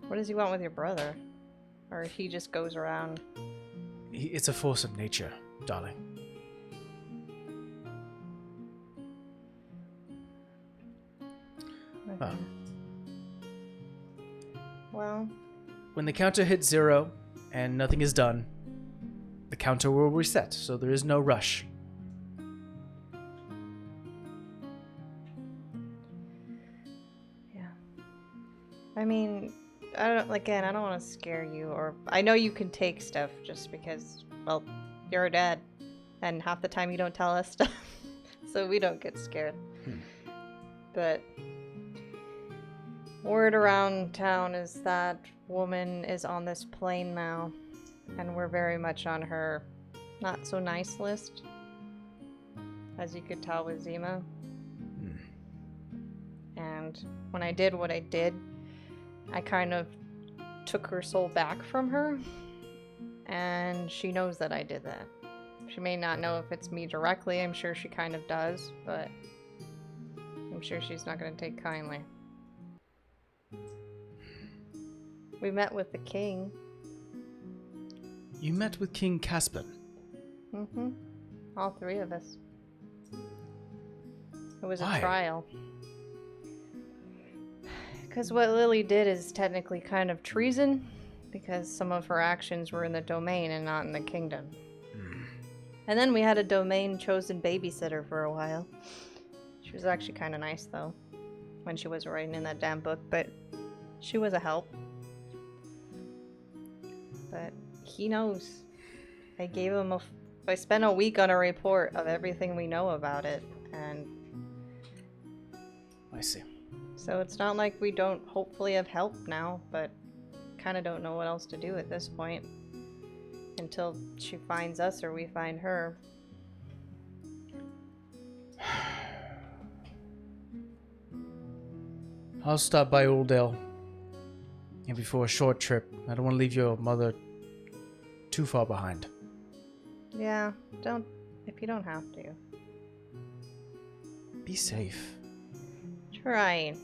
What does he want with your brother? Or he just goes around? It's a force of nature, darling. Okay. Oh. Well, When the counter hits 0 and nothing is done, the counter will reset, so there is no rush. yeah. I mean, I don't want to scare you, or I know you can take stuff just because, well, you're a dad, and half the time you don't tell us stuff, so we don't get scared. But word around town is that woman is on this plane now, and we're very much on her not so nice list, as you could tell with Zima. And when I did what I did, I kind of took her soul back from her, and she knows that I did that. She may not know if it's me directly, I'm sure she kind of does, but I'm sure she's not going to take kindly. We met with the king. You met with King Caspian. Mm-hmm. All three of us. It was Why? a trial. Because what Lily did is technically kind of treason, because some of her actions were in the domain and not in the kingdom. And then we had a domain chosen babysitter for a while. She was actually kind of nice, though, when she was writing in that damn book, but she was a help. But he knows. I gave him I spent a week on a report of everything we know about it, and I see. so it's not like we don't hopefully have help now, but kind of don't know what else to do at this point. until she finds us or we find her. I'll stop by Oldale. Maybe for a short trip. I don't want to leave your mother too far behind. Yeah, don't if you don't have to. Be safe. Trying.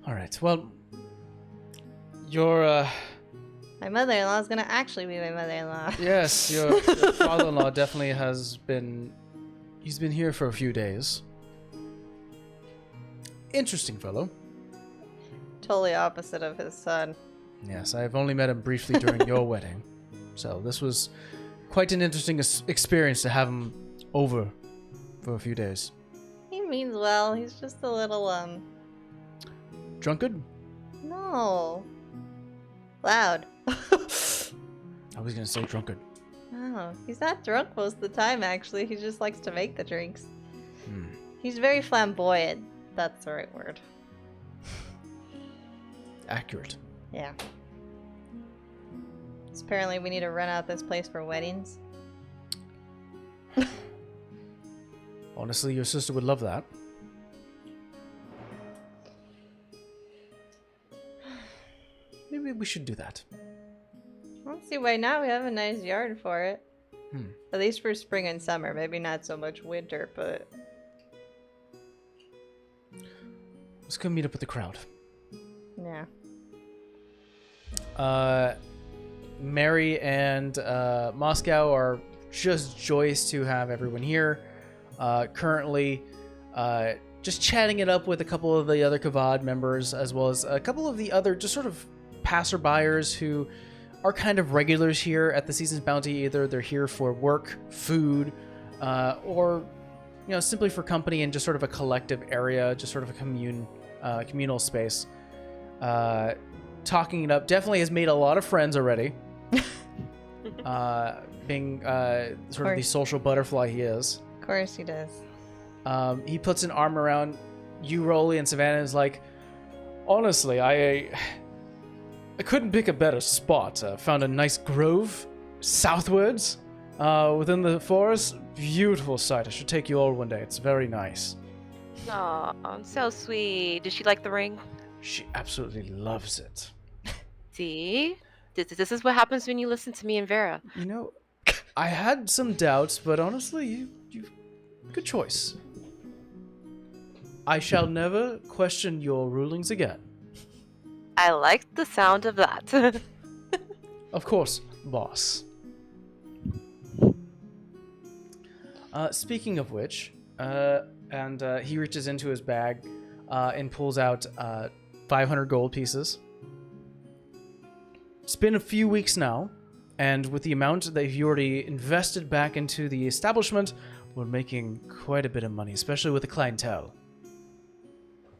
Alright, well... Your, My mother-in-law is gonna actually be my mother-in-law. Yes, your father-in-law definitely has been... He's been here for a few days. Interesting fellow. Totally opposite of his son. Yes, I've only met him briefly during your wedding. So this was quite an interesting experience to have him over for a few days. He means well. He's just a little, Drunkard? No. Loud. I was gonna say drunkard. Oh, he's not drunk most of the time, actually. He just likes to make the drinks. Hmm. He's very flamboyant. That's the right word. Accurate. Yeah. So apparently we need to rent out this place for weddings. Honestly, your sister would love that. Maybe we should do that. I don't see why not. We have a nice yard for it. At least for spring and summer. Maybe not so much winter, but... Let's go meet up with the crowd. Yeah. Mary and Moscow are just joyous to have everyone here. Currently, just chatting it up with a couple of the other Kavad members, as well as a couple of the other just sort of passerbyers who are kind of regulars here at the Season's Bounty. Either they're here for work, food, or simply for company and just sort of a collective area, just sort of a communal space. Talking it up definitely has made a lot of friends already. Being sort of the social butterfly he is. Of course he does. He puts an arm around you, Rolly, and Savannah is like, honestly, I couldn't pick a better spot. Found a nice grove southwards within the forest. Beautiful sight. I should take you all one day. It's very nice. Aw, so sweet. Did she like the ring? She absolutely loves it. See? This is what happens when you listen to me and Vera. I had some doubts, but honestly, you good choice. I shall never question your rulings again. I like the sound of that. Of course, boss. Speaking of which, and he reaches into his bag and pulls out 500 gold pieces. It's been a few weeks now, and with the amount that you already invested back into the establishment, we're making quite a bit of money, especially with the clientele.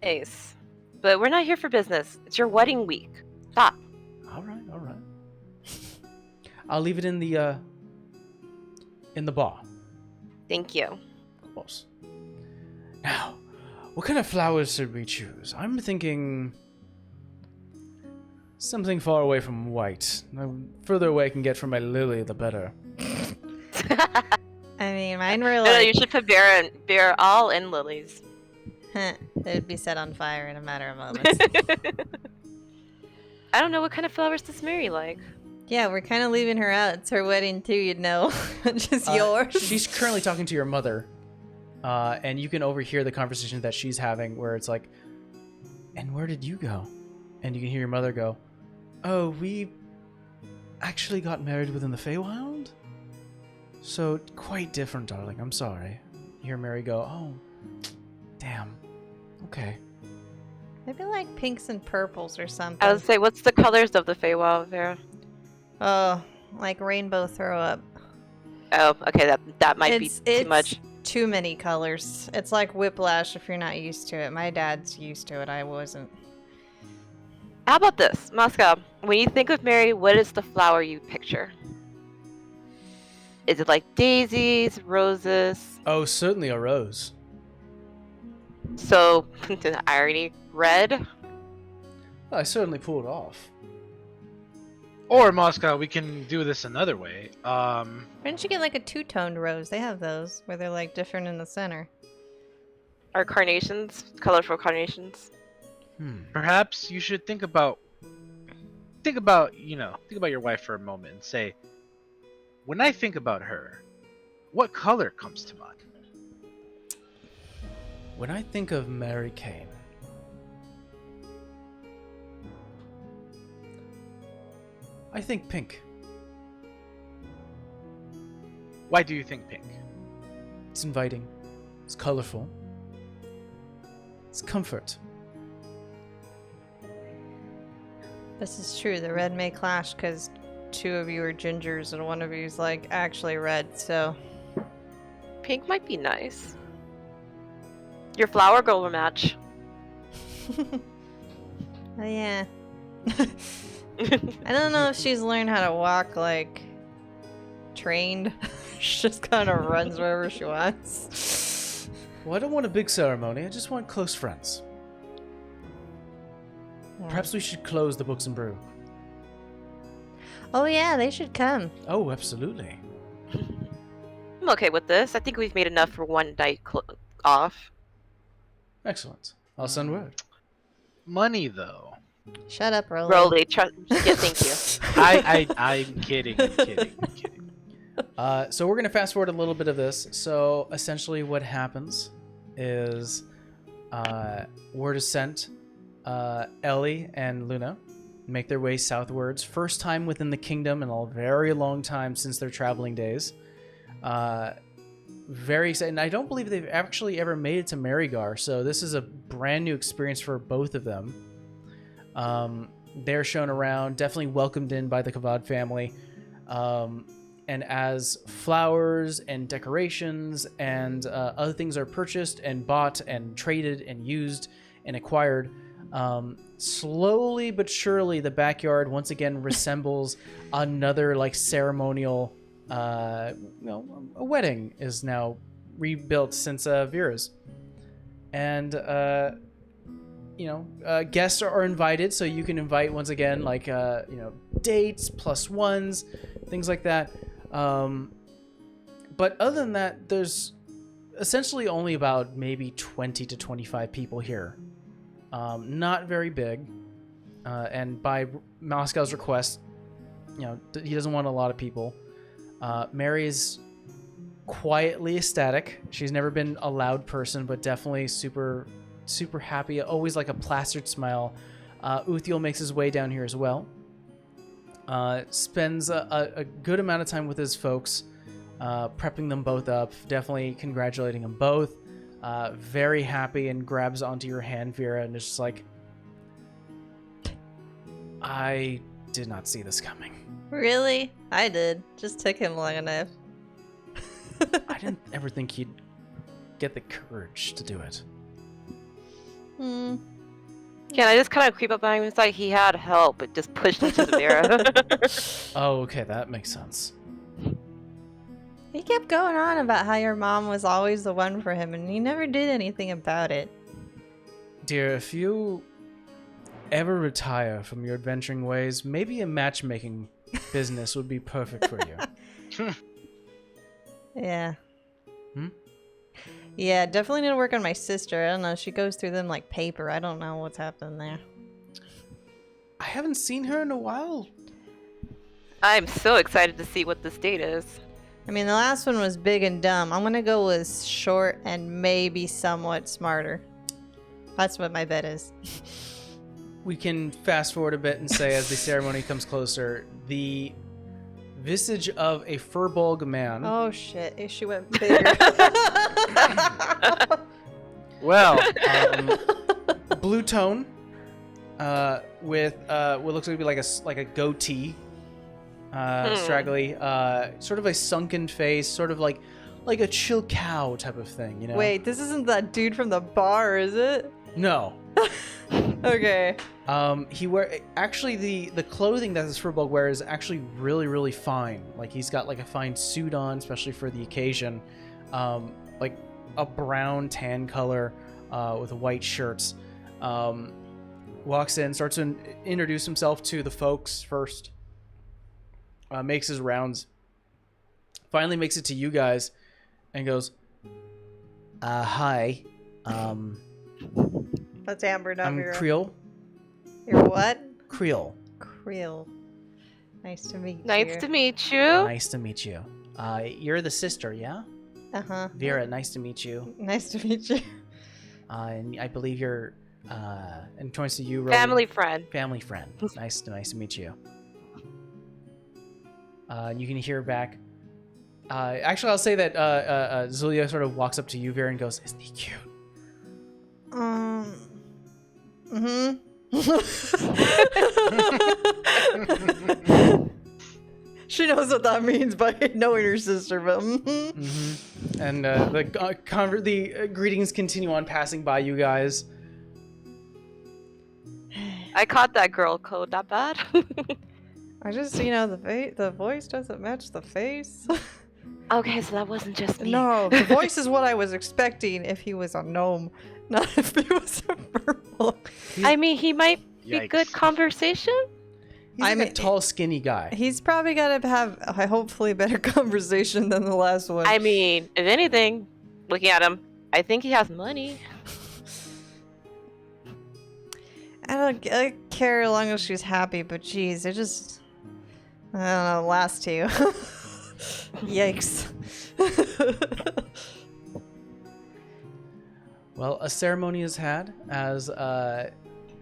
Ace. But we're not here for business. It's your wedding week. Stop. All right. I'll leave it in the bar. Thank you. Of course. Now, what kind of flowers should we choose? I'm thinking something far away from white. The further away I can get from my lily, the better. I mean, mine were No, like... you should put bear all in lilies. It would be set on fire in a matter of moments. I don't know, what kind of flowers does Mary like? Yeah, we're kind of leaving her out. It's her wedding too, you'd know. Just yours. She's currently talking to your mother, and you can overhear the conversation that she's having where it's like, and where did you go? And you can hear your mother go, oh, we actually got married within the Feywild? So, quite different, darling. I'm sorry. You hear Mary go, oh, damn. Okay. Maybe like pinks and purples or something. I would say, what's the colors of the Feywild, Vera? Oh, like rainbow throw up. Oh, okay, that might be too much. Too many colors. It's like whiplash if you're not used to it. My dad's used to it. I wasn't. How about this, Moscow? When you think of Mary, what is the flower you picture? Is it like daisies, roses? Oh, certainly a rose. So, the irony, red? Well, I certainly pulled it off. Or Moscow, we can do this another way. Why didn't you get like a two-toned rose? They have those where they're like different in the center. Are carnations, colorful carnations? Perhaps you should think about your wife for a moment and say, when I think about her, what color comes to mind? When I think of Mary Kane, I think pink. Why do you think pink? It's inviting. It's colorful. It's comfort. This is true. The red may clash because two of you are gingers and one of you is like actually red. So Pink might be nice. Your flower girl will match. oh yeah. I don't know if she's learned how to walk like trained. She just kind of runs wherever she wants. Well, I don't want a big ceremony. I just want close friends. Perhaps we should close the Books and Brew. Oh yeah, they should come. Oh, absolutely. I'm okay with this. I think we've made enough for one night off. Excellent. I'll send word. Money, though. Shut up, Rolly. Rolly, yeah, thank you. I'm kidding. I'm kidding. So we're going to fast forward a little bit of this. So essentially what happens is word is sent. Ellie and Luna make their way southwards. First time within the kingdom in a very long time since their traveling days. Very excited. And I don't believe they've actually ever made it to Marigar, so this is a brand new experience for both of them. They're shown around, definitely welcomed in by the Kavad family. And as flowers and decorations and other things are purchased and bought and traded and used and acquired, slowly but surely the backyard once again resembles another like ceremonial a wedding is now rebuilt since Vera's. And guests are invited, so you can invite once again like dates plus ones, things like that. But other than that, there's essentially only about maybe 20 to 25 people here. Not very big. And by Moscow's request, he doesn't want a lot of people. Mary's quietly ecstatic. She's never been a loud person, but definitely super, super happy. Always like a plastered smile. Uthiel makes his way down here as well. Spends a good amount of time with his folks, prepping them both up. Definitely congratulating them both. Very happy and grabs onto your hand, Vera, and is just like, I did not see this coming. Really? I did. Just took him long enough. I didn't ever think he'd get the courage to do it. Can I just kind of creep up behind him? It's like he had help, but just pushed him to the Vera. Oh, okay, that makes sense. He kept going on about how your mom was always the one for him, and he never did anything about it. Dear, if you ever retire from your adventuring ways, maybe a matchmaking business would be perfect for you. Yeah. Yeah, definitely need to work on my sister. I don't know. She goes through them like paper. I don't know what's happening there. I haven't seen her in a while. I'm so excited to see what this date is. I mean, the last one was big and dumb. I'm gonna go with short and maybe somewhat smarter. That's what my bet is. We can fast forward a bit and say, as the ceremony comes closer, the visage of a furbolg man. Oh shit! She went bigger. Well, Blue tone, with what looks like to be like a goatee, straggly, sort of a sunken face, sort of like a chill cow type of thing, Wait, this isn't that dude from the bar, is it? No. Okay. He actually the clothing that this furbolg wears is actually really, really fine. Like he's got like a fine suit on, especially for the occasion. Like a brown tan color, with white shirts. Walks in, starts to introduce himself to the folks first. makes his rounds. Finally makes it to you guys and goes, hi. That's Amber, not I'm Vera. Creel. You're what? Creel. Creel. Nice to meet you. Nice to meet you. Nice to meet you. You're the sister, yeah? Uh-huh. Vera, nice to meet you. Nice to meet you. And I believe you're, and points to you, Roly. Family friend. Family friend. Nice to meet you. You can hear back. Actually, I'll say that Zulia sort of walks up to you, Vera, and goes, "Isn't he cute?" She knows what that means by knowing her sister, but And the greetings continue on, passing by you guys. I caught that girl code. Not bad. I just, the voice doesn't match the face. Okay, so that wasn't just me. No, the voice is what I was expecting if he was a gnome, not if he was a purple. I mean, he might be Yikes. good conversation. I'm a tall, skinny guy. He's probably got to have hopefully better conversation than the last one. I mean, if anything, looking at him, I think he has money. I don't care as long as she's happy, but geez, I don't know, last two. Yikes. Well, a ceremony is had as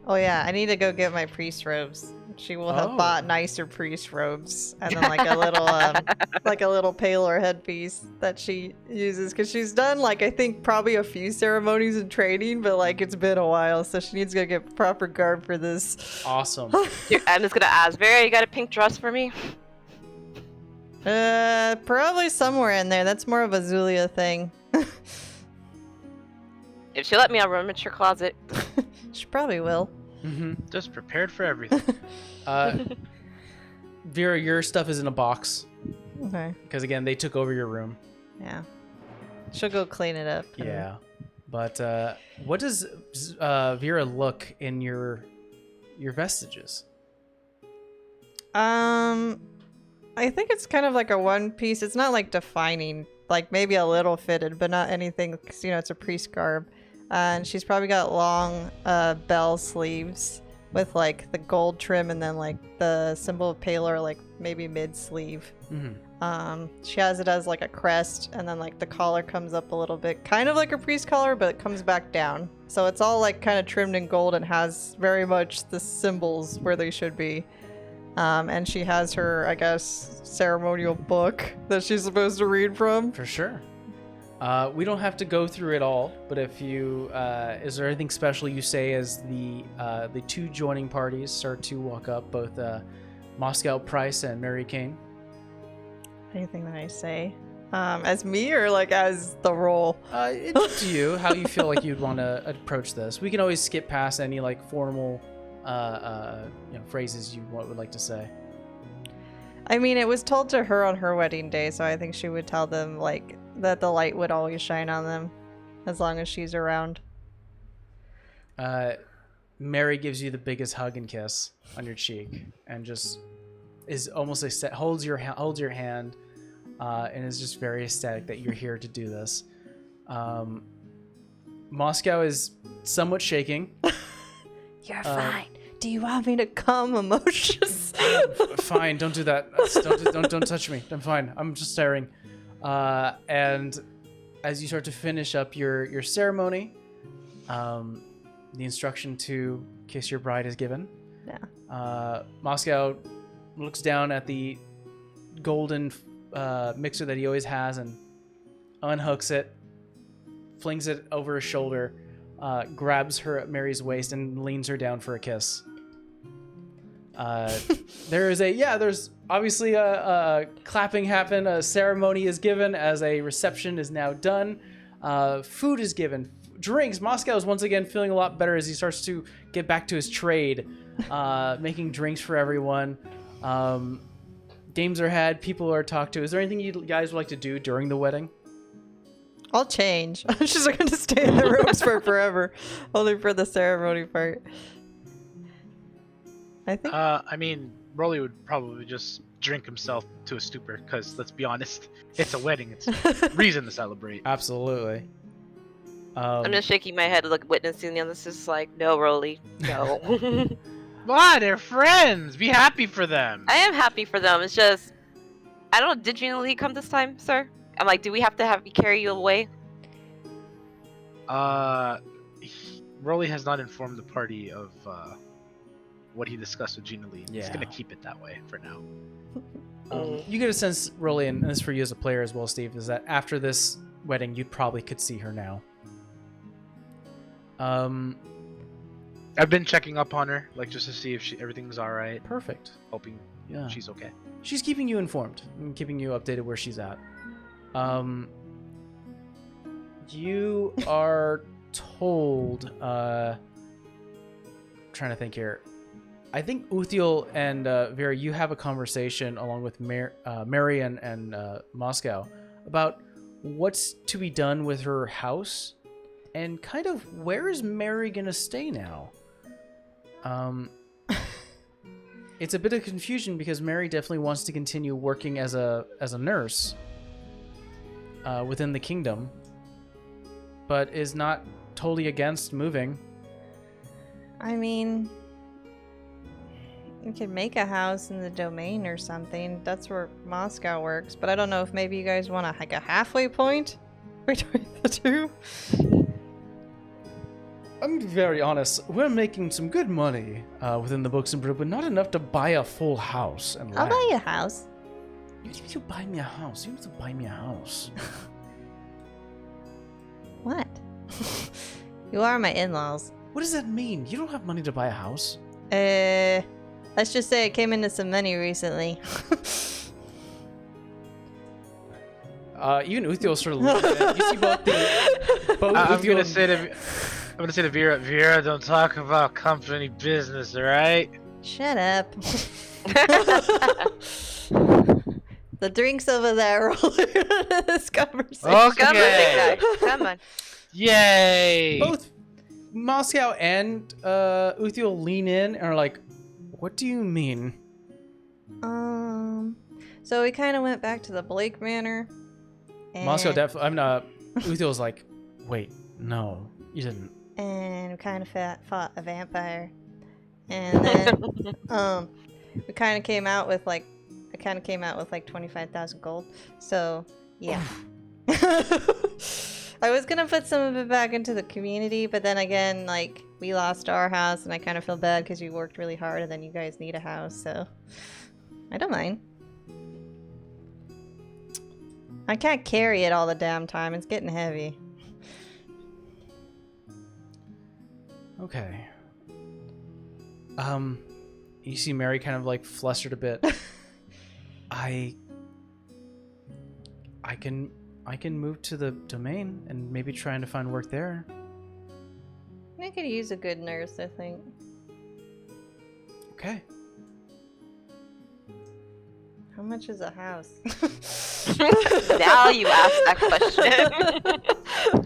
Oh yeah, I need to go get my priest robes. She will have bought nicer priest robes, and then like a little paler headpiece that she uses because she's done I think probably a few ceremonies in training, but it's been a while, so she needs to go get proper garb for this. awesome. I'm just gonna ask, Vera, you got a pink dress for me? Probably somewhere in there. That's more of a Zulia thing. If she let me, I'll rummage her closet. She probably will. Just prepared for everything. Vera, your stuff is in a box Okay. because again they took over your room. Yeah. She'll go clean it up. Yeah, but what does Vera look in your vestiges? I think it's kind of like a one piece. It's not defining, maybe a little fitted, but not anything, 'cause, it's a priest garb. And she's probably got long bell sleeves with the gold trim and then the symbol of Paler, maybe mid sleeve. She has it as a crest, and then the collar comes up a little bit, kind of like a priest collar, but it comes back down. So it's all kind of trimmed in gold and has very much the symbols where they should be. And she has her, I guess, ceremonial book that she's supposed to read from. For sure. We don't have to go through it all, but if you, is there anything special you say as the two joining parties start to walk up, both Mostead Price and Mary Kane? Anything that I say, as me or as the role? It's up to you how you feel like you'd want to approach this. We can always skip past any formal, phrases you would like to say. I mean, it was told to her on her wedding day, so I think she would tell them that the light would always shine on them, as long as she's around. Mary gives you the biggest hug and kiss on your cheek, and just is almost holds your hand, and is just very ecstatic that you're here to do this. Moscow is somewhat shaking. You're fine. Do you want me to come, Emotions? Fine, don't do that. Don't touch me. I'm fine. I'm just staring. And as you start to finish up your ceremony, the instruction to kiss your bride is given. Yeah. Moscow looks down at the golden mixer that he always has and unhooks it, flings it over his shoulder, grabs her at Mary's waist and leans her down for a kiss. There's obviously a clapping happen. A ceremony is given as a reception is now done. Food is given. Drinks. Moscow is once again feeling a lot better as he starts to get back to his trade, making drinks for everyone. Games are had. People are talked to. Is there anything you guys would like to do during the wedding? I'll change. I'm just going to stay in the robes for forever, only for the ceremony part. I think. I mean, Rolly would probably just drink himself to a stupor, because let's be honest, it's a wedding. It's reason to celebrate. Absolutely. I'm just shaking my head, like witnessing the others. Just like, no, Rolly, no. Why? They're friends. Be happy for them. I am happy for them. It's just, I don't know. Did you come this time, sir? I'm like, do we have to have me carry you away? Rolly has not informed the party of what he discussed with Gina Lee. He's Yeah. gonna keep it that way for now. You get a sense, Rolly, and this for you as a player as well, Steve, is that after this wedding, you probably could see her now. I've been checking up on her, like just to see if everything's all right. Perfect. Hoping Yeah. she's okay. She's keeping you informed and keeping you updated where she's at. You are told, trying to think here. I think Uthiel and Vera, you have a conversation along with Marion and Moscow about what's to be done with her house and kind of where is Mary gonna stay now. It's a bit of confusion because Mary definitely wants to continue working as a nurse within the kingdom, but is not totally against moving. I mean, we could make a house in the domain or something. That's where Moscow works. But I don't know if maybe you guys want like a halfway point between the two. I'm very honest. We're making some good money within the books and brew, but not enough to buy a full house and I'll land. buy you a house. You need to buy me a house. You need to buy me a house. What? You are my in-laws. What does that mean? You don't have money to buy a house. Let's just say I came into some money recently. Even Uthiel sort of looks at it. You see both I'm Uthiel gonna and- say to Vera, don't talk about company business, all right? Shut up. The drinks over there are this conversation. Come on, big Okay. guy. Come on. Yay! both Moscow and Uthiel lean in and are like, "What do you mean?" So we kind of went back to the Blake Manor. And, Moscow definitely. Uthiel's like, "Wait, no, you didn't." And we kind of fought a vampire. And then, we kind of came out with like 25,000 gold. So, yeah. I was gonna put some of it back into the community, but then again, like, we lost our house, and I kind of feel bad because you worked really hard, and then you guys need a house, so I don't mind. I can't carry it all the damn time. It's getting heavy. Okay. You see Mary kind of like flustered a bit. I can move to the domain and maybe trying to find work there. I could use a good nurse, I think. Okay. How much is a house? Now you ask that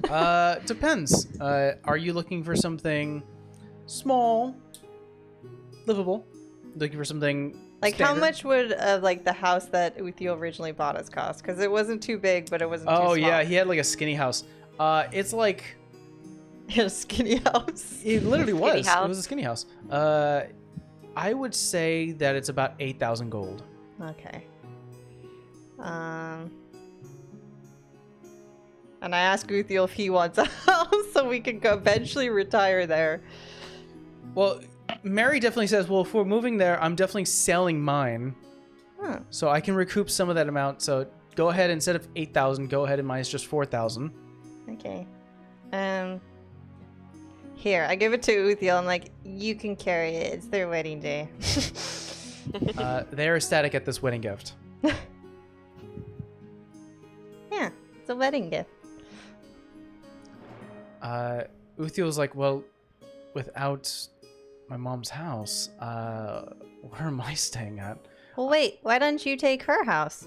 question. Depends. Are you looking for something small, livable? Looking for something Like, how standard? much would like the house that Uthio originally bought us cost? Because it wasn't too big, but it wasn't too small. Oh yeah, he had like a skinny house. It's like He had a skinny house. it literally Skinny was. house. It was a skinny house. I would say that it's about 8,000 gold. Okay. And I asked Uthio if he wants a house so we can go eventually retire there. Well, Mary definitely says, well, if we're moving there, I'm definitely selling mine. Huh. So I can recoup some of that amount. So go ahead, instead of 8,000, go ahead and minus just 4,000. Okay. Here, I give it to Uthio. I'm like, you can carry it. It's their wedding day. They're ecstatic at this wedding gift. Yeah, it's a wedding gift. Uthiel's like, well, without my mom's house, where am I staying at? Well, wait, why don't you take her house?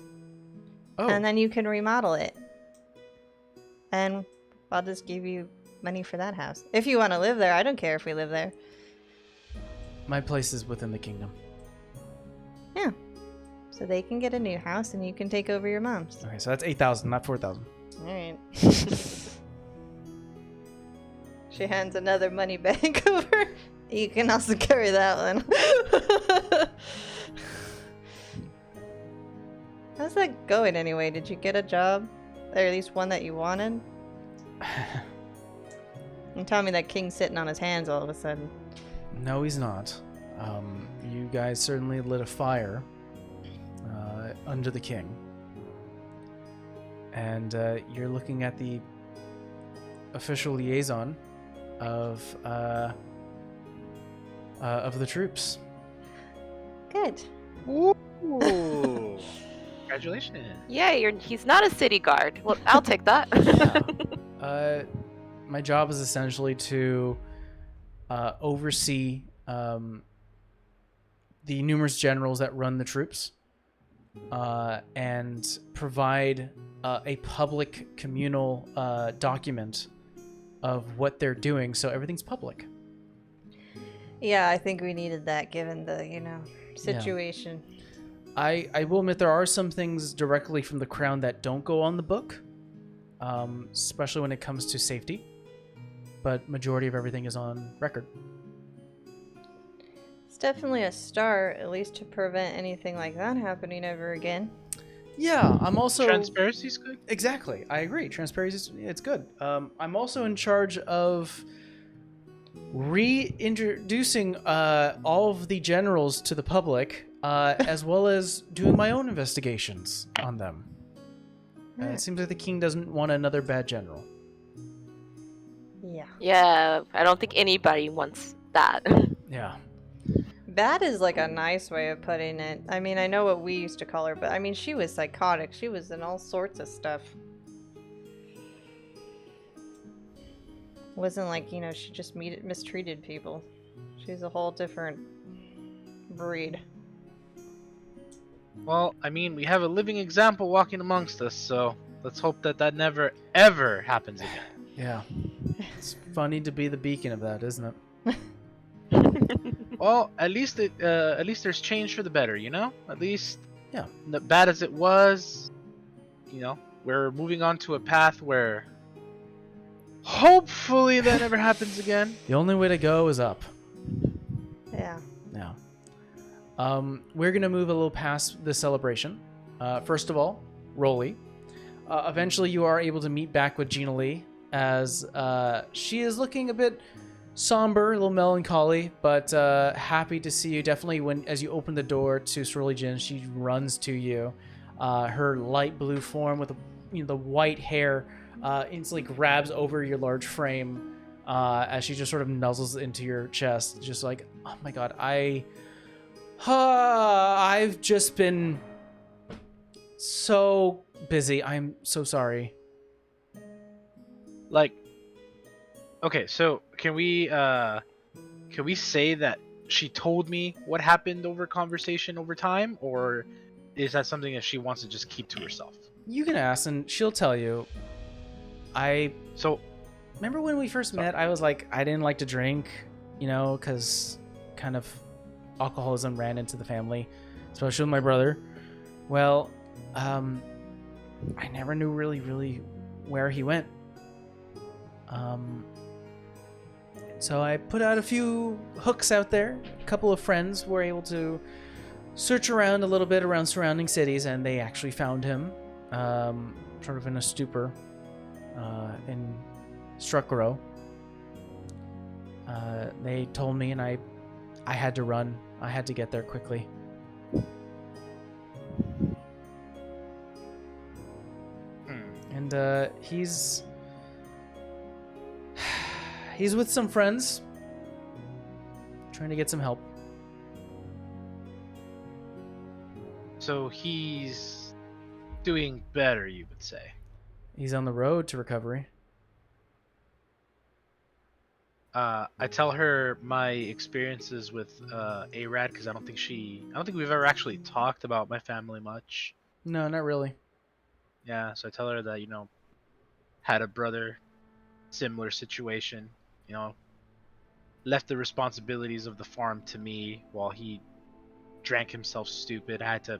Oh, And then you can remodel it. And I'll just give you money for that house. If you want to live there, I don't care if we live there. my place is within the kingdom. So they can get a new house and you can take over your mom's. Okay, so that's 8,000, not 4,000. Alright. She hands another money bag over. You can also carry that one. How's that going anyway? Did you get a job? Or at least one that you wanted? And tell me that King's sitting on his hands all of a sudden. No, he's not. You guys certainly lit a fire under the king. And you're looking at the official liaison of the troops. Good. Ooh. Congratulations. Yeah, he's not a city guard. Well, I'll take that. My job is essentially to oversee the numerous generals that run the troops and provide a public communal document of what they're doing, so everything's public. Yeah, I think we needed that given the, situation. I will admit there are some things directly from the crown that don't go on the book, especially when it comes to safety, but majority of everything is on record. It's definitely a start, at least to prevent anything like that happening ever again. Yeah, I'm also... Transparency's good? Exactly, I agree. Transparency, it's good. I'm also in charge of reintroducing all of the generals to the public, as well as doing my own investigations on them. It seems like the king doesn't want another bad general. Yeah. Yeah, I don't think anybody wants that. Yeah. Bad is like a nice way of putting it. I mean, I know what we used to call her, but I mean, she was psychotic. She was in all sorts of stuff. It wasn't like, she just mistreated people. She's a whole different breed. Well, I mean, we have a living example walking amongst us, so let's hope that never, ever happens again. Yeah. It's funny to be the beacon of that, isn't it? Well, at least there's change for the better, At least, Yeah. Bad as it was, we're moving on to a path where hopefully that never happens again. The only way to go is up. Yeah. Yeah. We're going to move a little past the celebration. First of all, Rolly. Eventually you are able to meet back with Gina Lee as she is looking a bit somber, a little melancholy, but happy to see you. Definitely as you open the door to Swirly Jin, she runs to you. Her light blue form with the white hair instantly grabs over your large frame as she just sort of nuzzles into your chest, just like, oh my god, I've just been so busy. I'm so sorry. Okay, so can we say that she told me what happened over conversation over time, or is that something that she wants to just keep to herself? You can ask and she'll tell you. So remember when we first met, I was like, I didn't like to drink, because kind of alcoholism ran into the family, especially with my brother. Well, I never knew really where he went. So I put out a few hooks out there. A couple of friends were able to search around a little bit around surrounding cities, and they actually found him, sort of in a stupor, in Struckrow. They told me, and I had to run. I had to get there quickly. And he's with some friends, trying to get some help. So he's doing better, you would say. He's on the road to recovery. I tell her my experiences with Arad because I don't think we've ever actually talked about my family much. No, not really. Yeah, so I tell her that, had a brother, similar situation, left the responsibilities of the farm to me while he drank himself stupid. I had to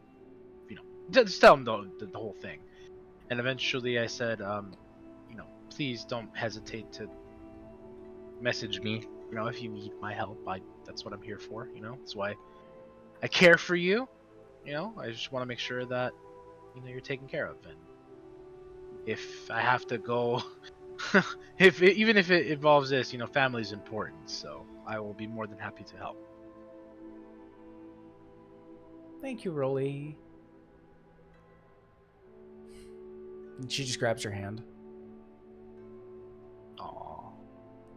Just tell him the whole thing. And eventually I said, please don't hesitate to message me. If you need my help, that's what I'm here for. That's why I care for you. I just want to make sure that you're taken care of. And if I have to go, even if it involves this, family is important. So I will be more than happy to help. Thank you, Rolly. And she just grabs your hand.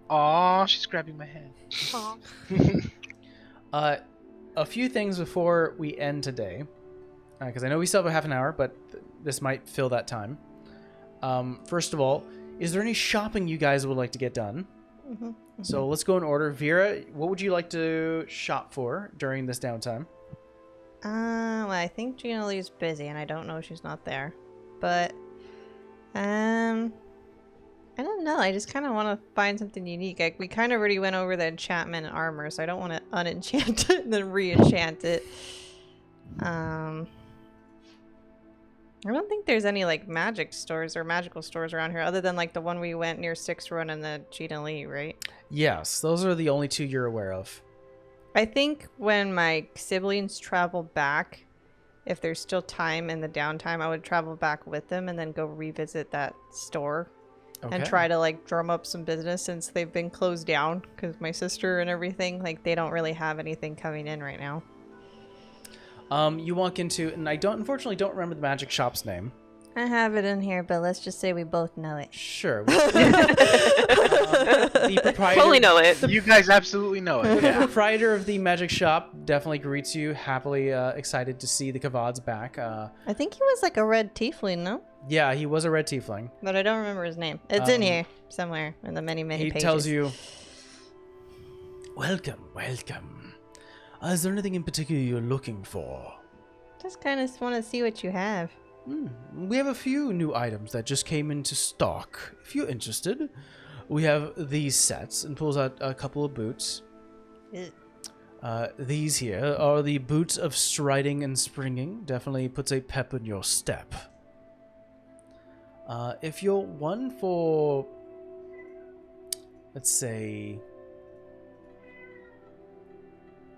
Aw, she's grabbing my hand. Aw. A few things before we end today, because I know we still have a half an hour, but this might fill that time. First of all, is there any shopping you guys would like to get done? Mm-hmm. So let's go in order. Vera, what would you like to shop for during this downtime? Well, I think Gina Lee's busy, and I don't know if she's not there. But, I don't know. I just kind of want to find something unique. We kind of already went over the enchantment and armor, so I don't want to unenchant it and then re-enchant it. I don't think there's any like magic stores or magical stores around here, other than like the one we went near Sixth Run and the Gina Lee, right? Yes, those are the only two you're aware of. I think when my siblings travel back, if there's still time in the downtime, I would travel back with them and then go revisit that store. Okay. And try to like drum up some business since they've been closed down because my sister and everything, like they don't really have anything coming in right now. You walk into, and I unfortunately don't remember the magic shop's name. I have it in here, but let's just say we both know it. Sure. The proprietor, Totally know it. You guys absolutely know it. the proprietor of the magic shop definitely greets you, happily excited to see the Kavad's back. I think he was like a red tiefling, no? Yeah, he was a red tiefling. But I don't remember his name. It's in here somewhere in the many He pages. tells you, welcome. Is there anything in particular you're looking for? Just kind of want to see what you have. We have a few new items that just came into stock. If you're interested, we have these sets, and pulls out a couple of boots. These here are the boots of striding and springing. Definitely puts a pep in your step. If you're one for, let's say...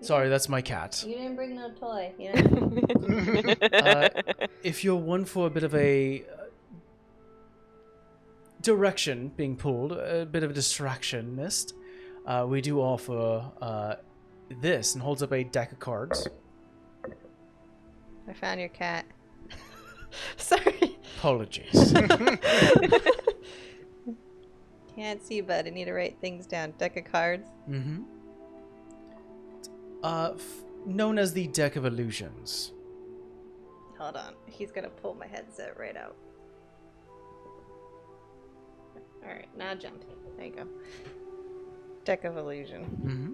Sorry, that's my cat. You didn't bring no toy, you know? If you're one for a bit of a direction being pulled, a bit of a distractionist, we do offer this, and holds up a deck of cards. I found your cat. Sorry. Apologies. Can't see, but I need to write things down. Deck of cards. Mm-hmm. Known as the Deck of Illusions. Hold on. He's gonna pull my headset right out. Alright, now jump. There you go. Deck of Illusion. Mm-hmm.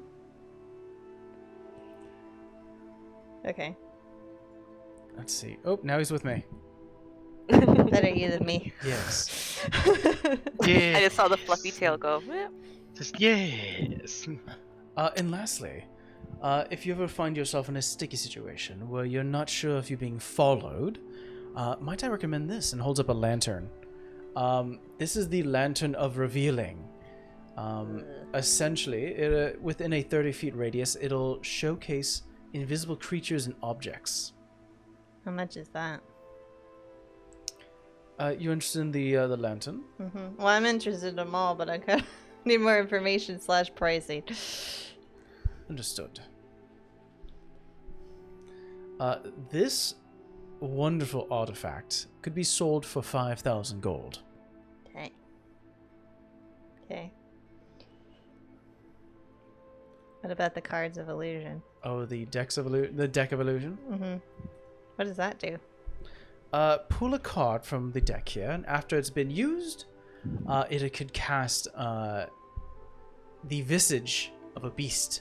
Okay. Let's see. Oh, now he's with me. Better you than me. Yes. Yeah. I just saw the fluffy tail go. "Meow." Just yes. And lastly, if you ever find yourself in a sticky situation where you're not sure if you're being followed, might I recommend this? And holds up a lantern. This is the Lantern of Revealing. Essentially, within a 30-feet radius, it'll showcase invisible creatures and objects. How much is that? You interested in the lantern? Mm-hmm. Well, I'm interested in them all, but I kind of need more information / pricing. Understood. This wonderful artifact could be sold for 5,000 gold. Okay. Okay. What about the cards of illusion? Oh, the Deck of Illusion? Mm-hmm. What does that do? Pull a card from the deck here, and after it's been used, it could cast the visage of a beast,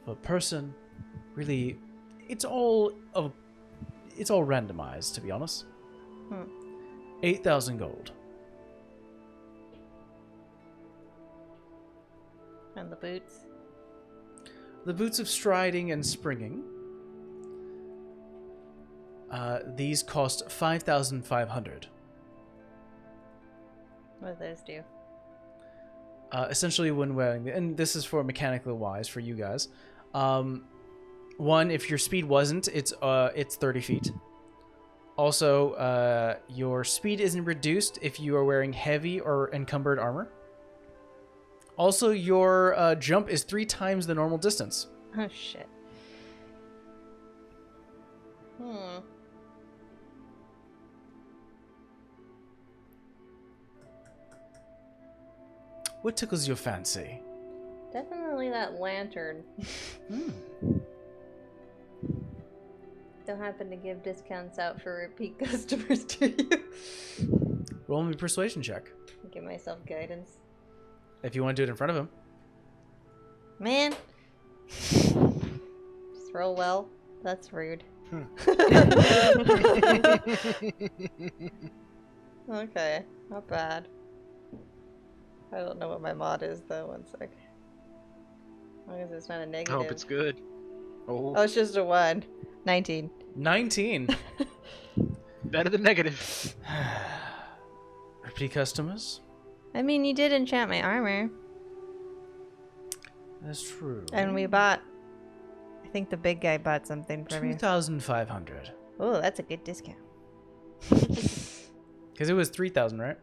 of a person. Really, it's all randomized, to be honest. 8,000 gold. And the boots? The boots of striding and springing. These cost 5,500. What do those do? Essentially, when wearing, and this is for mechanical wise for you guys. One, if your speed wasn't, it's 30 feet. Also, your speed isn't reduced if you are wearing heavy or encumbered armor. Also, your jump is 3 times the normal distance. Oh shit. What tickles your fancy? Definitely that lantern. Don't happen to give discounts out for repeat customers, do you? Roll me a persuasion check. Give myself guidance. If you want to do it in front of him. Man. Just roll well. That's rude. Okay, not bad. I don't know what my mod is though. One sec. As long as it's not a I negative. hope it's good. Oh, Oh, it's just a 1. 19. 19. better than negative. Repeat customers? I mean, you did enchant my armor. That's true. And we bought... I think the big guy bought something from you. 2,500. Oh, that's a good discount. Because it was 3,000, right?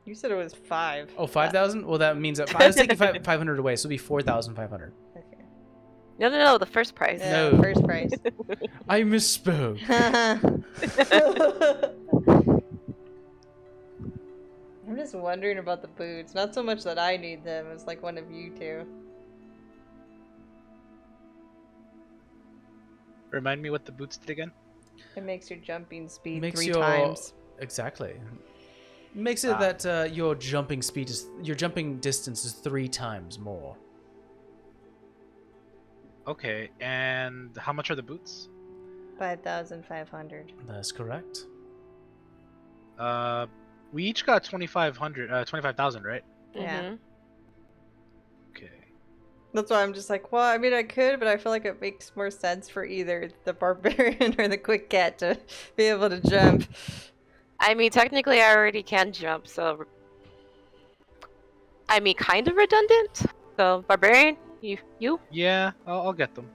You said it was 5. Oh, 5,000? Well, that means that I was taking 500 away, so it'll be 4,500. Okay. No, the first price. Yeah, No. first price. I misspoke. I'm just wondering about the boots. Not so much that I need them, it's like one of you two. Remind me what the boots did again? It makes your jumping speed Makes 3 your- times. Exactly. Makes it that your jumping distance is 3 times more. Okay, and how much are the boots? 5,500. That's correct. We each got 25,000, right? Yeah. Mhm. Okay. That's why I'm just like, well, I mean, I could, but I feel like it makes more sense for either the barbarian or the quick cat to be able to jump. I mean, technically, I already can jump, so. I mean, kind of redundant. So, barbarian, you. Yeah, I'll get them.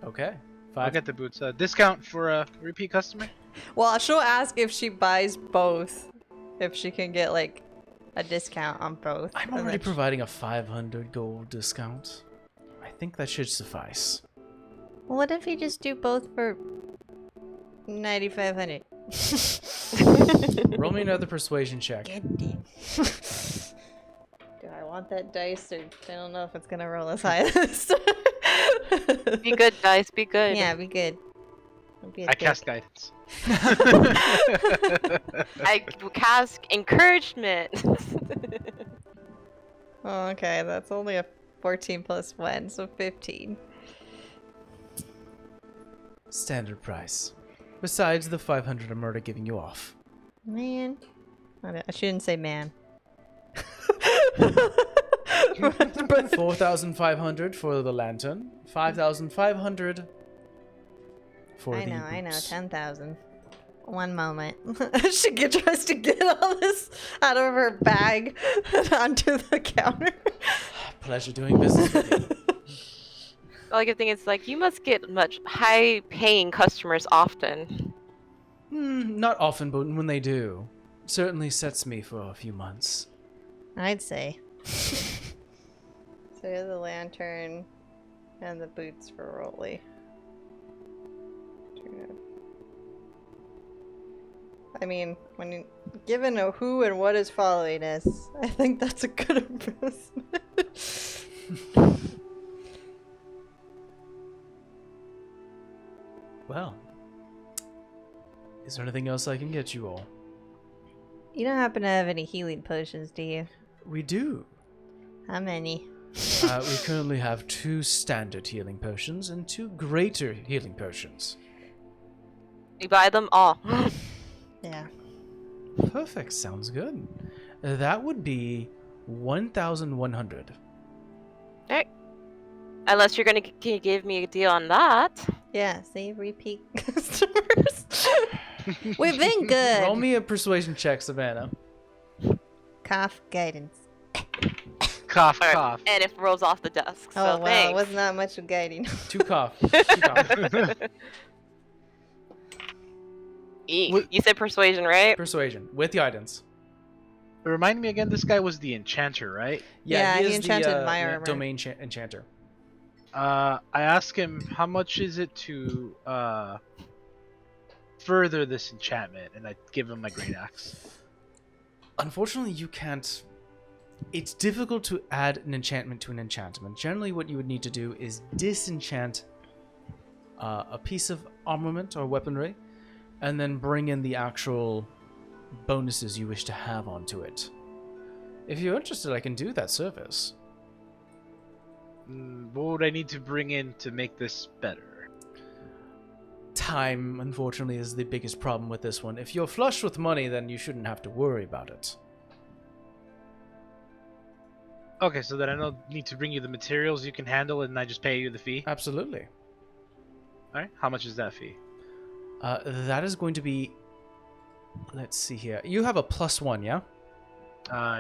Okay. I'll 5. get the boots. Discount for a repeat customer? Well, she'll ask if she buys both, if she can get like a discount on both. I'm And already then providing a 500 gold discount. I think that should suffice. Well, what if you just do both for 9,500? Roll me another persuasion check. God damn. Do I want that dice, or I don't know if it's gonna roll as high as this. Be good, guys. Be good. Yeah, be good. Don't be a I dick. cast guidance. I cast encouragement. Oh, okay, that's only a 14 plus 1, so 15. Standard price. Besides the 500 I'm already giving you off. Man. I shouldn't say man. 4,500 for the lantern. 5,500 for I the know, boots. 10,000. One moment. She tries to get all this out of her bag and onto the counter. Pleasure doing business with you. All I can think is like, you must get much high-paying customers often. Not often, but when they do, certainly sets me for a few months. I'd say. So the lantern and the boots for Rolly. I mean, given who and what is following us, I think that's a good investment. Well, is there anything else I can get you all? You don't happen to have any healing potions, do you? We do. How many? We currently have 2 standard healing potions and 2 greater healing potions. You buy them all. Yeah. Perfect, sounds good. That would be 1,100. Unless you're gonna give me a deal on that. Yeah, see, repeat customers. We've been good. Roll me a persuasion check, Savannah. Cough guidance. Cough, Alright, cough. And it rolls off the desk. So Oh wow, thanks. it was not much of guiding. 2 cough. 2 cough. You said persuasion, right? Persuasion with guidance. Remind me again, this guy was the enchanter, right? Yeah, he is enchanted the, my armor. domain enchanter. I ask him how much is it to further this enchantment, and I give him my great axe. Unfortunately, you can't. It's difficult to add an enchantment to an enchantment. Generally, what you would need to do is disenchant a piece of armament or weaponry, and then bring in the actual bonuses you wish to have onto it. If you're interested, I can do that service. What would I need to bring in to make this better? Time, unfortunately, is the biggest problem with this one. If you're flush with money, then you shouldn't have to worry about it. Okay, so then I don't need to bring you the materials you can handle, and I just pay you the fee. Absolutely. All right, how much is that fee? That is going to be... Let's see here. You have a +1, yeah?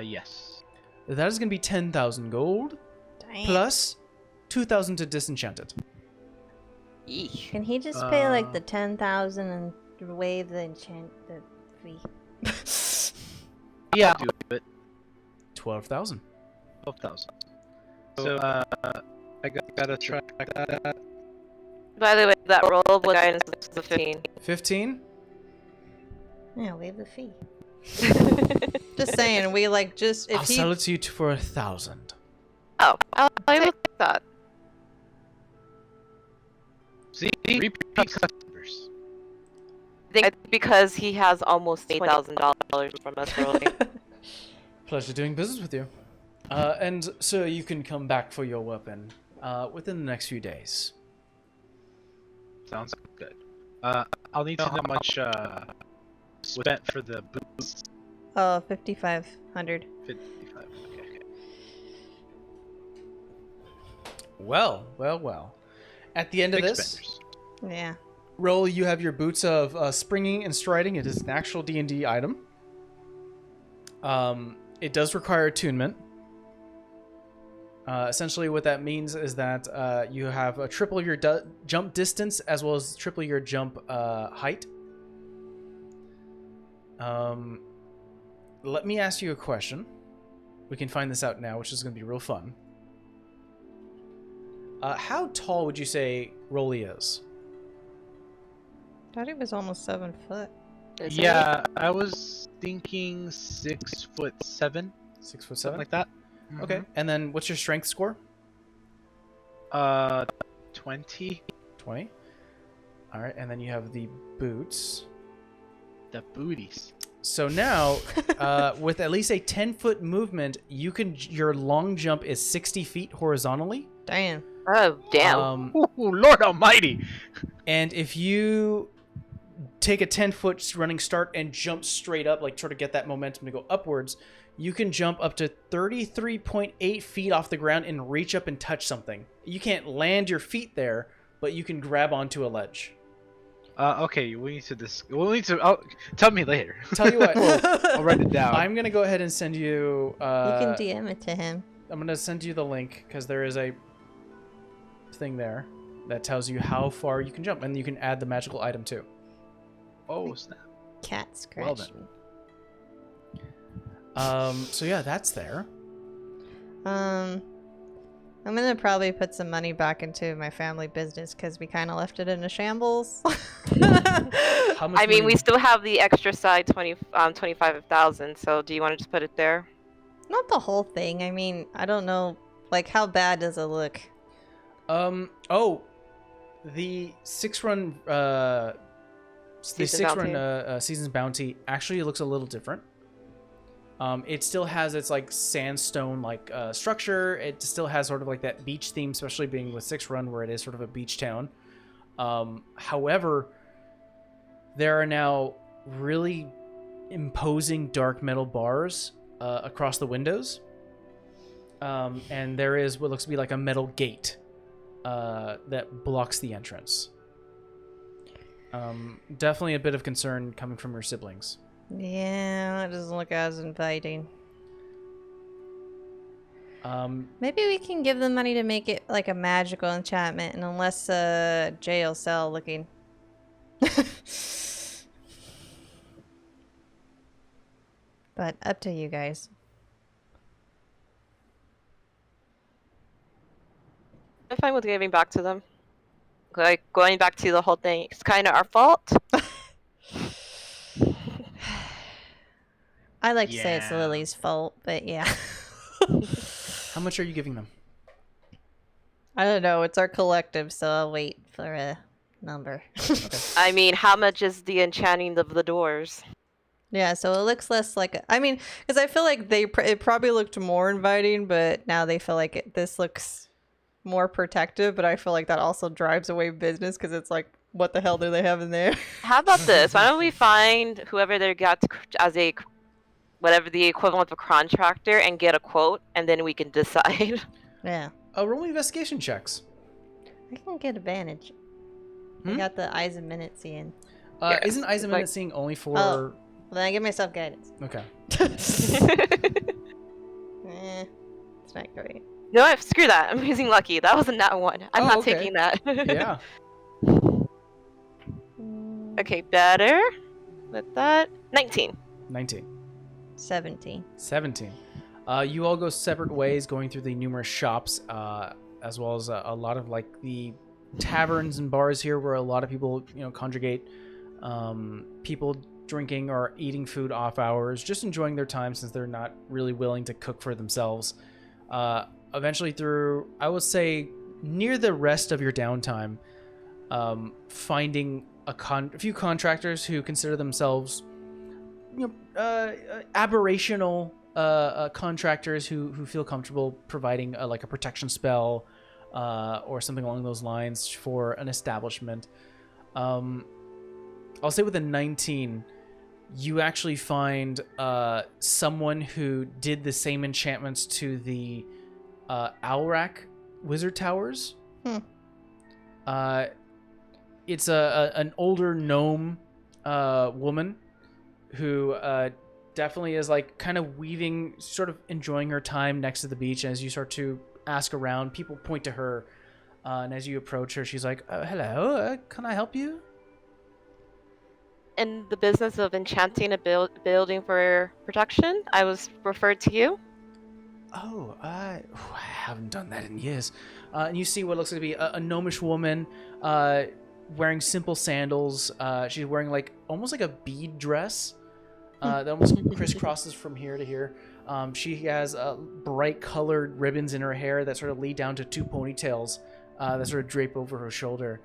Yes. That is going to be 10,000 gold, Dang. plus 2,000 to disenchant it. Yeesh. Can he just pay like the 10,000 and waive the fee? Yeah, I'll do it. 12,000. 12,000. So, I gotta track that. By the way, that roll of guidance is a 15. 15? Yeah, waive the fee. Just saying, we like just if I'll he sell it to you for 1,000. Oh, I will take that. See, repeat customers. I think because he has almost $8,000 from us early. Pleasure doing business with you. And so you can come back for your weapon within the next few days. Sounds good. I'll need to know how much spent for the boots. 5,500. 55. Okay. Well. At the end of Big this, spenders. Yeah. roll, you have your boots of springing and striding. It is an actual D&D item. It does require attunement. Essentially, what that means is that you have a triple your jump distance as well as triple your jump height. Let me ask you a question. We can find this out now, which is going to be real fun. How tall would you say Rolly is? Thought he was almost 7 foot. Yeah, I was thinking 6'7", 6'7"? something like that. Okay, and then what's your strength score? 20. 20. All right, and then you have the boots. The booties. So now, with at least a 10-foot movement, your long jump is 60 feet horizontally. Damn. Oh, damn. Ooh, Lord Almighty! And if you take a 10-foot running start and jump straight up, like try to get that momentum to go upwards, you can jump up to 33.8 feet off the ground and reach up and touch something. You can't land your feet there, but you can grab onto a ledge. Okay, we need to. Oh, tell me later. Tell you what, I'll write it down. I'm gonna go ahead and send you. You can DM it to him. I'm gonna send you the link because there is a thing there that tells you how far you can jump, and you can add the magical item too. Oh snap! Cat scratch. Well then. So yeah, that's there. I'm gonna probably put some money back into my family business because we kind of left it in a shambles. How much I mean, money- we still have the extra side 25,000. So do you want to just put it there? Not the whole thing. I mean, I don't know. Like, how bad does it look? Oh, the 6-run season's bounty actually looks a little different. It still has its like sandstone like structure. It still has sort of like that beach theme, especially being with 6-run where it is sort of a beach town. However, there are now really imposing dark metal bars across the windows. And there is what looks to be like a metal gate that blocks the entrance. Definitely a bit of concern coming from your siblings. Yeah, that doesn't look as inviting. Maybe we can give them money to make it like a magical enchantment and a less jail cell looking. But up to you guys. I'm fine with giving back to them. Like, going back to the whole thing, it's kind of our fault. I like to say it's Yeah. Lily's fault, but yeah. How much are you giving them? I don't know. It's our collective, so I'll wait for a number. I mean, how much is the enchanting of the doors? Yeah, so it looks less like I mean, because I feel like it probably looked more inviting, but now they feel like this looks more protective. But I feel like that also drives away business because it's like, what the hell do they have in there? How about this? Why don't we find whoever they got as a whatever the equivalent of a contractor and get a quote, and then we can decide. Yeah, Roll me investigation checks. I can get advantage. I got the eyes of minute seeing. Yes, Isn't Eyes a like- Minute seeing only for... Oh. Well, then I give myself guidance. Okay. It's not great. No, screw that. I'm using lucky. That wasn't that one. I'm not okay. taking that. Yeah. Okay, better. With that, 19. 19. 17. 17. You all go separate ways, going through the numerous shops, as well as a lot of like the taverns and bars here, where a lot of people, congregate. People drinking or eating food off hours, just enjoying their time since they're not really willing to cook for themselves. Eventually, through I would say near the rest of your downtime, finding a few contractors who consider themselves aberrational contractors who feel comfortable providing like a protection spell or something along those lines for an establishment. I'll say with a 19, you actually find someone who did the same enchantments to the Alrak Wizard Towers. It's an older gnome woman who definitely is like kind of weaving, sort of enjoying her time next to the beach. As you start to ask around, people point to her, and as you approach her, she's like, hello, can I help you? In the business of enchanting a building for protection, I was referred to you. Oh, I haven't done that in years. And you see what looks like to be a gnomish woman wearing simple sandals. She's wearing like almost like a bead dress that almost crisscrosses from here to here. She has bright colored ribbons in her hair that sort of lead down to two ponytails that sort of drape over her shoulder.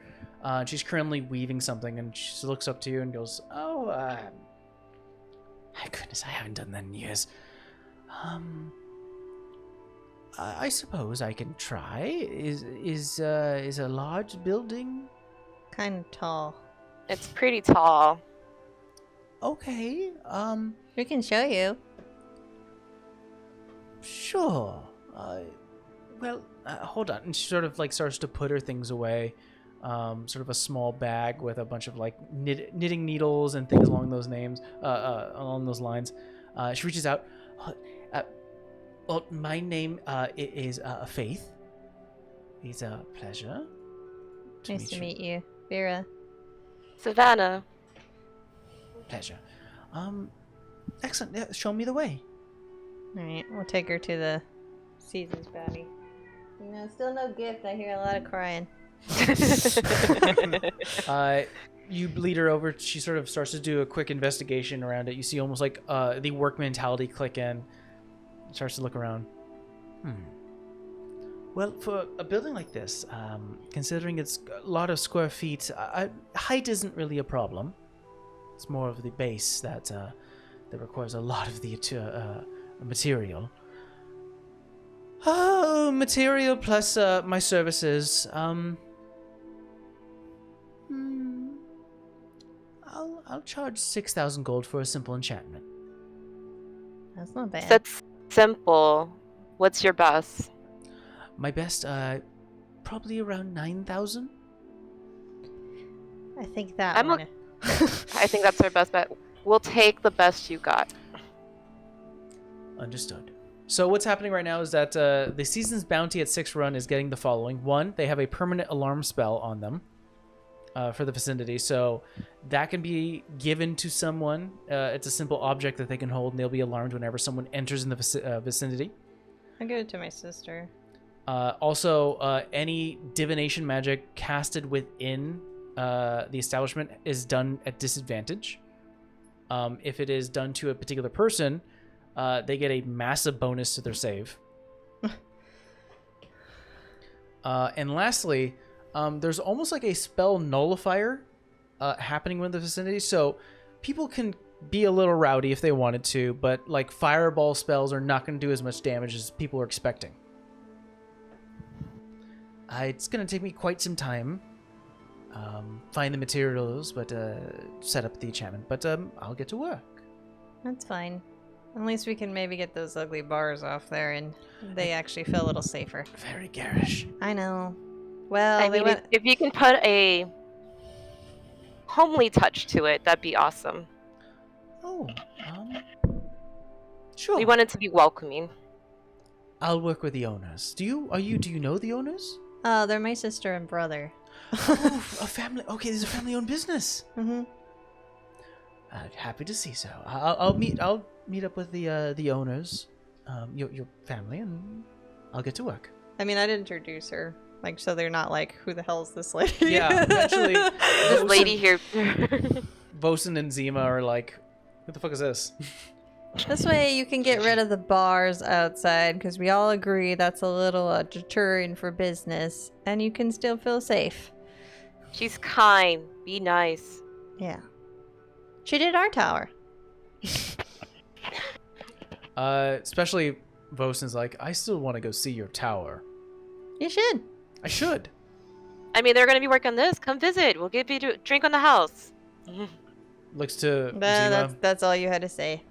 She's currently weaving something, and she looks up to you and goes, "Oh, my goodness, I haven't done that in years. I suppose I can try. Is a large building? Kind of tall. It's pretty tall. Okay. We can show you. Sure. Hold on." And she sort of like starts to put her things away. Sort of a small bag with a bunch of like knitting needles and things along those lines. She reaches out. Well, my name is Faith. It's a pleasure. Nice to meet you, Vera. Savannah. Pleasure. Excellent. Yeah, show me the way. All right, we'll take her to the Seasons Valley. Still no gift. I hear a lot of crying. You lead her over. She sort of starts to do a quick investigation around it. You see almost like the work mentality click in. Starts to look around. Well, for a building like this, considering it's a lot of square feet, height isn't really a problem. It's more of the base that requires a lot of the material. Oh, material plus my services. I'll charge 6,000 gold for a simple enchantment. That's not bad. That's simple. What's your best? My best, probably around 9,000. I think that I'm one. I think that's our best bet. We'll take the best you got. Understood. So what's happening right now is that the season's bounty at 6 run is getting the following. 1, they have a permanent alarm spell on them for the vicinity. So that can be given to someone. It's a simple object that they can hold, and they'll be alarmed whenever someone enters in the vicinity. I give it to my sister. Also, any divination magic casted within the establishment is done at disadvantage. If it is done to a particular person, they get a massive bonus to their save. And lastly, there's almost like a spell nullifier happening within the vicinity, so people can be a little rowdy if they wanted to, but like fireball spells are not going to do as much damage as people are expecting. It's going to take me quite some time. Find the materials, but set up the enchantment. But I'll get to work. That's fine. At least we can maybe get those ugly bars off there, and they actually feel a little safer. Very garish. I know. Well, I mean, if you can put a homely touch to it, that'd be awesome. Oh, sure. We want it to be welcoming. I'll work with the owners. Do you know the owners? They're my sister and brother. Oh, a family. Okay, this is a family-owned business. Mm-hmm. Happy to see so. I'll meet up with the owners, your family, and I'll get to work. I mean, I'd introduce her, like, so they're not like, who the hell is this lady? Yeah, eventually, This lady here. Vosen and Zima are like, what the fuck is this? This way you can get rid of the bars outside, because we all agree that's a little deterring for business, and you can still feel safe. She's kind. Be nice. Yeah. She did our tower. Especially Vosen's like, I still want to go see your tower. You should. I should. I mean, they're going to be working on this. Come visit. We'll give you a drink on the house. Looks to Zima. That's all you had to say.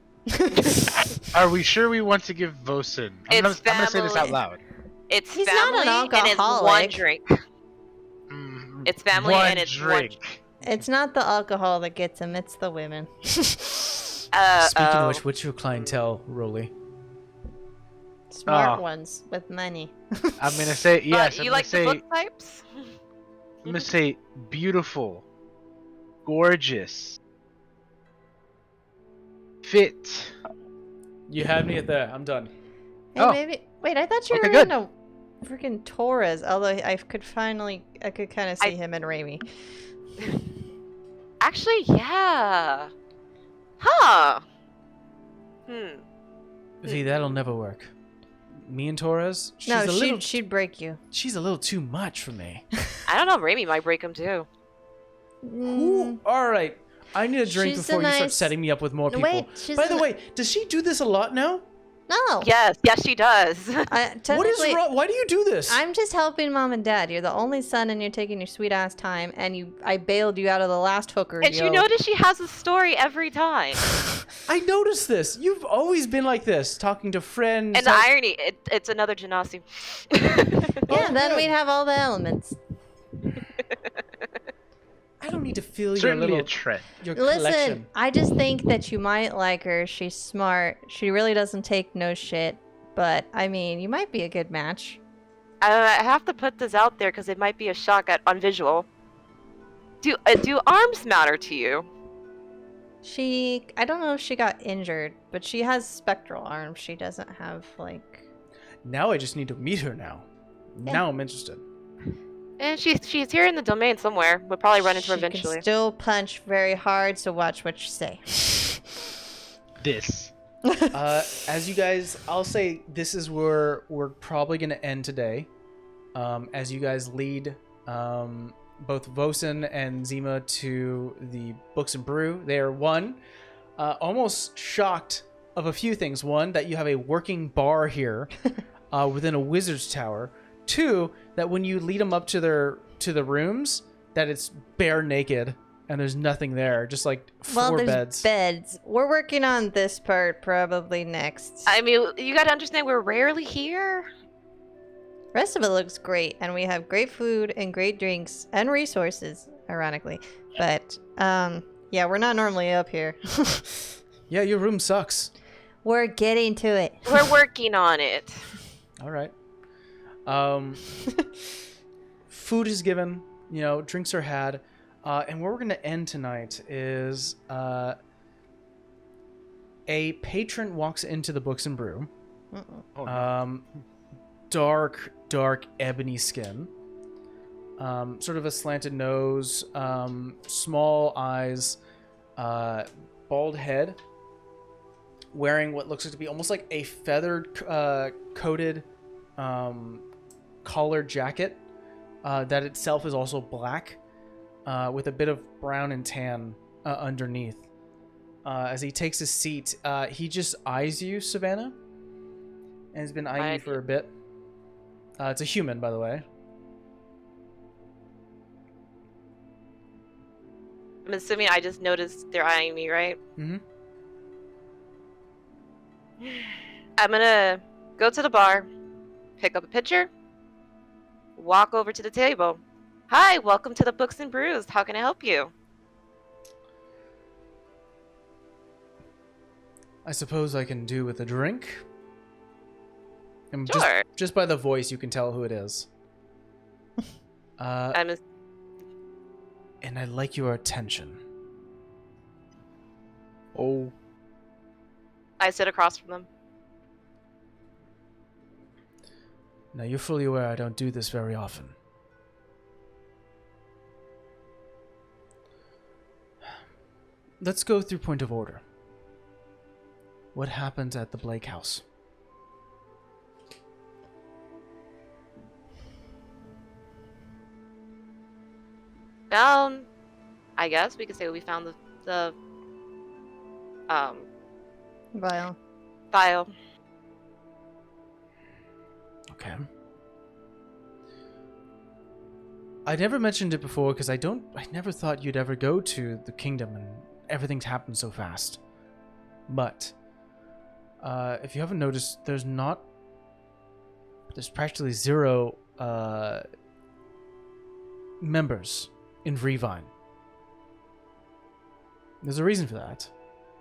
Are we sure we want to give Vosen? I'm gonna say this out loud. It's He's family not an and it's one alcoholic. drink. It's family one and it's drink. It's not the alcohol that gets him, it's the women. Speaking of which, what's your clientele, Rolly? Smart ones with money. I'm gonna say yes. You like the book types? I'm gonna say beautiful, gorgeous, fit. You had me at that. I'm done. Hey, maybe. Wait, I thought you were good. into freaking Torres. Although I could kind of see him and Raimi. Actually, yeah. Huh. V, that'll never work. Me and Torres? She'd break you. She's a little too much for me. I don't know. Raimi might break him too. Ooh, all right. I need a drink She's before a you start nice- setting me up with more people. Wait, By the way, does she do this a lot now? No. Yes, she does. What is wrong? Why do you do this? I'm just helping mom and dad. You're the only son, and you're taking your sweet ass time. And I bailed you out of the last hooker. And you notice she has a story every time. I noticed this. You've always been like this, talking to friends. And the irony, it's another Genasi. Yeah, then we'd have all the elements. I don't need to feel Certainly your a trend. your Listen, collection. I just think that you might like her. She's smart. She really doesn't take no shit. But, I mean, you might be a good match. I have to put this out there because it might be a shock on visual. Do arms matter to you? I don't know if she got injured, but she has spectral arms. She doesn't have, like... Now I just need to meet her now. Yeah. Now I'm interested. And she's here in the domain somewhere. We'll probably run into her eventually. She can still punch very hard, so watch what you say. This. As you guys, I'll say this is where we're probably going to end today. As you guys lead both Vosen and Zima to the Books and Brew. They are almost shocked of a few things. One, that you have a working bar here within a wizard's tower. Two, that when you lead them up to the rooms, that it's bare naked and there's nothing there, just like four there's beds. beds. We're working on this part probably next. I mean, you gotta understand we're rarely here. Rest of it looks great, and we have great food and great drinks and resources. ironically. But, yeah, we're not normally up here. Yeah, your room sucks. We're getting to it. We're working on it. All right. Food is given, drinks are had, and where we're going to end tonight is a patron walks into the Books and Brew. Oh, no. Dark ebony skin, sort of a slanted nose, small eyes, bald head, wearing what looks like to be almost like a feathered coated collared jacket that itself is also black with a bit of brown and tan underneath. As he takes his seat, he just eyes you, Savannah, and has been eyeing you for a bit. It's a human, by the way. I'm assuming I just noticed they're eyeing me, right? Mm-hmm. I'm gonna go to the bar, pick up a pitcher, walk over to the table. Hi, welcome to the Books and Brews. How can I help you? I suppose I can do with a drink. And Sure. Just by the voice, you can tell who it is. And I like your attention. Oh. I sit across from them. Now, you're fully aware I don't do this very often. Let's go through point of order. What happened at the Blake house? I guess we could say we found the Vial. file. Okay. I never mentioned it before because I never thought you'd ever go to the kingdom and everything's happened so fast. But if you haven't noticed, there's practically zero members in Vrevine. There's a reason for that.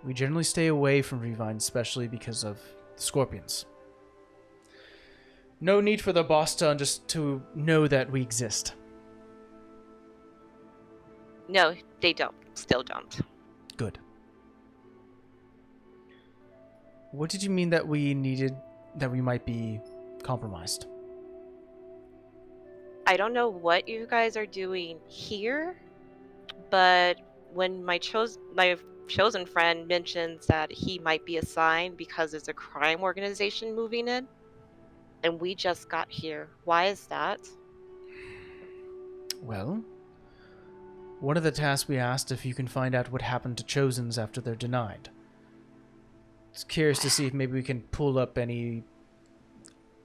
We generally stay away from Vrevine, especially because of the scorpions. No need for the boss to know that we exist. No, they don't. Still don't. Good. What did you mean that we might be compromised? I don't know what you guys are doing here, but when my chosen friend mentions that he might be assigned because there's a crime organization moving in, and we just got here. Why is that? Well, one of the tasks we asked if you can find out what happened to Chosens after they're denied. It's curious to see if maybe we can pull up any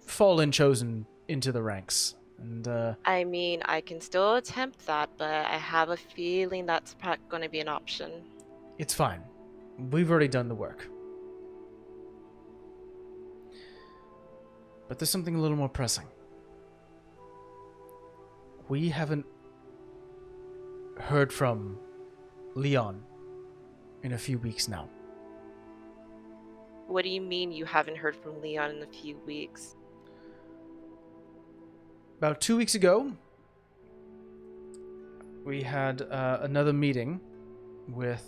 fallen Chosen into the ranks. And I mean, I can still attempt that, but I have a feeling that's not going to be an option. it's fine. We've already done the work. But there's something a little more pressing. We haven't heard from Leon in a few weeks now. What do you mean you haven't heard from Leon in a few weeks? About 2 weeks ago, we had another meeting with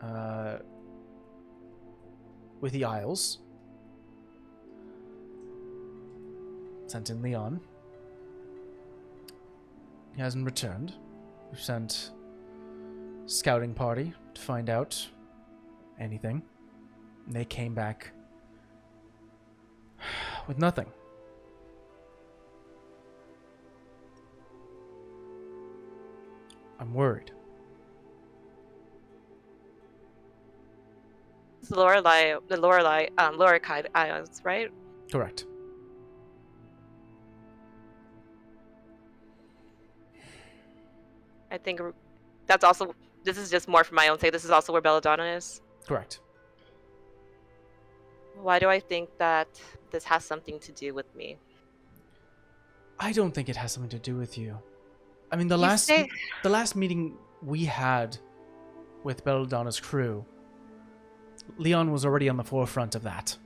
the Isles. Sent in Leon. He hasn't returned. We've sent a scouting party to find out anything. And they came back with nothing. I'm worried. It's Lorelei Isles, right? Correct. I think that's also. This is just more for my own sake. This is also where Belladonna is. Correct. Why do I think that this has something to do with me? I don't think it has something to do with you. I mean, the last meeting we had with Belladonna's crew, Leon was already on the forefront of that.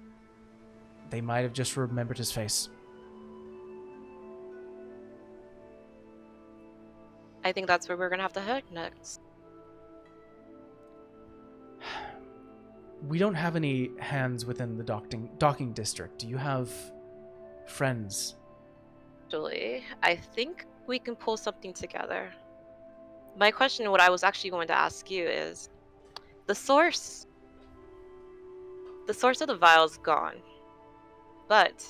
They might have just remembered his face. I think that's where we're gonna have to head next. We don't have any hands within the docking district. Do you have friends? Actually, I think we can pull something together. My question, what I was actually going to ask you is, the source of the vial is gone, but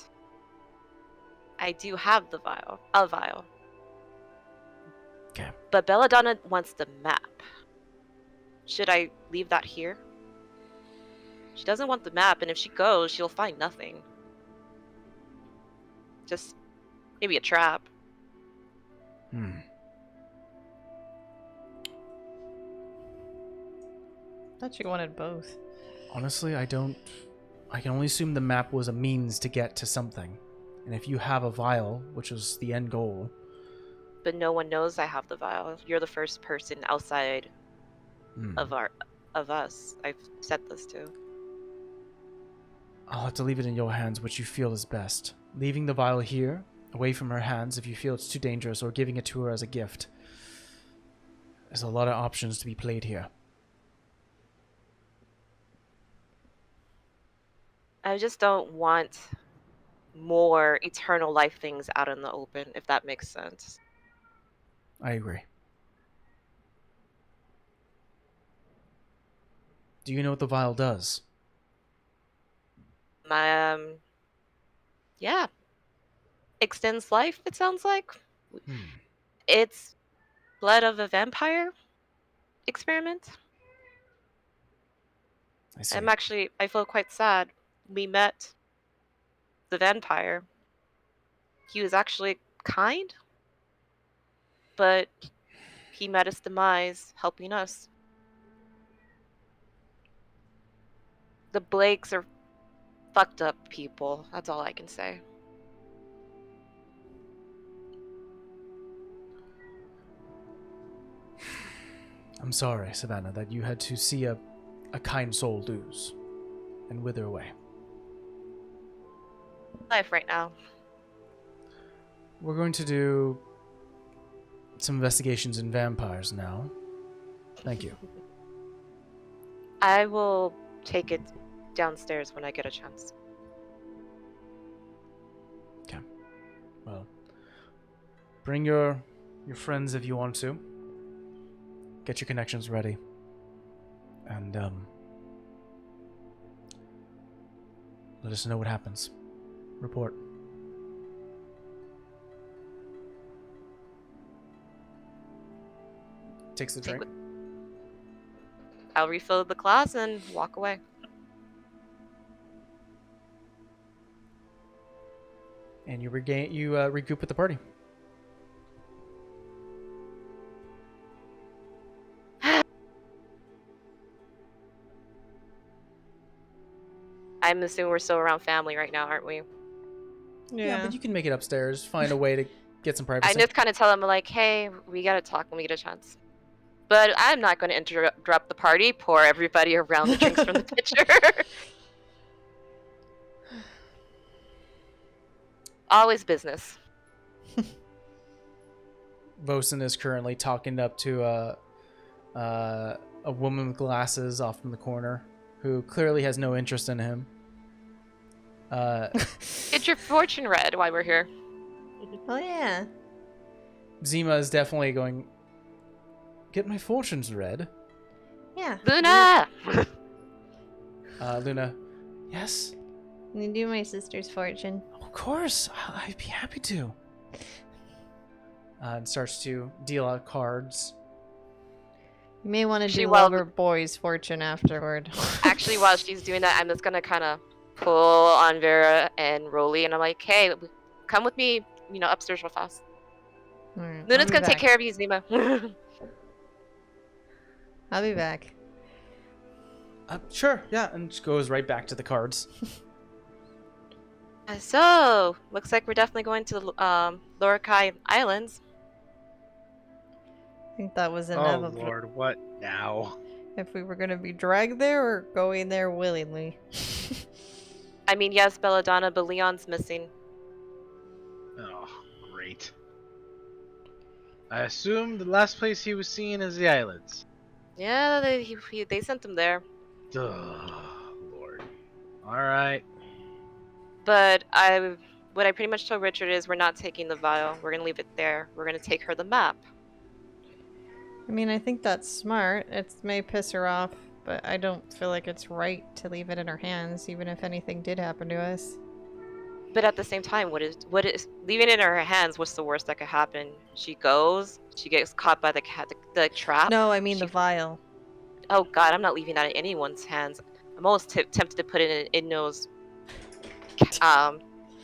I do have a vial. Okay. But Belladonna wants the map. Should I leave that here? She doesn't want the map, and if she goes, she'll find nothing. Just maybe a trap. Thought you wanted both. Honestly, I can only assume the map was a means to get to something. And if you have a vial, which is the end goal... But no one knows I have the vial. You're the first person outside of us I've said this to. I'll have to leave it in your hands, which you feel is best. Leaving the vial here, away from her hands if you feel it's too dangerous, or giving it to her as a gift. There's a lot of options to be played here. I just don't want more eternal life things out in the open, if that makes sense. I agree. Do you know what the vial does? Yeah. Extends life, it sounds like. It's blood of a vampire experiment. I see. I feel quite sad. We met the vampire. He was actually kind, but he met his demise helping us. The Blakes are fucked up people. That's all I can say. I'm sorry, Savannah, that you had to see a kind soul lose and wither away. Life right now. We're going to do some investigations in vampires now. Thank you. I will take it downstairs when I get a chance. Okay. Well, bring your friends if you want to. Get your connections ready. And, let us know what happens. Report. Takes the drink. I'll refill the glass and walk away. And you regroup with the party. I'm assuming we're still around family right now, aren't we? Yeah, but you can make it upstairs. Find a way to get some privacy. I just kind of tell them, like, hey, we gotta talk when we get a chance. But I'm not going to interrupt the party, pour everybody around the drinks from the pitcher. Always business. Vosen is currently talking up to a woman with glasses off in the corner who clearly has no interest in him. Get your fortune read while we're here. Oh yeah. Zima is definitely going, get my fortunes read. Yeah. Luna! Luna, yes? Can you do my sister's fortune? Of course, I'd be happy to. And starts to deal out cards. You may want to do while Lover Boy's fortune afterward. Actually, while she's doing that, I'm just going to kind of pull on Vera and Rolly, and I'm like, hey, come with me, upstairs real fast. Right, Luna's going to take care of you, Zima. I'll be back. Sure, yeah, and just goes right back to the cards. So, looks like we're definitely going to Lorcai Islands. I think that was Oh inevitable. Lord, what now? If we were gonna be dragged there or going there willingly. I mean, yes, Belladonna, but Leon's missing. Oh, great. I assume the last place he was seen is the islands. Yeah, they sent him there. Ugh, Lord. Alright. But what I pretty much told Richard is we're not taking the vial. We're gonna leave it there. We're gonna take her the map. I mean, I think that's smart. It may piss her off, but I don't feel like it's right to leave it in her hands, even if anything did happen to us. But at the same time, what is leaving it in her hands? What's the worst that could happen? She goes, she gets caught by the trap. No, I mean She- the vial. Oh God, I'm not leaving that in anyone's hands. I'm almost tempted to put it in Inno's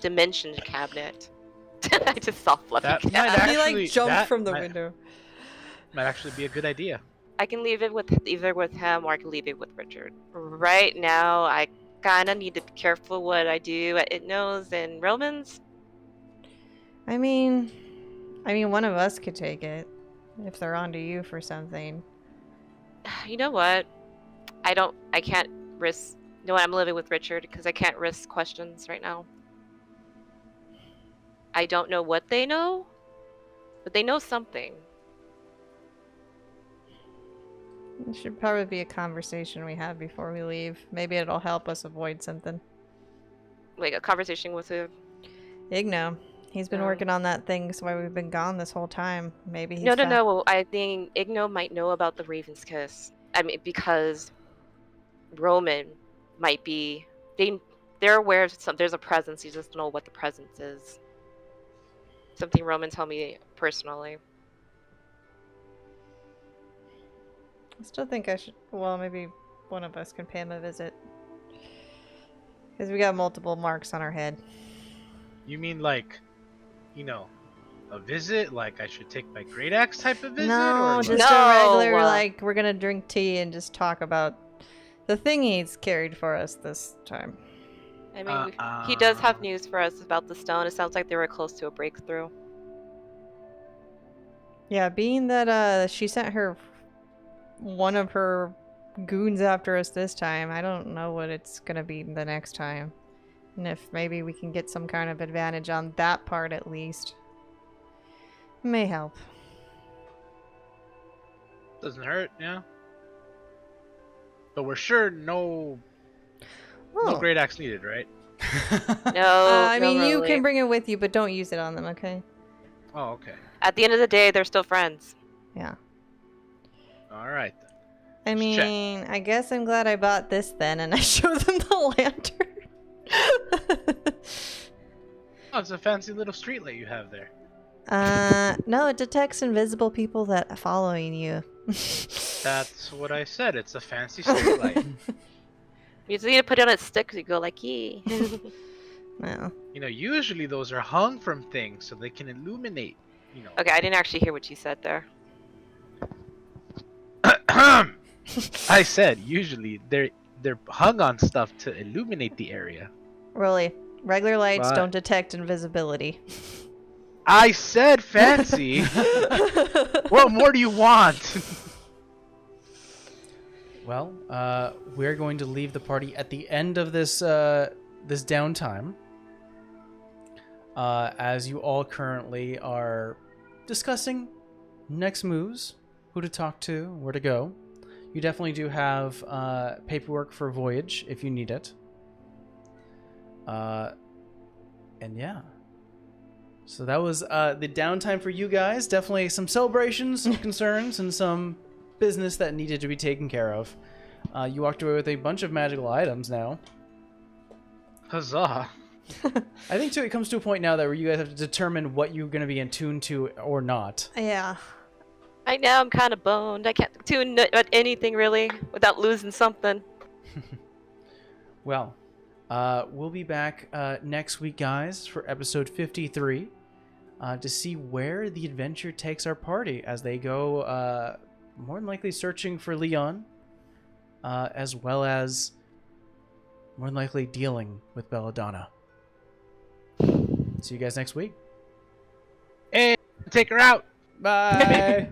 dimension cabinet. I just saw Fluffy That cat. might He actually- like jumped that from the might- window. Might actually be a good idea. I can leave it with either with him or I can leave it with Richard. Right now, I kind of need to be careful what I do at It Knows and Romans. I mean, one of us could take it if they're onto you for something. You know what? I can't risk. You know what? I'm living with Richard because I can't risk questions right now. I don't know what they know, but they know something. It should probably be a conversation we have before we leave. Maybe it'll help us avoid something. Like a conversation with a. Igno. He's been No. working on that thing, so why we've been gone this whole time. Maybe he's No. I think Igno might know about the Raven's Kiss. I mean, because Roman might be. They're aware of some. There's a presence. You just don't know what the presence is. Something Roman told me personally. I still think I should. Well, maybe one of us can pay him a visit. Because we got multiple marks on our head. You mean like, a visit? Like I should take my great axe type of visit? No, or just like- a regular, No. like, we're gonna drink tea and just talk about the thing he's carried for us this time. I mean, he does have news for us about the stone. It sounds like they were close to a breakthrough. Yeah, being that she sent one of her goons after us this time, I don't know what it's gonna be the next time. And if maybe we can get some kind of advantage on that part at least. May help. Doesn't hurt, yeah. But we're sure no great axe needed, right? No, I no, mean, you really. can bring it with you, but don't use it on them, okay? Oh, okay. At the end of the day, they're still friends. Yeah. All right. I Let's check. mean, I guess I'm glad I bought this then, and I showed them the lantern. Oh, it's a fancy little streetlight you have there. No, it detects invisible people that are following you. That's what I said. It's a fancy streetlight. You just need to put it on a stick so you go like, yee. No. Usually those are hung from things so they can illuminate. Okay, I didn't actually hear what you said there. I said usually they're hung on stuff to illuminate the area. Really, regular lights But- don't detect invisibility. I said fancy. What more do you want? Well, we're going to leave the party at the end of this this downtime, as you all currently are discussing next moves, who to talk to, where to go. You definitely do have paperwork for voyage if you need it. And yeah. So that was the downtime for you guys. Definitely some celebrations, some concerns, and some business that needed to be taken care of. You walked away with a bunch of magical items now. Huzzah. I think too, it comes to a point now that where you guys have to determine what you're going to be in tune to or not. Yeah. Right now, I'm kind of boned. I can't tune at anything really without losing something. Well, we'll be back next week, guys, for episode 53 to see where the adventure takes our party as they go more than likely searching for Leon, as well as more than likely dealing with Belladonna. See you guys next week. And take her out. Bye.